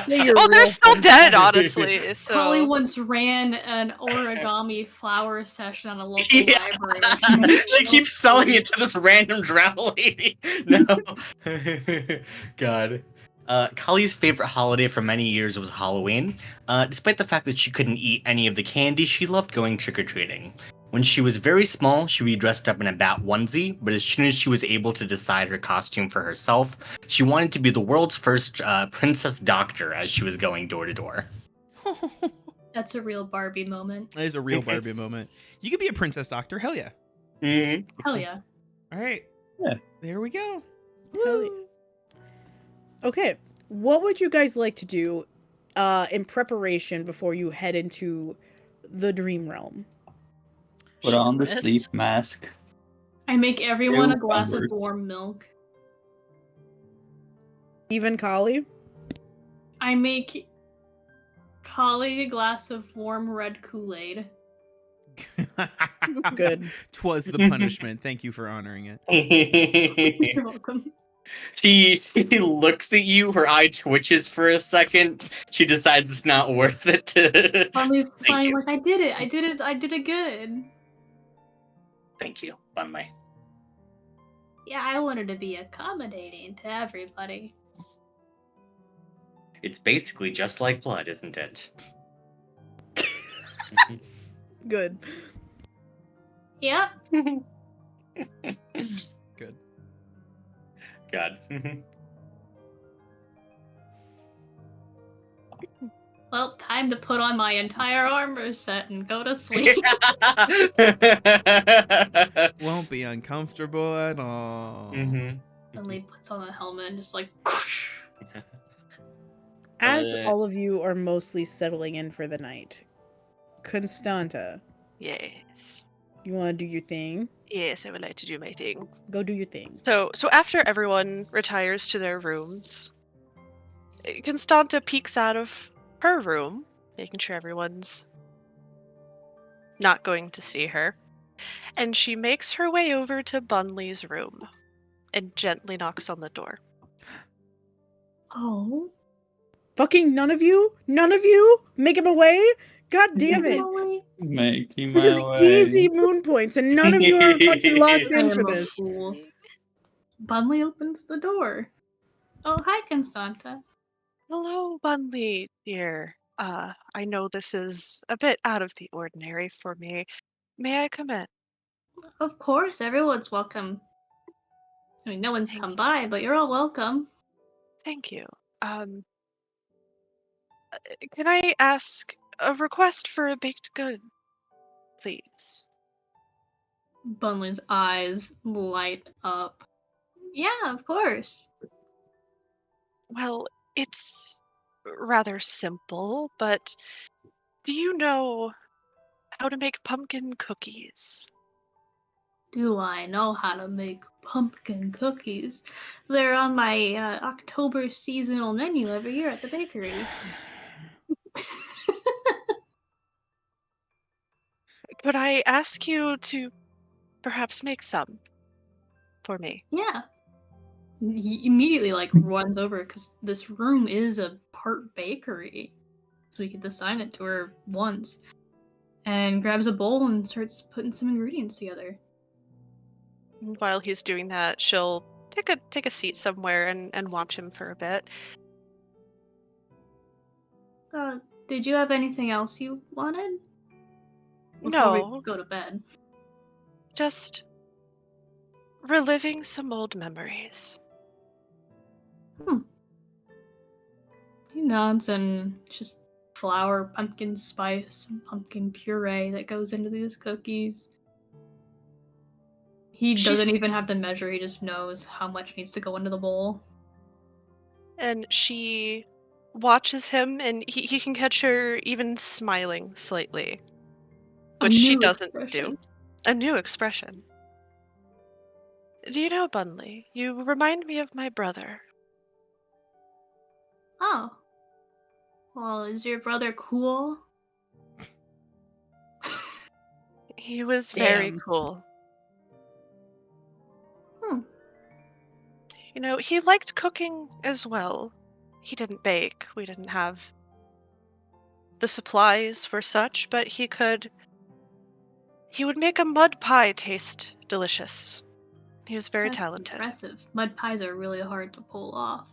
Say your Oh, they're real still fun dead, fact. honestly. So Holly once ran an origami flower session on a local Yeah. library. She keeps selling it to this random drow lady. No. God. Kali's favorite holiday for many years was Halloween, despite the fact that she couldn't eat any of the candy. She loved going trick-or-treating. When she was very small, she would be dressed up in a bat onesie, but as soon as she was able to decide her costume for herself, she wanted to be the world's first princess doctor as she was going door to door. That's a real Barbie moment. That is a real Barbie moment. You could be a princess doctor. Hell yeah. Mm-hmm. Hell yeah. All right. Yeah. There we go. Hell yeah. Okay, what would you guys like to do in preparation before you head into the dream realm? Put on the Yes. sleep mask. I make everyone a Ew, glass of Albert. warm milk. Even Kali? I make Kali a glass of warm red Kool-Aid. Good. Twas the punishment. Thank you for honoring it. You're welcome. She looks at you, her eye twitches for a second. She decides it's not worth it to. Mommy's Thank fine, you. like, I did it good. Thank you, Bunley. Yeah, I wanted to be accommodating to everybody. It's basically just like blood, isn't it? Good. Yep. Good. God. Well, time to put on my entire armor set and go to sleep. Won't be uncomfortable at all. Bunley puts on a helmet and just like. As all of you are mostly settling in for the night, Constanta, Yes. you want to do your thing? Yes, I would like to do my thing. Go do your thing. So after everyone retires to their rooms, Constanta peeks out of her room, making sure everyone's not going to see her, and she makes her way over to Bunley's room and gently knocks on the door. Oh. Fucking none of you? None of you? Make him away? God damn it. Making This is my way. easy moon points, and none of you are fucking locked I in am for a this. fool. Bunley opens the door. Oh, hi, Constanta. Hello, Bunley, dear. I know this is a bit out of the ordinary for me. May I come in? Of course, everyone's welcome. I mean, no one's Thank come you. by, but you're all welcome. Thank you. Can I ask a request for a baked good, please? Bunley's eyes light up. Yeah, of course. Well, it's rather simple, but do you know how to make pumpkin cookies? Do I know how to make pumpkin cookies? They're on my October seasonal menu every year at the bakery. Could I ask you to perhaps make some for me? Yeah. He immediately runs over because this room is a part bakery, so he could assign it to her once, and grabs a bowl and starts putting some ingredients together. And while he's doing that, she'll take a seat somewhere and watch him for a bit. Did you have anything else you wanted? Before No, we go to bed. just reliving some old memories. He nods and just flour, pumpkin spice, and pumpkin puree that goes into these cookies. He doesn't even have to measure, he just knows how much needs to go into the bowl. And she watches him, and he can catch her even smiling slightly, which she doesn't do. A new expression. Do you know, Bunley, you remind me of my brother. Oh. Well, is your brother cool? He was very Damn. cool. You know, he liked cooking as well. He didn't bake. We didn't have the supplies for such, but he would make a mud pie taste delicious. He was very That's talented. impressive. Mud pies are really hard to pull off.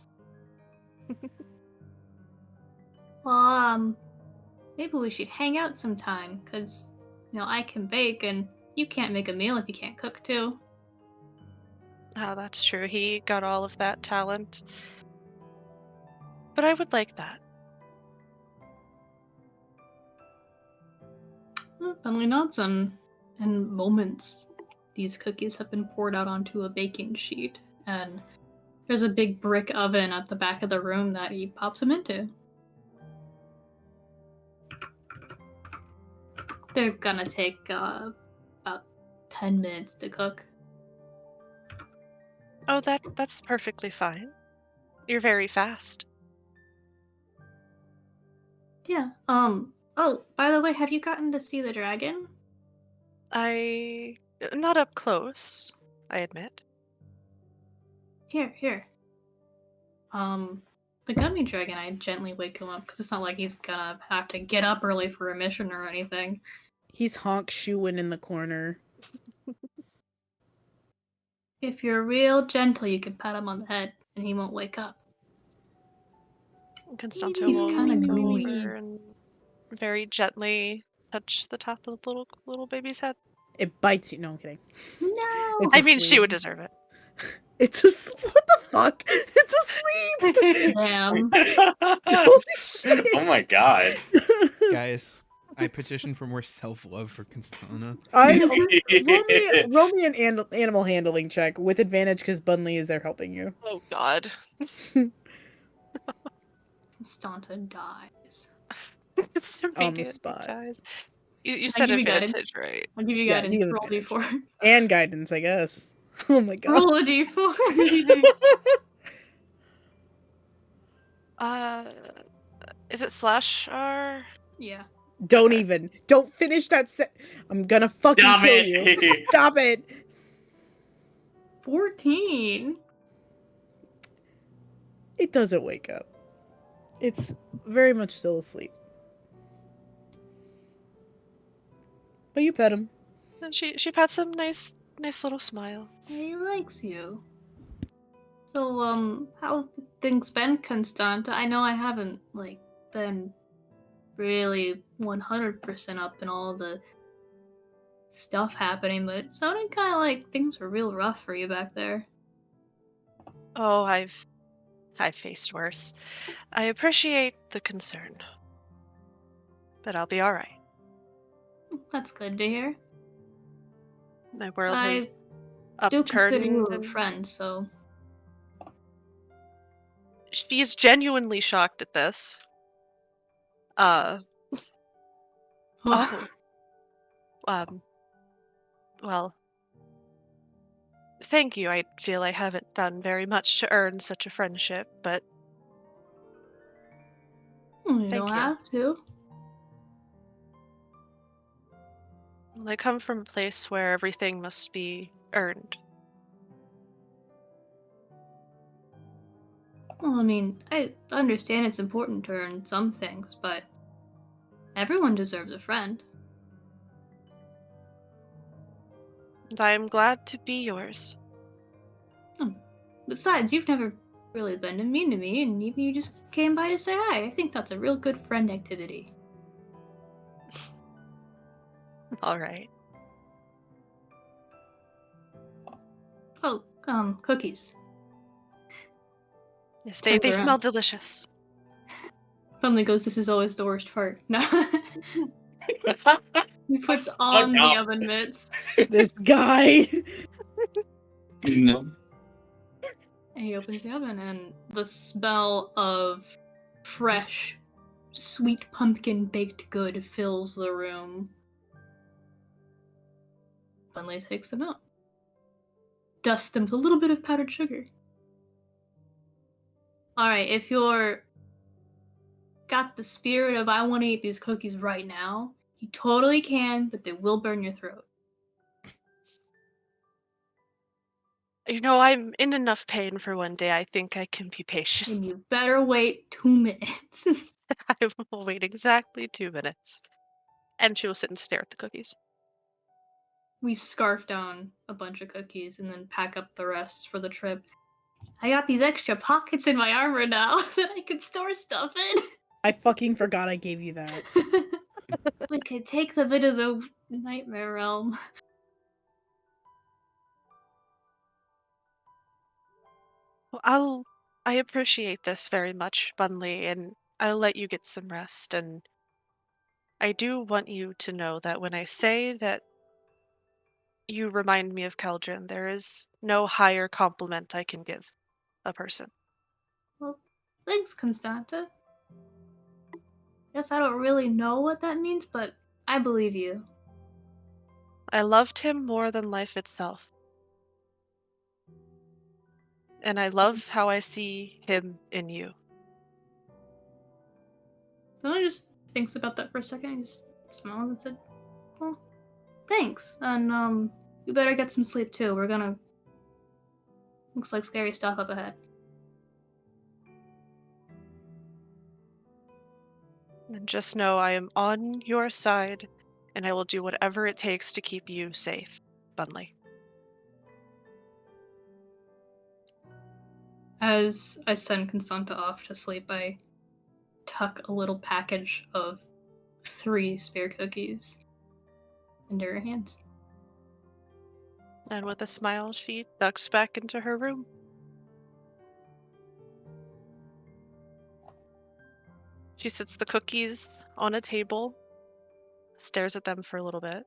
Well, maybe we should hang out sometime, because, I can bake, and you can't make a meal if you can't cook, too. Ah, that's true. He got all of that talent. But I would like that. Bunley nods, and in moments, these cookies have been poured out onto a baking sheet, and there's a big brick oven at the back of the room that he pops them into. They're gonna take about 10 minutes to cook. Oh, that's perfectly fine. You're very fast. Yeah. Oh, by the way, have you gotten to see the dragon? Not up close, I admit. Here. The gummy dragon, I gently wake him up because it's not like he's gonna have to get up early for a mission or anything. He's honk shoeing in the corner. If you're real gentle, you can pat him on the head and he won't wake up. Constanta He's will kinda lean gooey. over and very gently touch the top of the little baby's head. It bites you. No, I'm kidding. No! It's I mean, she asleep. would deserve it. It's what the fuck? It's asleep. Damn. Holy shit. Oh my god. Guys, I petition for more self-love for Constana. Roll me an animal handling check with advantage because Bunley is there helping you. Oh God. Constanta dies. This On the immediately spot. dies. You I said give you guidance. advantage, right? I'll give you Yeah, guidance. you give Roll advantage. d4. And guidance, I guess. Oh my god. Roll a d4. Is it /R? Yeah. Don't Okay. even. Don't finish that I'm gonna fucking Stop kill it. you. Stop it. 14. It doesn't wake up. It's very much still asleep. But you pet him. And she pats him, nice little smile. He likes you. So, how have things been, Constanta? I know I haven't, been really 100% up in all the stuff happening, but it sounded kind of like things were real rough for you back there. Oh, I've faced worse. I appreciate the concern, but I'll be all right. That's good to hear. My world I has do consider upturned. you a And friend, so she's genuinely shocked at this. Oh. Well, thank you. I feel I haven't done very much to earn such a friendship, but you thank don't you. have to. I come from a place where everything must be earned. Well, I mean, I understand it's important to earn some things, but everyone deserves a friend. And I am glad to be yours. Besides, you've never really been mean to me, and even you just came by to say hi. I think that's a real good friend activity. All right. Oh, cookies. Yes, Turns they smell around. delicious. Finally goes, this is always the worst part. No. He puts Fuck on the off. oven mitts, This guy. No. and he opens the oven, and the smell of fresh, sweet pumpkin baked good fills the room. Finley takes them out. Dusts them with a little bit of powdered sugar. Alright, if you're got the spirit of I want to eat these cookies right now, you totally can, but they will burn your throat. You know, I'm in enough pain for one day. I think I can be patient. And you better wait 2 minutes. I will wait exactly 2 minutes. And she will sit and stare at the cookies. We scarf down a bunch of cookies and then pack up the rest for the trip. I got these extra pockets in my armor now that I could store stuff in. I fucking forgot I gave you that. We could take the bit of the nightmare realm. Well, I appreciate this very much, Bunley, and I'll let you get some rest. And I do want you to know that when I say that you remind me of Keldrin, there is no higher compliment I can give a person. Well, thanks, Constanta. Guess I don't really know what that means, but I believe you. I loved him more than life itself. And I love how I see him in you. Someone just thinks about that for a second and just smiled and said, well, thanks. And, you better get some sleep too. Looks like scary stuff up ahead. And just know I am on your side, and I will do whatever it takes to keep you safe, Bunley. As I send Constanta off to sleep, I tuck a little package of 3 spare cookies into her hands. And with a smile, she ducks back into her room. She sits the cookies on a table, stares at them for a little bit,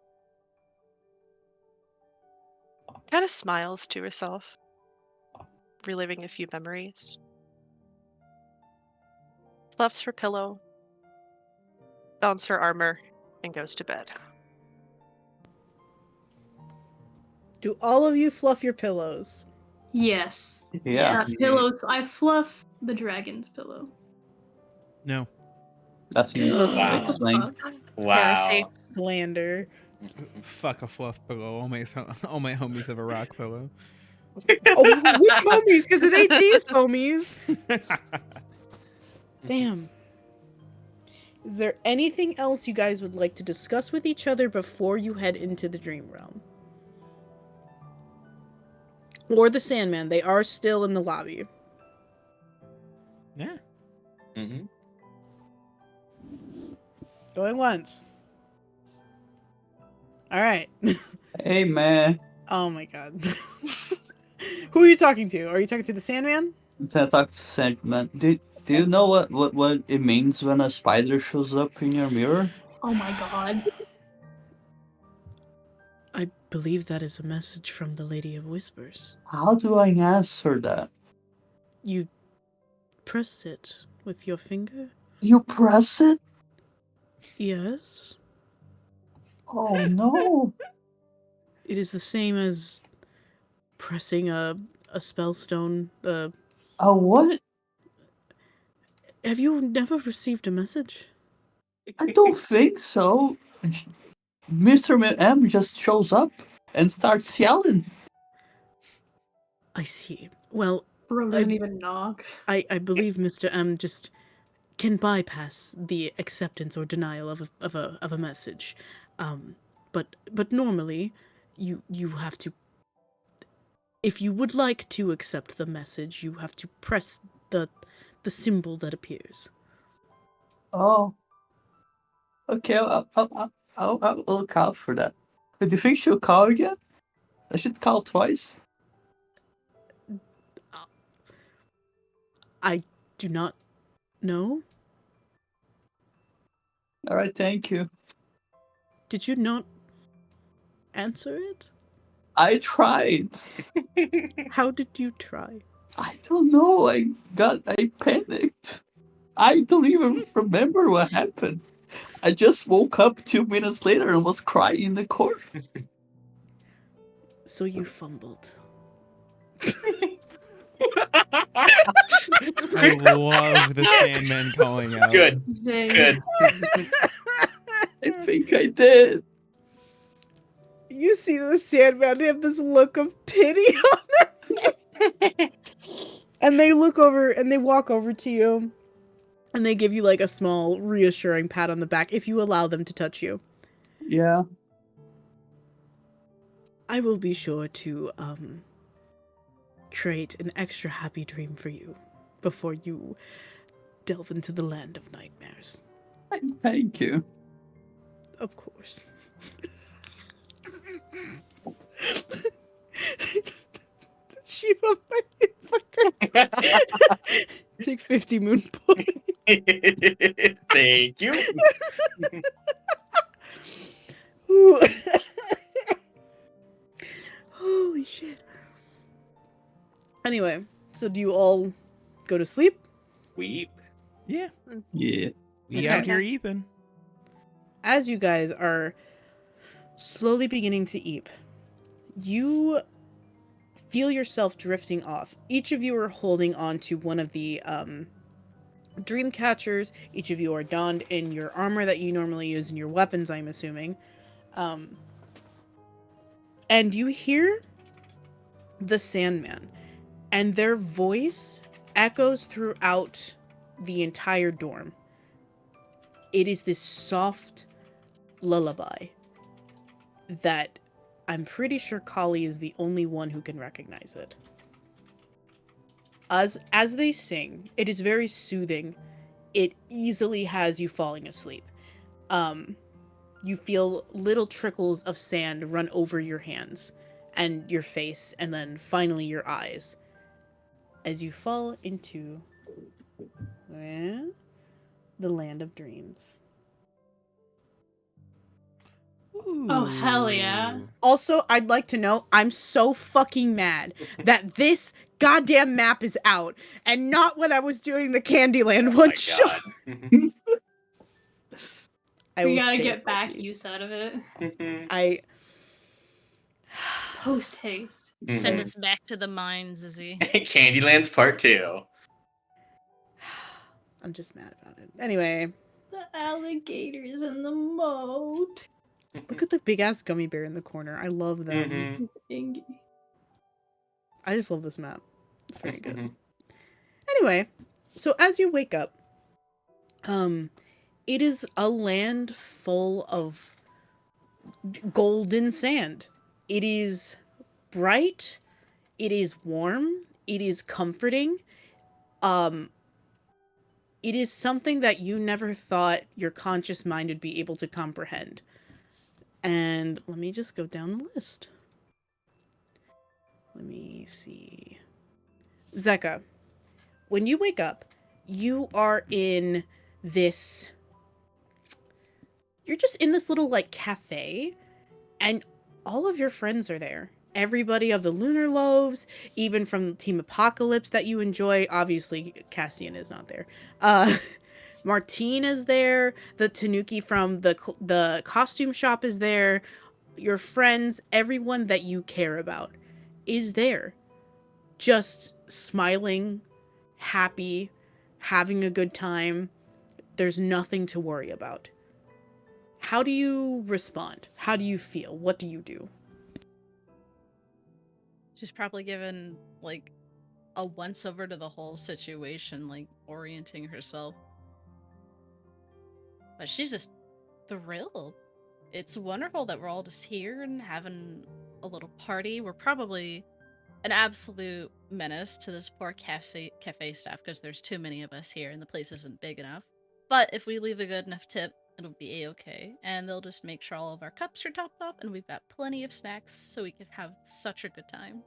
kind of smiles to herself, reliving a few memories, fluffs her pillow, dons her armor, and goes to bed. Do all of you fluff your pillows? Yes. Yeah, Pillows. I fluff the dragon's pillow. No. that's enough. Wow. Explain. Heresy. Wow. Slander. Fuck a fluff pillow. All my homies have a rock pillow. Oh, which homies? Because it ain't these homies. Damn. Is there anything else you guys would like to discuss with each other before you head into the dream realm? Or the Sandman. They are still in the lobby. Yeah. Mm-hmm. Going once. Alright. Hey, man. Oh my god. Who are you talking to? Are you talking to the Sandman? Talk to Sandman. Do you know what it means when a spider shows up in your mirror? Oh my god. I believe that is a message from the Lady of Whispers. How do I answer that? You press it with your finger? You press it? Yes. Oh no. It is the same as pressing a spellstone. A what? Have you never received a message? I don't think so. Mr. M just shows up and starts yelling. I see. Well, Bro doesn't even knock. I believe Mr. M just can bypass the acceptance or denial of a message. But normally, you have to. If you would like to accept the message, you have to press the symbol that appears. Oh. Okay, I'll look out for that. Do you think she'll call again? I should call twice. I do not know. Alright, thank you. Did you not answer it? I tried. How did you try? I don't know. I panicked. I don't even remember what happened. I just woke up 2 minutes later and was crying in the court. So you fumbled. I love the Sandman calling out. Good. Good. I think I did. You see the Sandman have this look of pity on their face. And they look over and they walk over to you. And they give you like a small reassuring pat on the back if you allow them to touch you. Yeah. I will be sure to create an extra happy dream for you before you delve into the land of nightmares. Thank you. Of course. Sheep of my Take 50 moon points. Thank you. Ooh. Holy shit. Anyway, so do you all go to sleep? Weep. Yeah. Yeah. We Okay. out here even. As you guys are slowly beginning to eep, you feel yourself drifting off. Each of you are holding on to one of the dream catchers. Each of you are donned in your armor that you normally use in your weapons, I'm assuming. And you hear the Sandman, and their voice echoes throughout the entire dorm. It is this soft lullaby that I'm pretty sure Kali is the only one who can recognize it. As they sing, it is very soothing. It easily has you falling asleep. You feel little trickles of sand run over your hands and your face, and then finally your eyes, as you fall into the land of dreams. Oh, hell yeah. Ooh. Also, I'd like to know, I'm so fucking mad that this goddamn map is out and not when I was doing the Candyland Oh one my shot. god. I We will gotta stay get back salty. use out of it. I Post haste. Send Mhm. us back to the mines, Izzy. Candyland's Part 2. I'm just mad about it. Anyway, The alligators in the moat. look at the big ass gummy bear in the corner. I love them. Mhm. He's Ingy. I just love this map. It's very good. Anyway, so as you wake up, it is a land full of golden sand. It is bright, it is warm, it is comforting. Um it is something that you never thought your conscious mind would be able to comprehend. And let me just go down the list. Let me see. Zeka, when you wake up, you are in this. You're just in this little, like, cafe, and all of your friends are there. Everybody of the Lunar Loaves, even from Team Apocalypse that you enjoy. Obviously, Cassian is not there. Martine is there. The Tanuki from the costume shop is there. Your friends, everyone that you care about, is there. Just smiling, happy, having a good time. There's nothing to worry about. How do you respond? How do you feel? What do you do? She's probably given, like, a once over to the whole situation, like, orienting herself. But she's just thrilled. It's wonderful that we're all just here and having a little party. We're probably an absolute menace to this poor cafe staff because there's too many of us here and the place isn't big enough. But if we leave a good enough tip, it'll be a-okay. And they'll just make sure all of our cups are topped up and we've got plenty of snacks so we can have such a good time.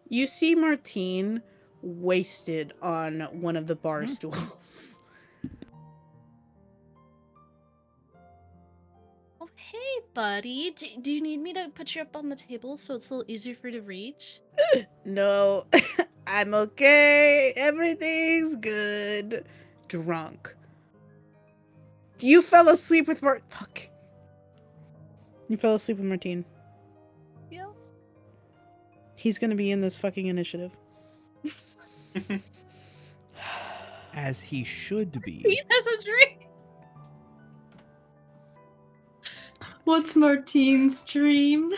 You see Martine wasted on one of the bar stools. Oh, hey, buddy. Do you need me to put you up on the table so it's a little easier for you to reach? No, I'm okay. Everything's good. Drunk. You fell asleep with Fuck. You fell asleep with Martine. Yeah. He's gonna be in this fucking initiative. As he should He be. has a dream. What's Martine's dream?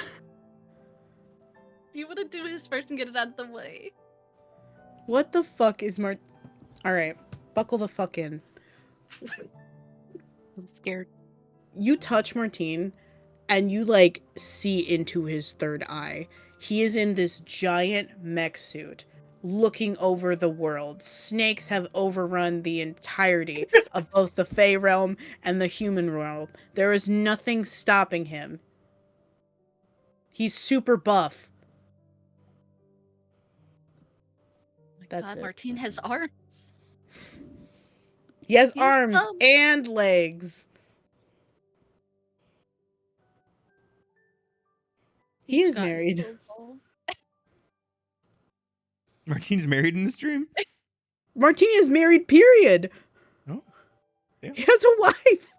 Do you want to do his first and get it out of the way? What the fuck is Alright, buckle the fuck in. I'm scared. You touch Martine, and you, like, see into his third eye. He is in this giant mech suit, looking over the world. Snakes have overrun the entirety of both the Fae realm and the human realm. There is nothing stopping him. He's super buff. Oh my That's God, it. Martine has arms. He has He has arms thumbs. and legs. He He's is gotten married. so tall. Martine's married in this dream? Martine is married, period. Oh. Yeah. He has a wife.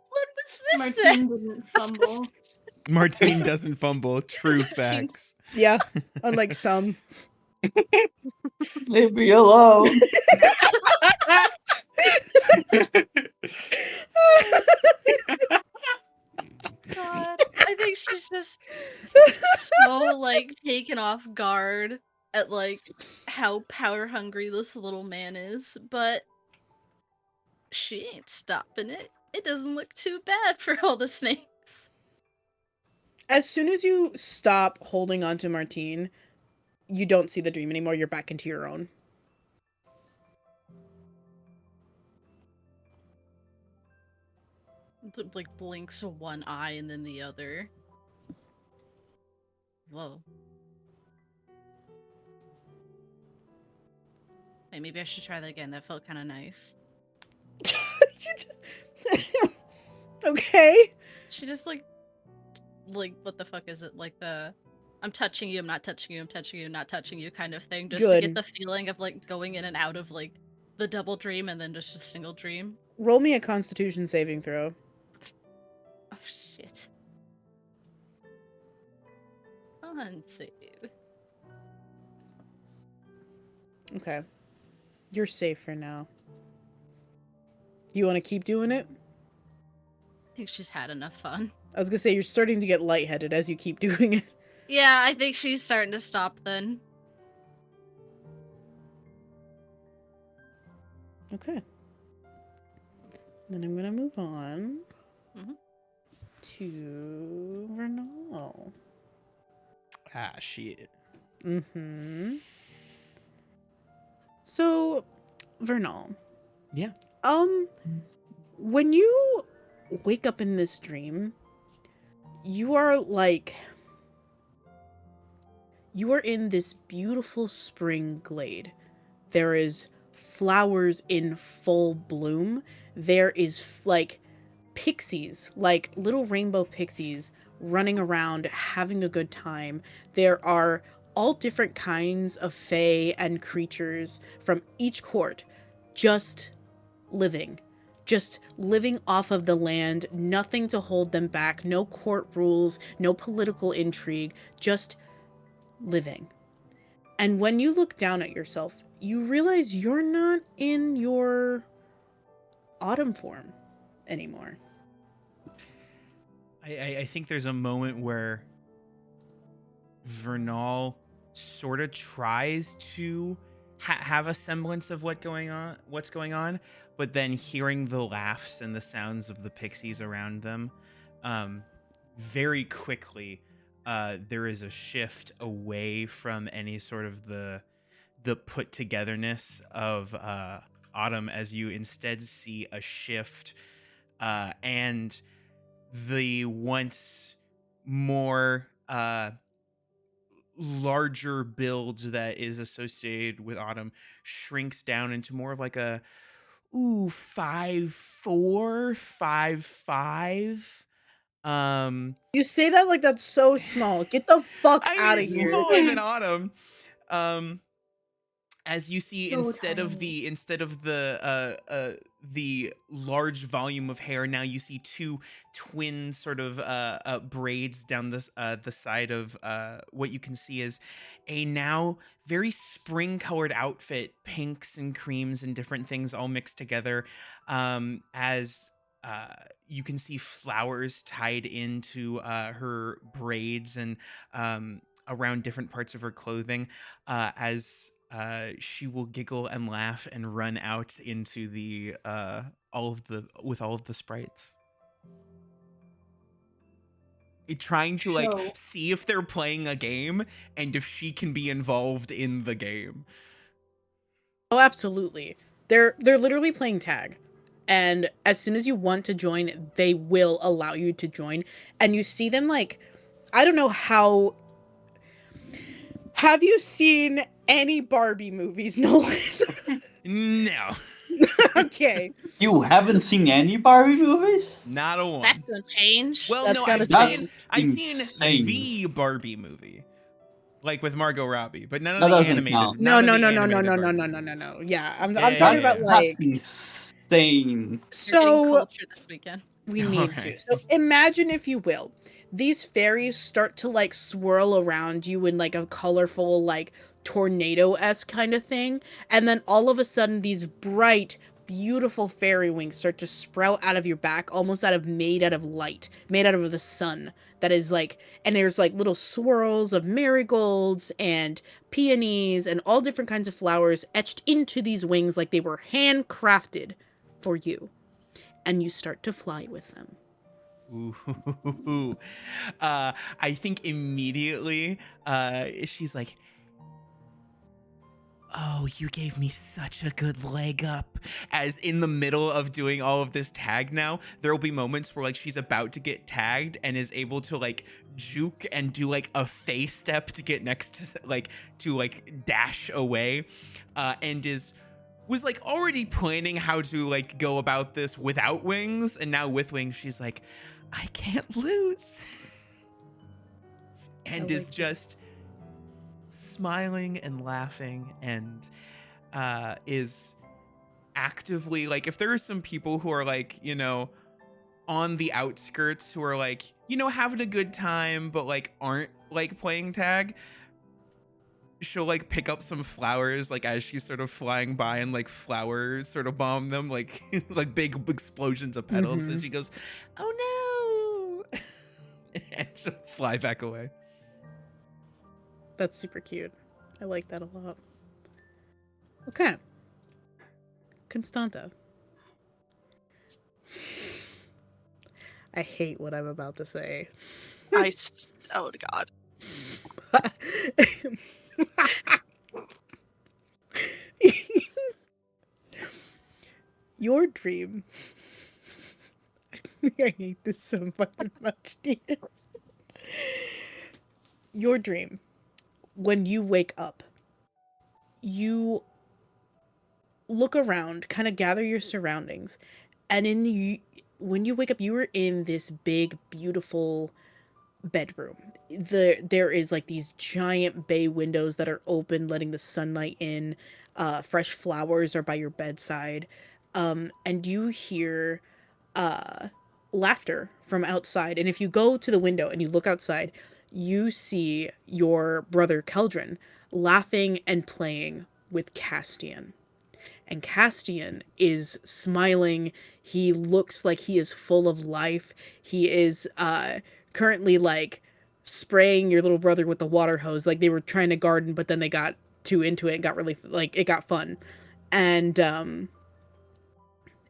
What was this? Martine didn't fumble. Martine doesn't fumble. True Martine- facts. Yeah, unlike some. Leave me alone. God, I think she's just so, like, taken off guard at, like, how power hungry this little man is, but she ain't stopping it. It doesn't look too bad for all the snakes. As soon as you stop holding on to Martine, you don't see the dream anymore. You're back into your own. Like, blinks one eye and then the other. Whoa. Wait, maybe I should try that again. That felt kind of nice. Okay. She just like what the fuck is it? Like the I'm touching you, I'm not touching you, I'm touching you, not touching you kind of thing, just to get Good. the feeling of like going in and out of like the double dream and then just a single dream. Roll me a Constitution saving throw. Oh shit. Unsave. Okay. You're safe for now. Do you want to keep doing it? I think she's had enough fun. I was gonna say you're starting to get lightheaded as you keep doing it. Yeah, I think she's starting to stop then. Okay. Then I'm gonna move on Mhm. to Vernal. Ah, shit. Mm-hmm. So, Vernal. Yeah. When you wake up in this dream, you are in this beautiful spring glade. There is flowers in full bloom. There is like pixies, like little rainbow pixies running around having a good time. There are all different kinds of fae and creatures from each court just living. Just living off of the land, nothing to hold them back, no court rules, no political intrigue, just living. And when you look down at yourself, you realize you're not in your autumn form anymore. I think there's a moment where Vernal sort of tries to have a semblance of what's going on, but then hearing the laughs and the sounds of the pixies around them, very quickly, there is a shift away from any sort of the put togetherness of autumn, as you instead see a shift, and the once more larger build that is associated with autumn shrinks down into more of like a 5'4", 5'5". You say that like that's so small. Get the fuck I mean, out of it's here. smaller than autumn. As you see, So instead of tiny. the large volume of hair, now you see two twin sort of braids down the side of what you can see is a now very spring colored outfit, pinks and creams and different things all mixed together, as you can see flowers tied into her braids and around different parts of her clothing, as she will giggle and laugh and run out into the all of the sprites. Trying to like So- see if they're playing a game and if she can be involved in the game. Oh, absolutely. They're literally playing tag. And as soon as you want to join, they will allow you to join. And you see them like, I don't know how. Have you seen any Barbie movies, Nolan? No, Okay. You haven't seen any Barbie movies? not a one. That's gonna change. Well, That's no, gotta That's I've seen insane. the Barbie movie, like with Margot Robbie, but none of That the doesn't animated. count. No. None of the No. animated Barbie No. movies. Yeah, I'm Yeah, talking yeah, about yeah. like. That's insane. You're getting So culture this weekend. we need Okay. to. So imagine, if you will, these fairies start to like swirl around you in like a colorful, like tornado-esque kind of thing, and then all of a sudden these bright, beautiful fairy wings start to sprout out of your back, almost made out of light, made out of the sun. That is like, and there's like little swirls of marigolds and peonies and all different kinds of flowers etched into these wings like they were handcrafted for you. And you start to fly with them. Ooh. I think immediately she's like, oh, you gave me such a good leg up. As in the middle of doing all of this tag now, there will be moments where like she's about to get tagged and is able to like juke and do like a face step to get next to like dash away, and was like already planning how to like go about this without wings, and now with wings she's like, I can't lose. And is just smiling and laughing, and is actively like, if there are some people who are like, you know, on the outskirts who are like, you know, having a good time but like aren't like playing tag, she'll like pick up some flowers like as she's sort of flying by, and like flowers sort of bomb them like like big explosions of petals as she goes, oh no. And she'll fly back away. That's super cute. I like that a lot. Okay. Constanta. I hate what I'm about to say. Oh god. Your dream. I hate this so fucking much, dude. Your dream. When you wake up, you look around, kind of gather your surroundings, and when you wake up, you are in this big, beautiful bedroom. There is like these giant bay windows that are open, letting the sunlight in. Fresh flowers are by your bedside, and you hear laughter from outside. And if you go to the window and you look outside, you see your brother Keldrin laughing and playing with Castian. And Castian is smiling. He looks like he is full of life. He is currently like spraying your little brother with the water hose. Like they were trying to garden, but then they got too into it and got really like it got fun. And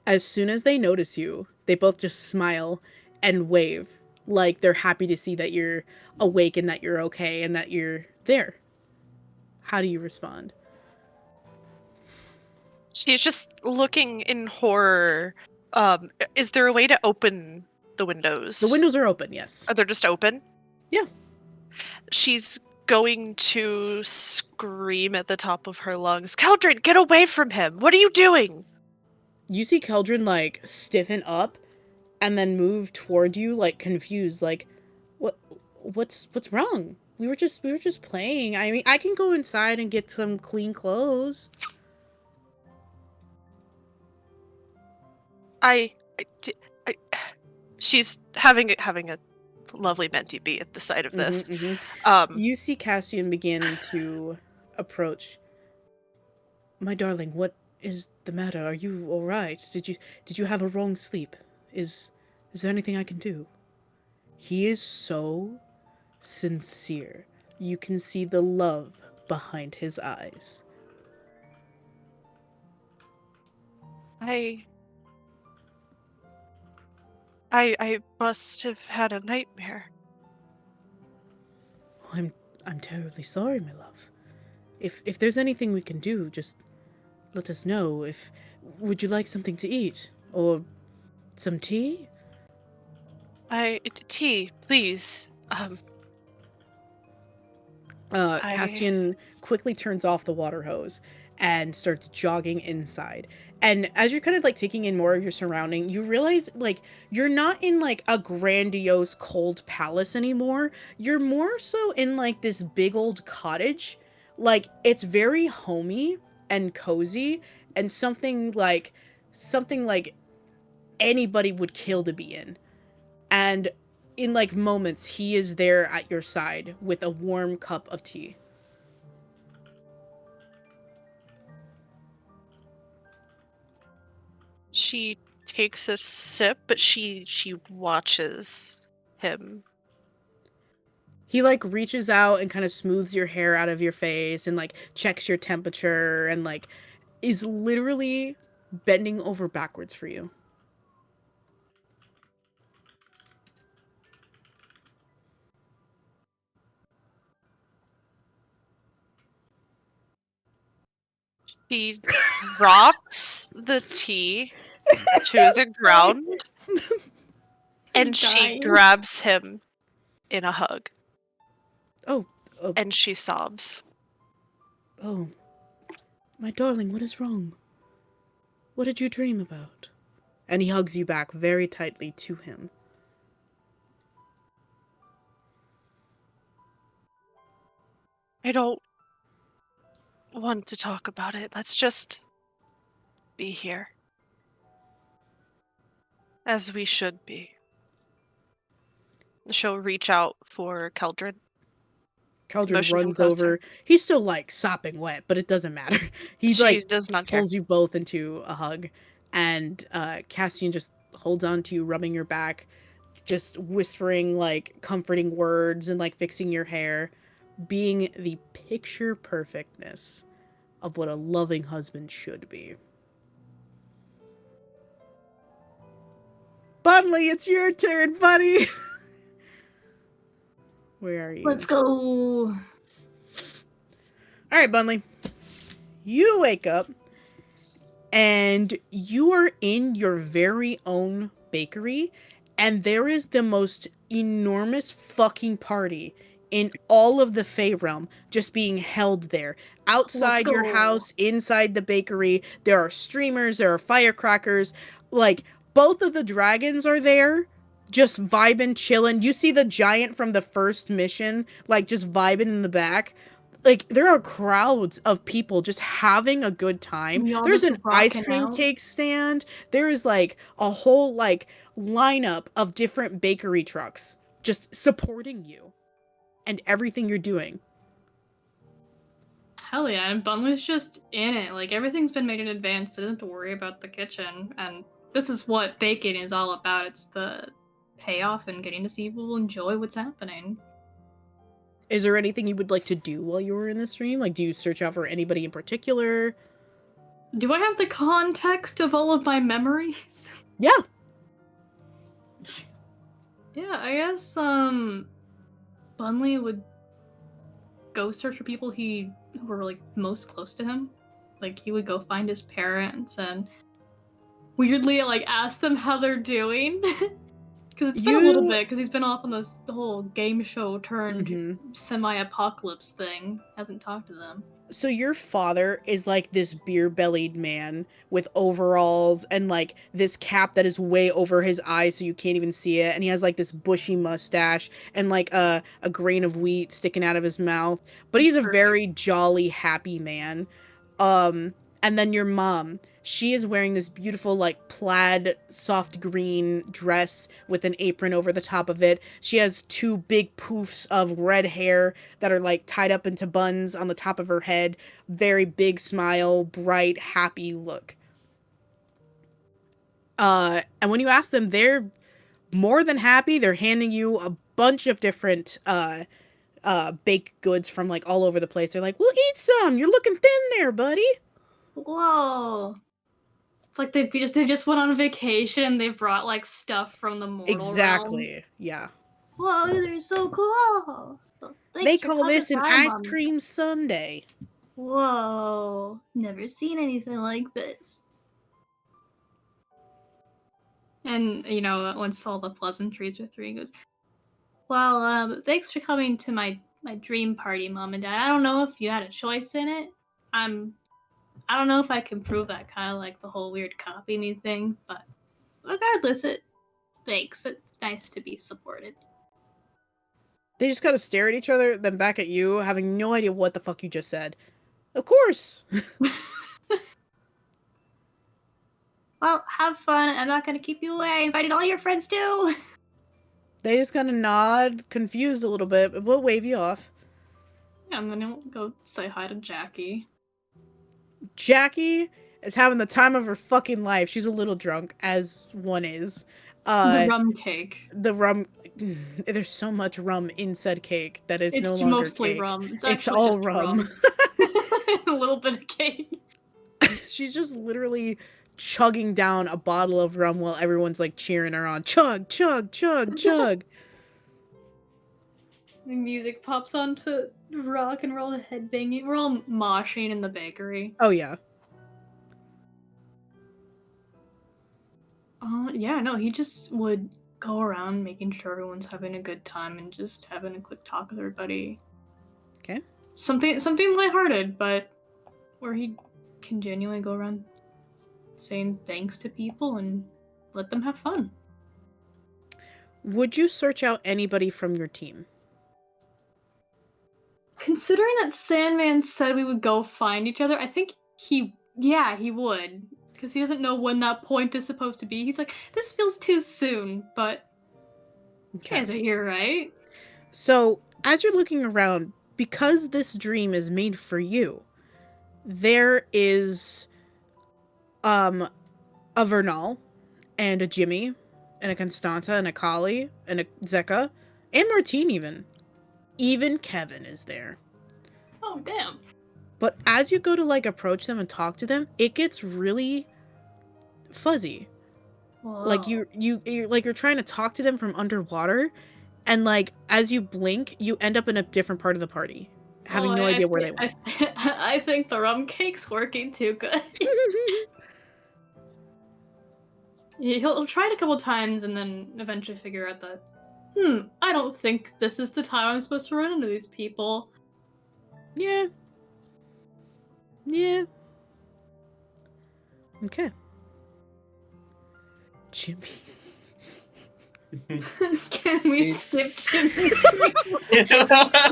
as soon as they notice you, they both just smile and wave like they're happy to see that you're awake and that you're okay and that you're there. How do you respond? She's just looking in horror. Is there a way to open the windows? The windows are open, yes. Are they just open? Yeah. She's going to scream at the top of her lungs, Keldrin, get away from him! What are you doing? You see Keldrin like stiffen up and then move toward you like confused, like what's wrong? We were just playing. I mean, I can go inside and get some clean clothes. She's having a lovely mentee beat at the sight of this. You see Cassian begin to approach. My darling, what is the matter? Are you all right? Did you have a wrong sleep? Is there anything I can do? He is so sincere. You can see the love behind his eyes. I must have had a nightmare. I'm terribly sorry, my love. If there's anything we can do, just let us know. Would you like something to eat? Or some tea? Tea, please. Castian quickly turns off the water hose and starts jogging inside. And as you're kind of like taking in more of your surrounding, you realize like you're not in like a grandiose cold palace anymore. You're more so in like this big old cottage. Like it's very homey and cozy and something like anybody would kill to be in. And in like moments, he is there at your side with a warm cup of tea. She takes a sip, but she watches him. He like reaches out and kind of smooths your hair out of your face and like checks your temperature and like is literally bending over backwards for you. He drops the tea to the ground, and she dying. grabs him in a hug, Oh, and she sobs. oh. My darling, what is wrong? What did you dream about? And he hugs you back very tightly to him. I don't want to talk about it. Let's just be here. As we should be. She'll reach out for Keldrin. Keldrin Motion him runs closer. over. He's still, like, sopping wet, but it doesn't matter. He, She like, does not care. pulls you both into a hug. And Cassian just holds on to you, rubbing your back, just whispering, like, comforting words and, like, fixing your hair. Being the picture perfectness of what a loving husband should be. Bunley, it's your turn, buddy! Where are you? Let's go. Alright, Bunley. You wake up, and you are in your very own bakery, and there is the most enormous fucking party in all of the Fae realm just being held there. Outside your go. house, inside the bakery, there are streamers, there are firecrackers. Like, both of the dragons are there, just vibing, chilling. You see the giant from the first mission, like, just vibing in the back. Like, there are crowds of people just having a good time. We all There's just an ice rocking cream out. cake stand. There is, like, a whole, like, lineup of different bakery trucks just supporting you and everything you're doing. Hell yeah, and Bunley's just in it. Like, everything's been made in advance, so doesn't have to worry about the kitchen. And this is what baking is all about. It's the payoff and getting to see people enjoy what's happening. Is there anything you would like to do while you were in the stream? Like, do you search out for anybody in particular? Do I have the context of all of my memories? Yeah. Yeah, I guess, Bunley would go search for people who were, like, most close to him. Like, he would go find his parents and weirdly, like, ask them how they're doing. Because it's been a little bit, because he's been off on the whole game show turned semi-apocalypse thing. Hasn't talked to them. So your father is like this beer-bellied man with overalls and like this cap that is way over his eyes so you can't even see it, and he has like this bushy mustache and like a grain of wheat sticking out of his mouth. But he's a very jolly, happy man. And then your mom, she is wearing this beautiful like plaid soft green dress with an apron over the top of it. She has two big poofs of red hair that are like tied up into buns on the top of her head. Very big smile, bright, happy look. And when you ask them, they're more than happy. They're handing you a bunch of different baked goods from like all over the place. They're like, "We'll eat some. You're looking thin there, buddy." Whoa. It's like they just went on vacation and they brought like stuff from the mortal Exactly. realm. Yeah. Whoa, they're so cool. They call this an ice cream sundae. Whoa. Never seen anything like this. And, you know, once all the pleasantries are through, he goes, well, thanks for coming to my dream party, Mom and Dad. I don't know if you had a choice in it. I don't know if I can prove that, kind of like the whole weird copy me thing, but regardless, thanks. It's nice to be supported. They just kind of stare at each other, then back at you, having no idea what the fuck you just said. Of course. Well, have fun. I'm not going to keep you away. I invited all your friends too. They just kind of nod, confused a little bit, but we'll wave you off. Yeah, and then I'll go say hi to Jackie. Jackie is having the time of her fucking life. She's a little drunk, as one is. The rum cake. The rum. There's so much rum in said cake that it's no longer mostly cake. rum. It's all rum. A little bit of cake. She's just literally chugging down a bottle of rum while everyone's like cheering her on. Chug, chug, chug, chug. The music pops on to rock and roll, the headbanging. We're all moshing in the bakery. Oh yeah. Yeah, no, he just would go around making sure everyone's having a good time and just having a quick talk with everybody. Okay. Something lighthearted, but where he can genuinely go around saying thanks to people and let them have fun. Would you search out anybody from your team? Considering that Sandman said we would go find each other, I think he would. Because he doesn't know when that point is supposed to be. He's like, this feels too soon, but you guys are here, right? So, as you're looking around, because this dream is made for you, there is a Vernal and a Jimmy and a Constanta and a Kali and a Zeka and Martine even. Even Kevin is there. Oh, damn. But as you go to like approach them and talk to them, it gets really fuzzy. Whoa. Like you're trying to talk to them from underwater, and like as you blink, you end up in a different part of the party, having no idea where they went. I think the rum cake's working too good. He'll try it a couple times and then eventually figure out that, I don't think this is the time I'm supposed to run into these people. Yeah. Yeah. Okay. Jimmy. Can we skip Jimmy? We're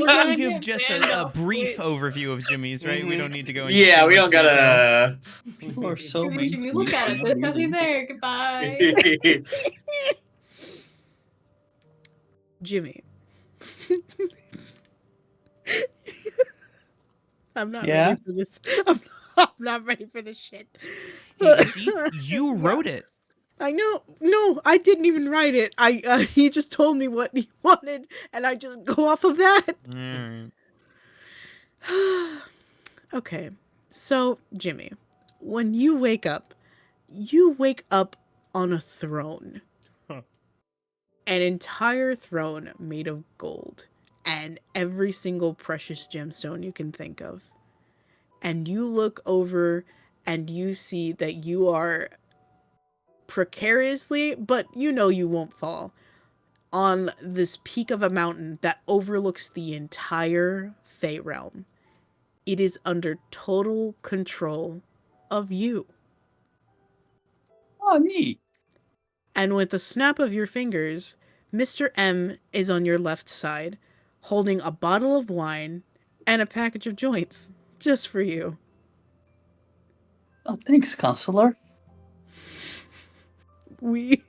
gonna give just a brief overview of Jimmy's, right? We don't need to go into Yeah, too we much don't gotta. People are so Jimmy, look at it. There's nothing there. Goodbye. Jimmy. I'm not Yeah? ready for this. I'm not ready for this shit. You see, you wrote it. I know. No, I didn't even write it. He just told me what he wanted, and I just go off of that. Okay. So, Jimmy, when you wake up on a throne. An entire throne made of gold and every single precious gemstone you can think of. And you look over and you see that you are precariously, but you know you won't fall, on this peak of a mountain that overlooks the entire Fae realm. It is under total control of you. Oh, neat. And with a snap of your fingers, Mr. M is on your left side, holding a bottle of wine and a package of joints, just for you. Oh, thanks, Counselor. We...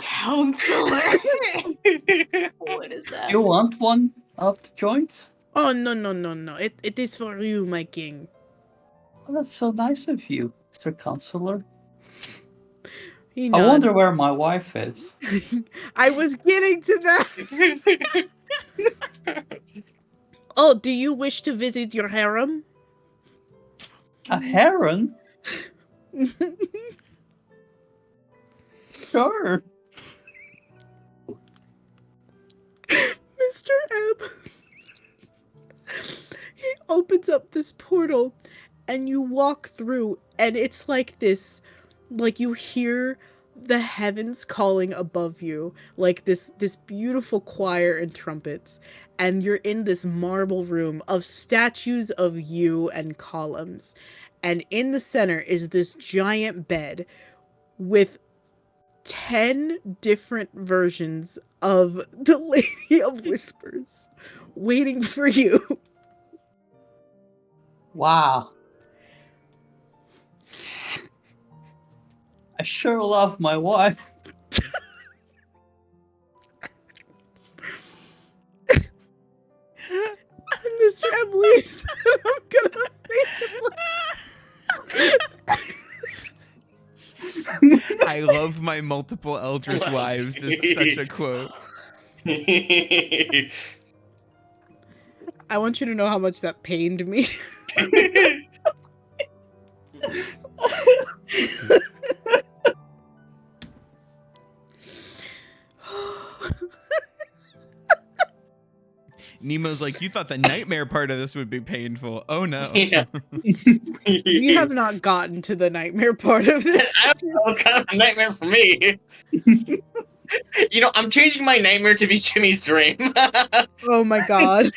Counselor! What is that? You want one of the joints? Oh, no. It is for you, my king. Oh, that's so nice of you, Mr. Counselor. He I nods. wonder where my wife is. I was getting to that. Oh, do you wish to visit your harem? A heron? Sure. Mr. M. He opens up this portal and you walk through, and it's like this, like you hear the heavens calling above you, like this beautiful choir and trumpets, and you're in this marble room of statues of you and columns, and in the center is this giant bed with 10 different versions of the Lady of Whispers waiting for you. Wow. I sure love my wife. And Mr. M leaves. And I'm gonna I love my multiple eldritch wives is such a quote. I want you to know how much that pained me. Nemo's like, you thought the nightmare part of this would be painful. Oh no. Yeah. We have not gotten to the nightmare part of this. I don't know what kind of a nightmare for me. You know, I'm changing my nightmare to be Jimmy's dream. Oh my god.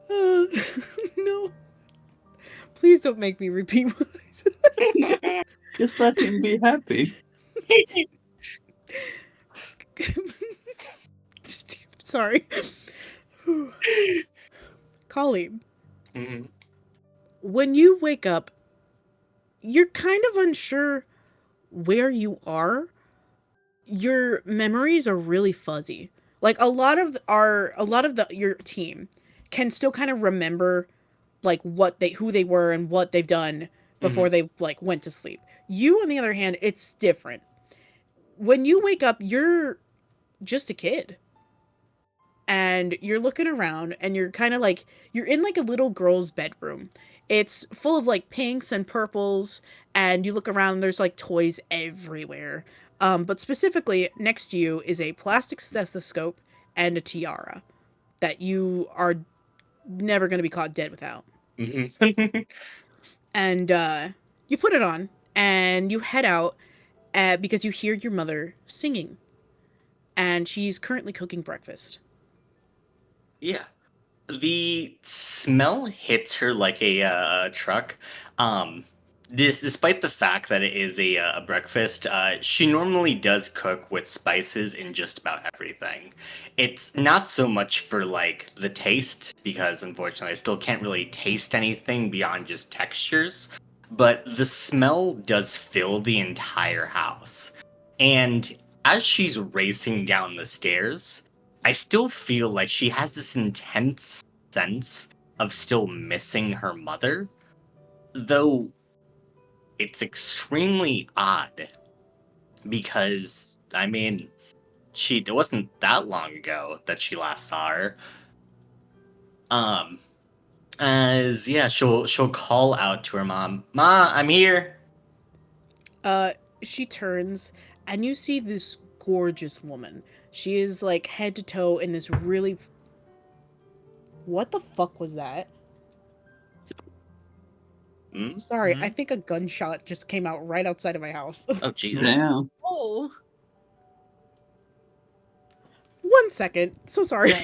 No. Please don't make me repeat what I said. Just let him be happy. Sorry. Colleen, Mhm. when you wake up, you're kind of unsure where you are. Your memories are really fuzzy. Like a lot of your team can still kind of remember like who they were and what they've done before they like went to sleep. You, on the other hand, it's different. When you wake up, you're just a kid. And you're looking around and you're kind of like, you're in like a little girl's bedroom. It's full of like pinks and purples, and you look around and there's like toys everywhere. But specifically next to you is a plastic stethoscope and a tiara that you are never going to be caught dead without. Mhm. And you put it on and you head out because you hear your mother singing. And she's currently cooking breakfast. Yeah. The smell hits her like a truck. Despite the fact that it is a breakfast, she normally does cook with spices in just about everything. It's not so much for like the taste, because unfortunately I still can't really taste anything beyond just textures, but the smell does fill the entire house. And as she's racing down the stairs, I still feel like she has this intense sense of still missing her mother, though it's extremely odd because, I mean, it wasn't that long ago that she last saw her. As yeah, she'll call out to her mom, "Ma, I'm here." She turns and you see this gorgeous woman. She is like head to toe in this really... What the fuck was that? Sorry, I think a gunshot just came out right outside of my house. Oh Jesus! Damn. Oh. 1 second. So sorry.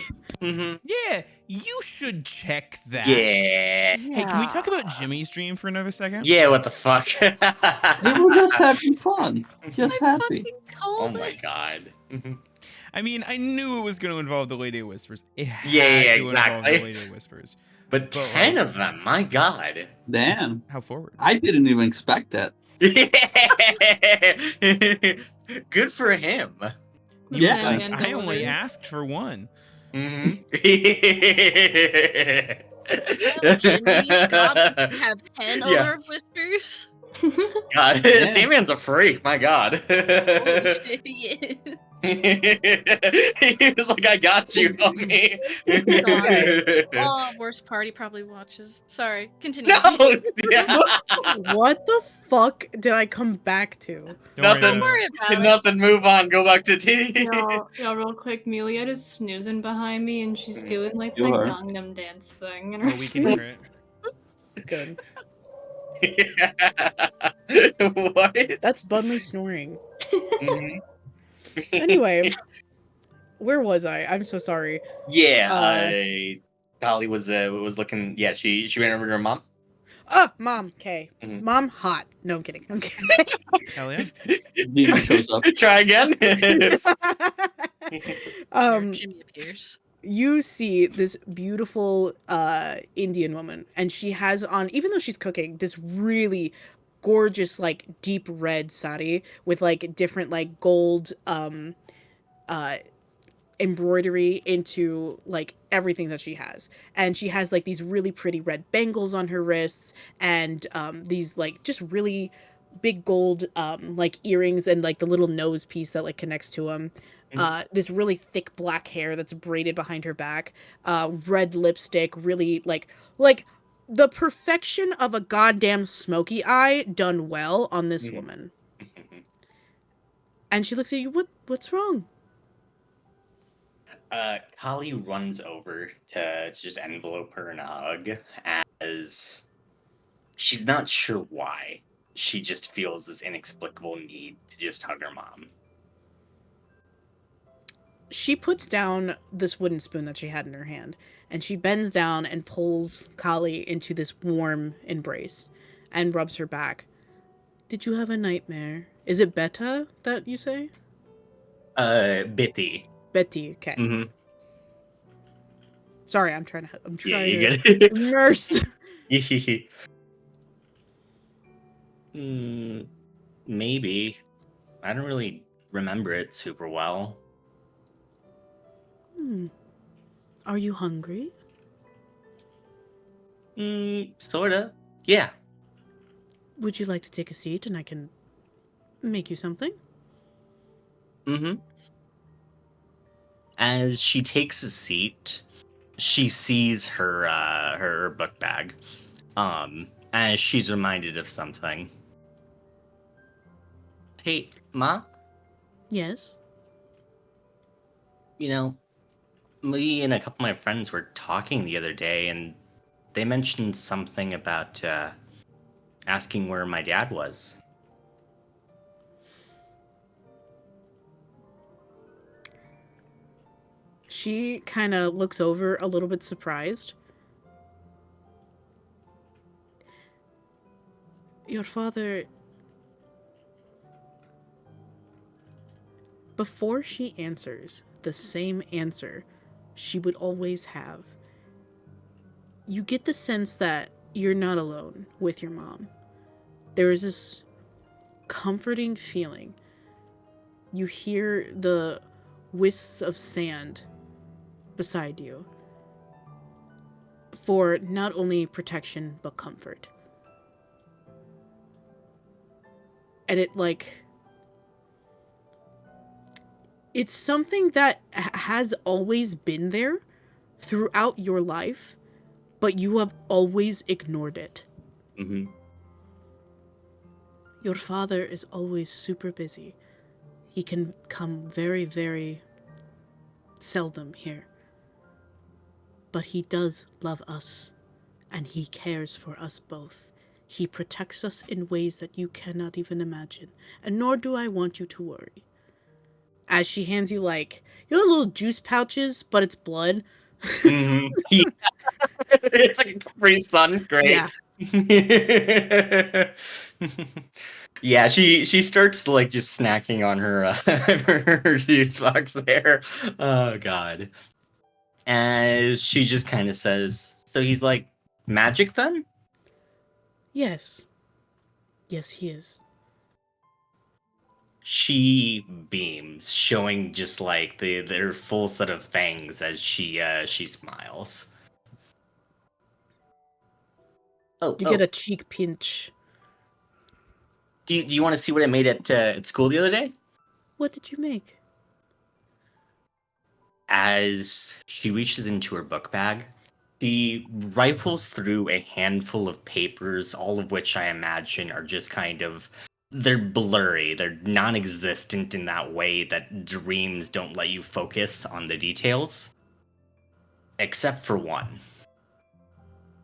Yeah, you should check that. Yeah. Hey, can we talk about Jimmy's dream for another second? Yeah, what the fuck? We were just having fun. Just happy. Oh my god. I mean, I knew it was going to involve the Lady of Whispers. It had Yeah, to exactly. involve the Lady of Whispers. But 10 of them, my god. Damn. How forward? I didn't even expect that. Good for him. Yeah. Sandman I only delivered. asked for one. Mhm. Well, Jimmy got to have 10 Yeah. other whispers. God, Yeah. Sandman's a freak, my god. Holy shit, he is. He was like, I got you, homie. Oh, worst party probably watches. Sorry, continue. No! Yeah. What the fuck did I come back to? Nothing. Don't worry about it. Nothing, move on, go back to T. Y'all, real quick, Meliad is snoozing behind me and she's doing like the You are. Gangnam dance thing. And Oh, we can hear it. Good. What? That's Bunley snoring. Mhm. Anyway, where was I? I'm so sorry. Yeah, Dolly was looking. Yeah, she ran over to her mom. Mom. Okay. Mhm. Mom, hot. No, I'm kidding. I'm kidding. Hell yeah. Gina shows up. Try again. Jimmy appears. You see this beautiful Indian woman, and she has on, even though she's cooking, this really gorgeous like deep red sari with like different like gold embroidery into like everything that she has. And she has like these really pretty red bangles on her wrists, and these like just really big gold like earrings, and like the little nose piece that like connects to them. This really thick black hair that's braided behind her back, red lipstick, really like the perfection of a goddamn smoky eye done well on this woman. And she looks at you, what's wrong? Kali runs over to just envelope her in a hug as she's not sure why. She just feels this inexplicable need to just hug her mom. She puts down this wooden spoon that she had in her hand, and she bends down and pulls Kali into this warm embrace and rubs her back. Did you have a nightmare? Is it Beta that you say? Bitty. Betty, okay. Mm-hmm. Sorry, I'm trying Yeah, you to get it. immerse. Maybe. I don't really remember it super well. Are you hungry? Sorta. Yeah. Would you like to take a seat and I can make you something? Mm-hmm. As she takes a seat, she sees her book bag. As she's reminded of something. Hey, Ma? Yes. You know, me and a couple of my friends were talking the other day, and they mentioned something about asking where my dad was. She kind of looks over a little bit surprised. Your father... Before she answers the same answer she would always have, you get the sense that you're not alone with your mom. There is this comforting feeling. You hear the wisps of sand beside you for not only protection but comfort. And it's something that has always been there throughout your life, but you have always ignored it. Mm-hmm. Your father is always super busy. He can come very, very seldom here. But he does love us, and he cares for us both. He protects us in ways that you cannot even imagine, and nor do I want you to worry. As she hands you, little juice pouches, but it's blood. Mm-hmm. Yeah. It's like a Capri Sun. Great. Yeah. Yeah, she starts just snacking on her her juice box there. Oh god. As she just kind of says, so he's like magic then? Yes. Yes, he is. She beams, showing just their full set of fangs as she smiles. You get a cheek pinch. Do you want to see what I made at school the other day? What did you make? As she reaches into her book bag, she rifles through a handful of papers, all of which I imagine are just they're blurry. They're non-existent in that way that dreams don't let you focus on the details. Except for one.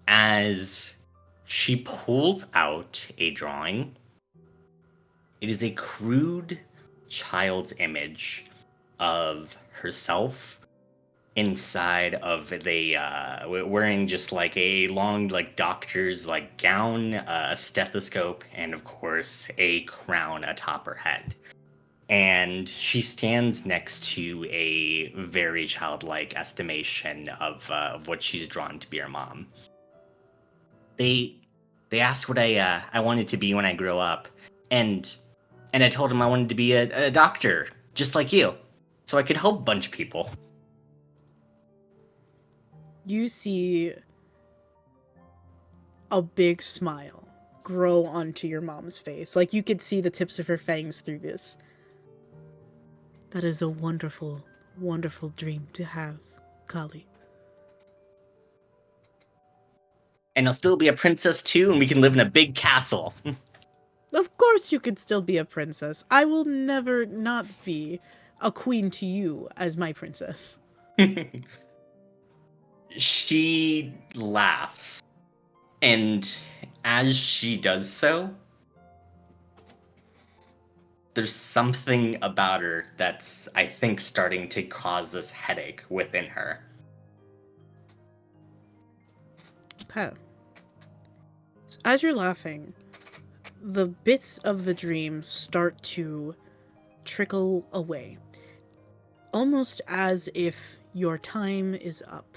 As she pulls out a drawing, it is a crude child's image of herself inside of wearing just a long doctor's gown, a stethoscope, and of course a crown atop her head. And she stands next to a very childlike estimation of what she's drawn to be her mom. They asked what I wanted to be when I grow up, and I told them I wanted to be a doctor, just like you, so I could help a bunch of people. You see a big smile grow onto your mom's face. You could see the tips of her fangs through this. That is a wonderful, wonderful dream to have, Kali. And I'll still be a princess too, and we can live in a big castle. Of course you could still be a princess. I will never not be a queen to you as my princess. She laughs, and as she does so, there's something about her that's, I think, starting to cause this headache within her. Okay. So as you're laughing, the bits of the dream start to trickle away, almost as if your time is up.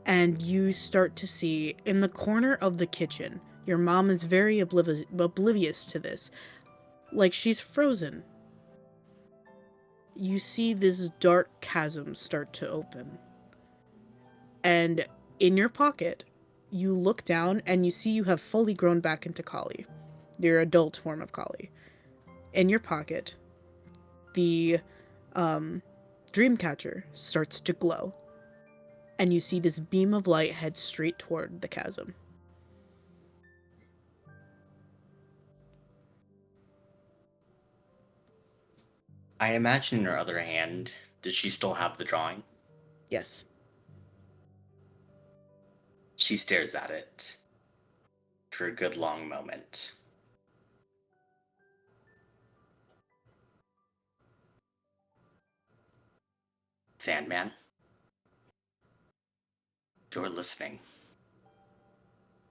And you start to see in the corner of the kitchen, your mom is very oblivious to this, like she's frozen. You see this dark chasm start to open. And in your pocket, you look down and you see you have fully grown back into Kali, your adult form of Kali. In your pocket, the Dreamcatcher starts to glow, and you see this beam of light head straight toward the chasm. I imagine in her other hand, does she still have the drawing? Yes. She stares at it for a good long moment. Sandman, if you're listening,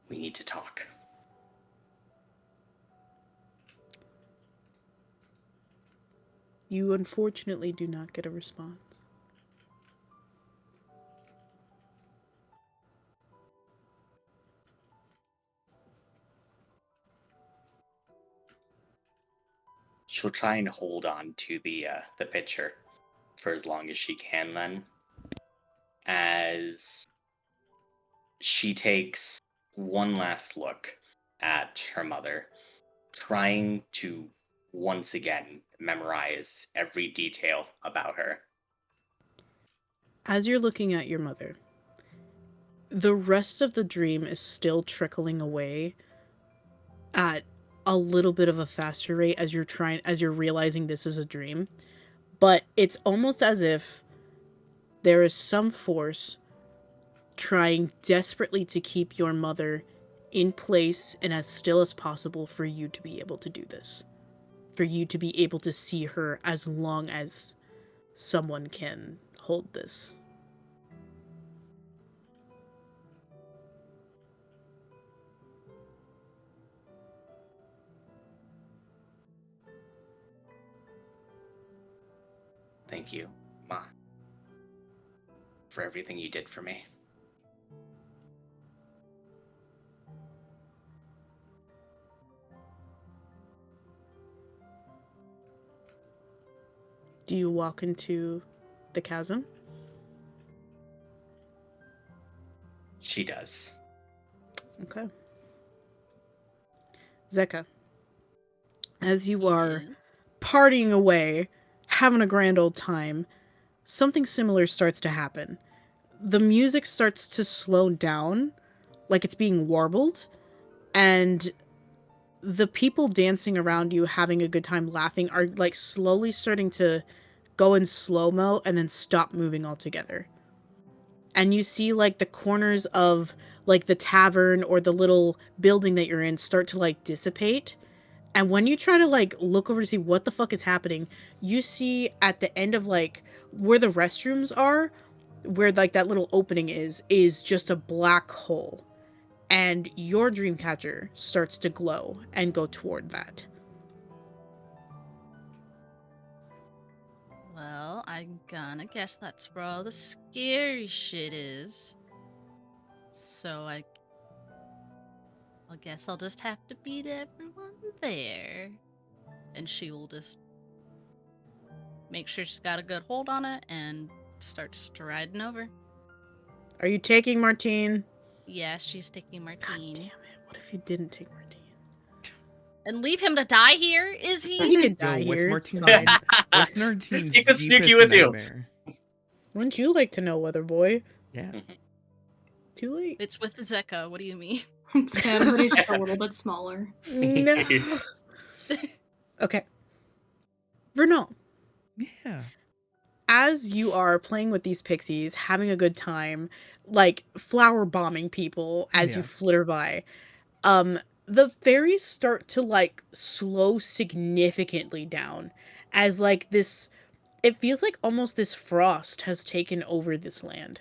we need to talk. You unfortunately do not get a response. She'll try and hold on to the picture for as long as she can then. As she takes one last look at her mother, trying to once again memorize every detail about her. As you're looking at your mother, the rest of the dream is still trickling away at a little bit of a faster rate as you're realizing this is a dream. But it's almost as if there is some force trying desperately to keep your mother in place and as still as possible for you to be able to do this. For you to be able to see her as long as someone can hold this. Thank you, Ma, for everything you did for me. Do you walk into the chasm? She does. Okay. Zeka, as you are Yes. partying away, having a grand old time, something similar starts to happen. The music starts to slow down, like it's being warbled, and the people dancing around you having a good time laughing are like slowly starting to go in slow-mo and then stop moving altogether. And you see like the corners of like the tavern or the little building that you're in start to like dissipate. And when you try to like look over to see what the fuck is happening, you see at the end of like where the restrooms are, where like that little opening is just a black hole. And your Dreamcatcher starts to glow and go toward that. Well, I'm gonna guess that's where all the scary shit is. So I guess I'll just have to beat everyone there. And she will just make sure she's got a good hold on it and start striding over. Are you taking Martine? Yes, she's taking God Martine. damn it. What if you didn't take Martine? And leave him to die here? Is He he? could die What's here. It's Martine? fine. What's Martine's He could sneak deepest you with you. nightmare? Wouldn't you like to know, Weather Boy? Yeah. Too late. It's with Zeka. What do you mean? It's him, but he's just a little bit smaller. No. Okay. Vernal, Yeah. as you are playing with these pixies, having a good time, like flower bombing people as you Yeah. flitter by, um, the fairies start to like slow significantly down as like this. It feels like almost this frost has taken over this land,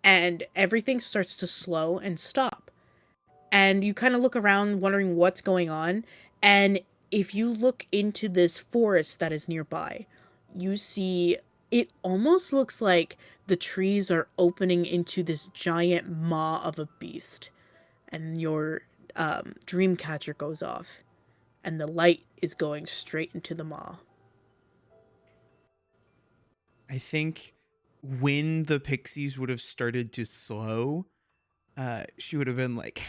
and everything starts to slow and stop. And you kind of look around wondering what's going on, and if you look into this forest that is nearby, you see it almost looks like the trees are opening into this giant maw of a beast, and your dream catcher goes off, and the light is going straight into the maw. I think when the pixies would have started to slow, she would have been like,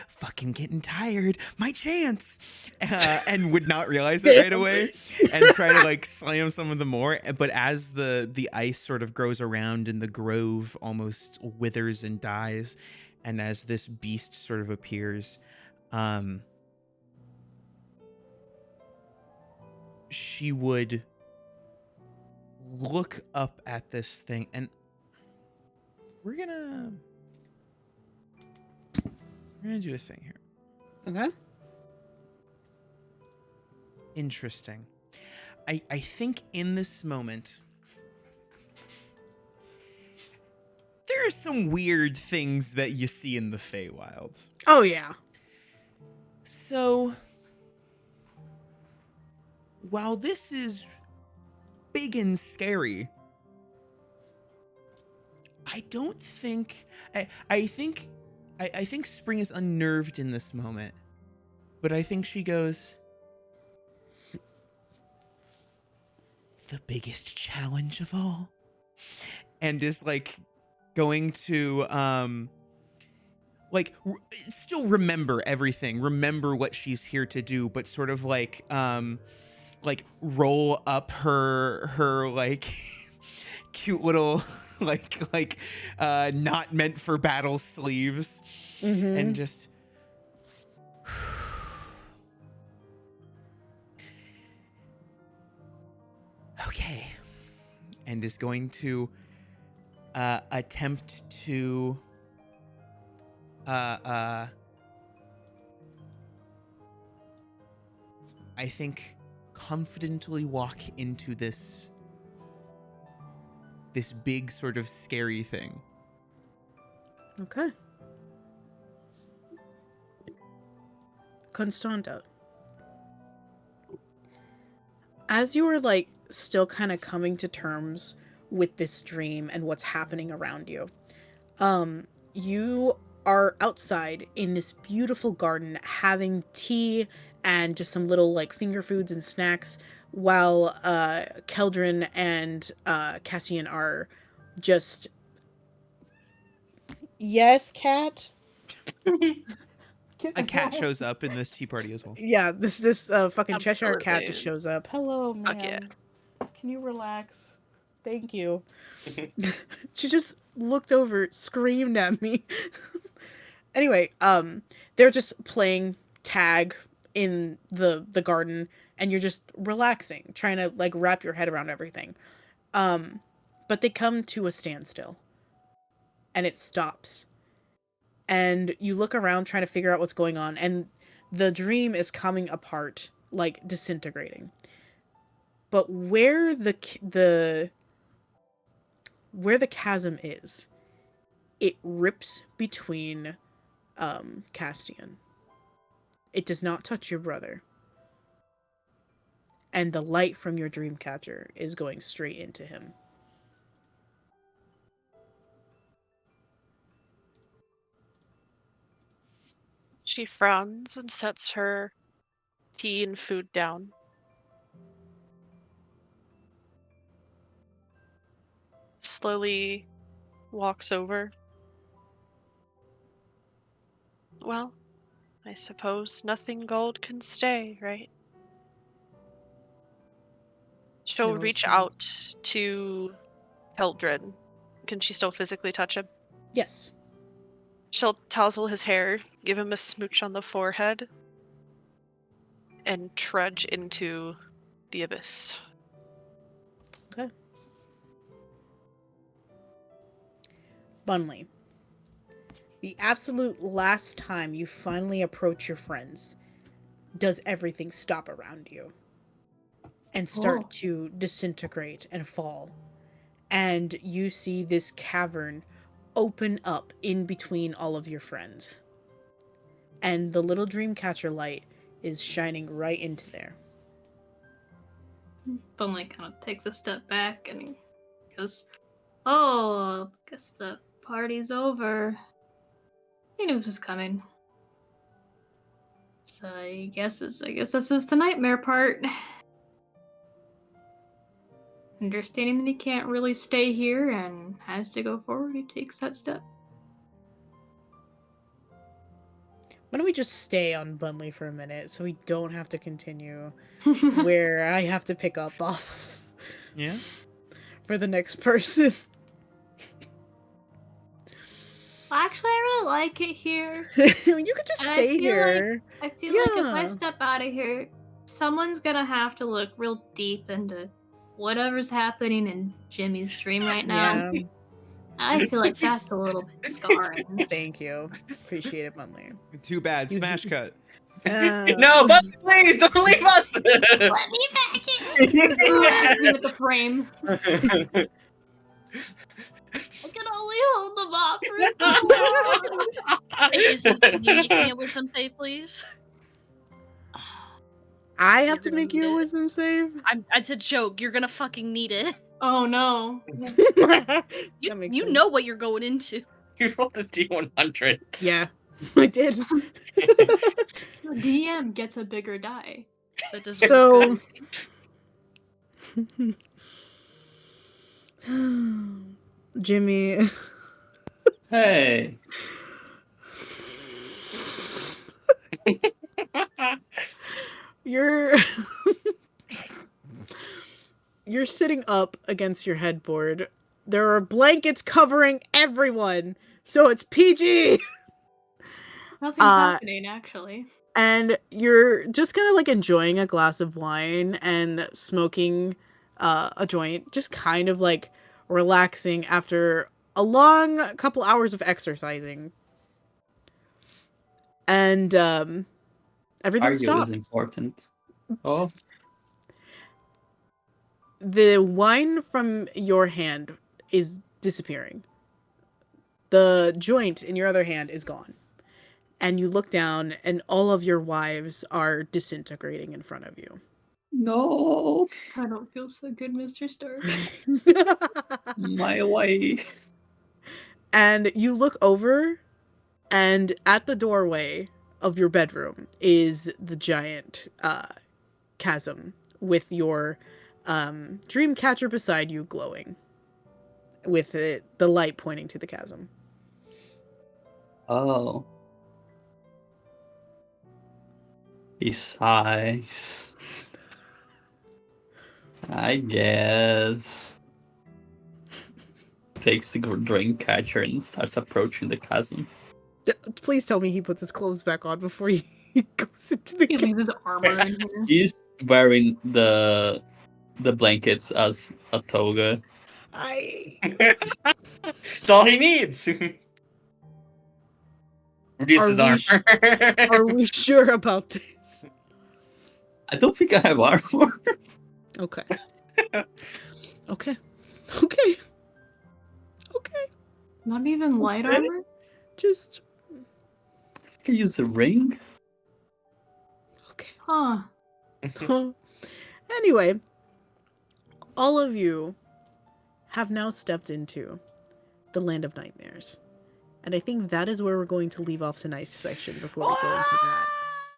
fucking getting tired, my chance, and would not realize it right away and try to like slam some of them more. But as the ice sort of grows around and the grove almost withers and dies, and as this beast sort of appears, she would look up at this thing, and we're gonna do a thing here. Okay. Interesting. I think in this moment there are some weird things that you see in the Feywild. Oh yeah. So while this is big and scary, I don't think I think Spring is unnerved in this moment. But I think she goes, the biggest challenge of all, and is like going to still remember everything, remember what she's here to do, but sort of like roll up her like cute little not meant for battle sleeves, and just okay, and is going to attempt to I think confidently walk into this big sort of scary thing. Okay. Constanta, as you are like still kind of coming to terms with this dream and what's happening around you, you are outside in this beautiful garden having tea and just some little like finger foods and snacks, while Keldrin and Cassian are just, yes, cat. A cat shows up in this tea party as well. Yeah, this fucking Cheshire cat Absolutely. just shows up. Hello, man. Fuck yeah. Can you relax? Thank you. She just looked over, screamed at me. Anyway, they're just playing tag in the garden, and you're just relaxing, trying to like wrap your head around everything. But they come to a standstill, and it stops. And you look around trying to figure out what's going on, and the dream is coming apart, like disintegrating. But where the chasm is, it rips between Castian. It does not touch your brother. And the light from your dream catcher is going straight into him. She frowns and sets her tea and food down. Slowly walks over. Well, I suppose nothing gold can stay, right? She'll No, reach it's not. out to Heldred. Can she still physically touch him? Yes. She'll tousle his hair, give him a smooch on the forehead, and trudge into the abyss. Okay. Bunley. The absolute last time you finally approach your friends, does everything stop around you and start to disintegrate and fall. And you see this cavern open up in between all of your friends. And the little Dreamcatcher light is shining right into there. Bunley kind of takes a step back and he goes, "Oh, guess the party's over. He knew this was coming. So I guess this is the nightmare part. Understanding that he can't really stay here and has to go forward, he takes that step." Why don't we just stay on Bunley for a minute so we don't have to continue where I have to pick up off Yeah. for the next person? Well, actually, I really like it here. You could just And stay here. I feel like if Yeah. I step out of here, someone's gonna have to look real deep into whatever's happening in Jimmy's dream right now. Yeah. I feel like that's a little bit scarring. Thank you. Appreciate it, Bunley. Too bad. Smash cut. No, but please don't leave us. Let me back in! Blast me with the frame. I can only hold them off for so long. Is can you make me a wisdom save, please? I have to make you a Everyone wisdom save? It's a joke. You're gonna fucking need it. Oh no. You know what you're going into. You rolled a D100. Yeah, I did. The DM gets a bigger die. That doesn't So, Jimmy, Hey. you're you're sitting up against your headboard. There are blankets covering everyone, so it's PG. Nothing's happening, actually. And you're just kind of like enjoying a glass of wine and smoking a joint, just kind of like relaxing after a long couple hours of exercising. And everything Argue stops. is important. Oh, The wine from your hand is disappearing. The joint in your other hand is gone. And you look down, and all of your wives are disintegrating in front of you. no. I don't feel so good, Mr. Stark. My way. And you look over, and at the doorway of your bedroom is the giant chasm with your dream catcher beside you glowing, with the light pointing to the chasm. Oh. He sighs. I guess. Takes the drink catcher and starts approaching the chasm. Please tell me he puts his clothes back on before he goes into the He leaves his armor in here. He's wearing the blankets as a toga. That's all he needs. Reduces Are armor. Are we sure about this? I don't think I have armor. Okay. Okay. Okay. Okay. Not even light armor? Just I can use a ring. okay. Huh. Anyway, all of you have now stepped into the land of nightmares. And I think that is where we're going to leave off tonight's session before we go into that.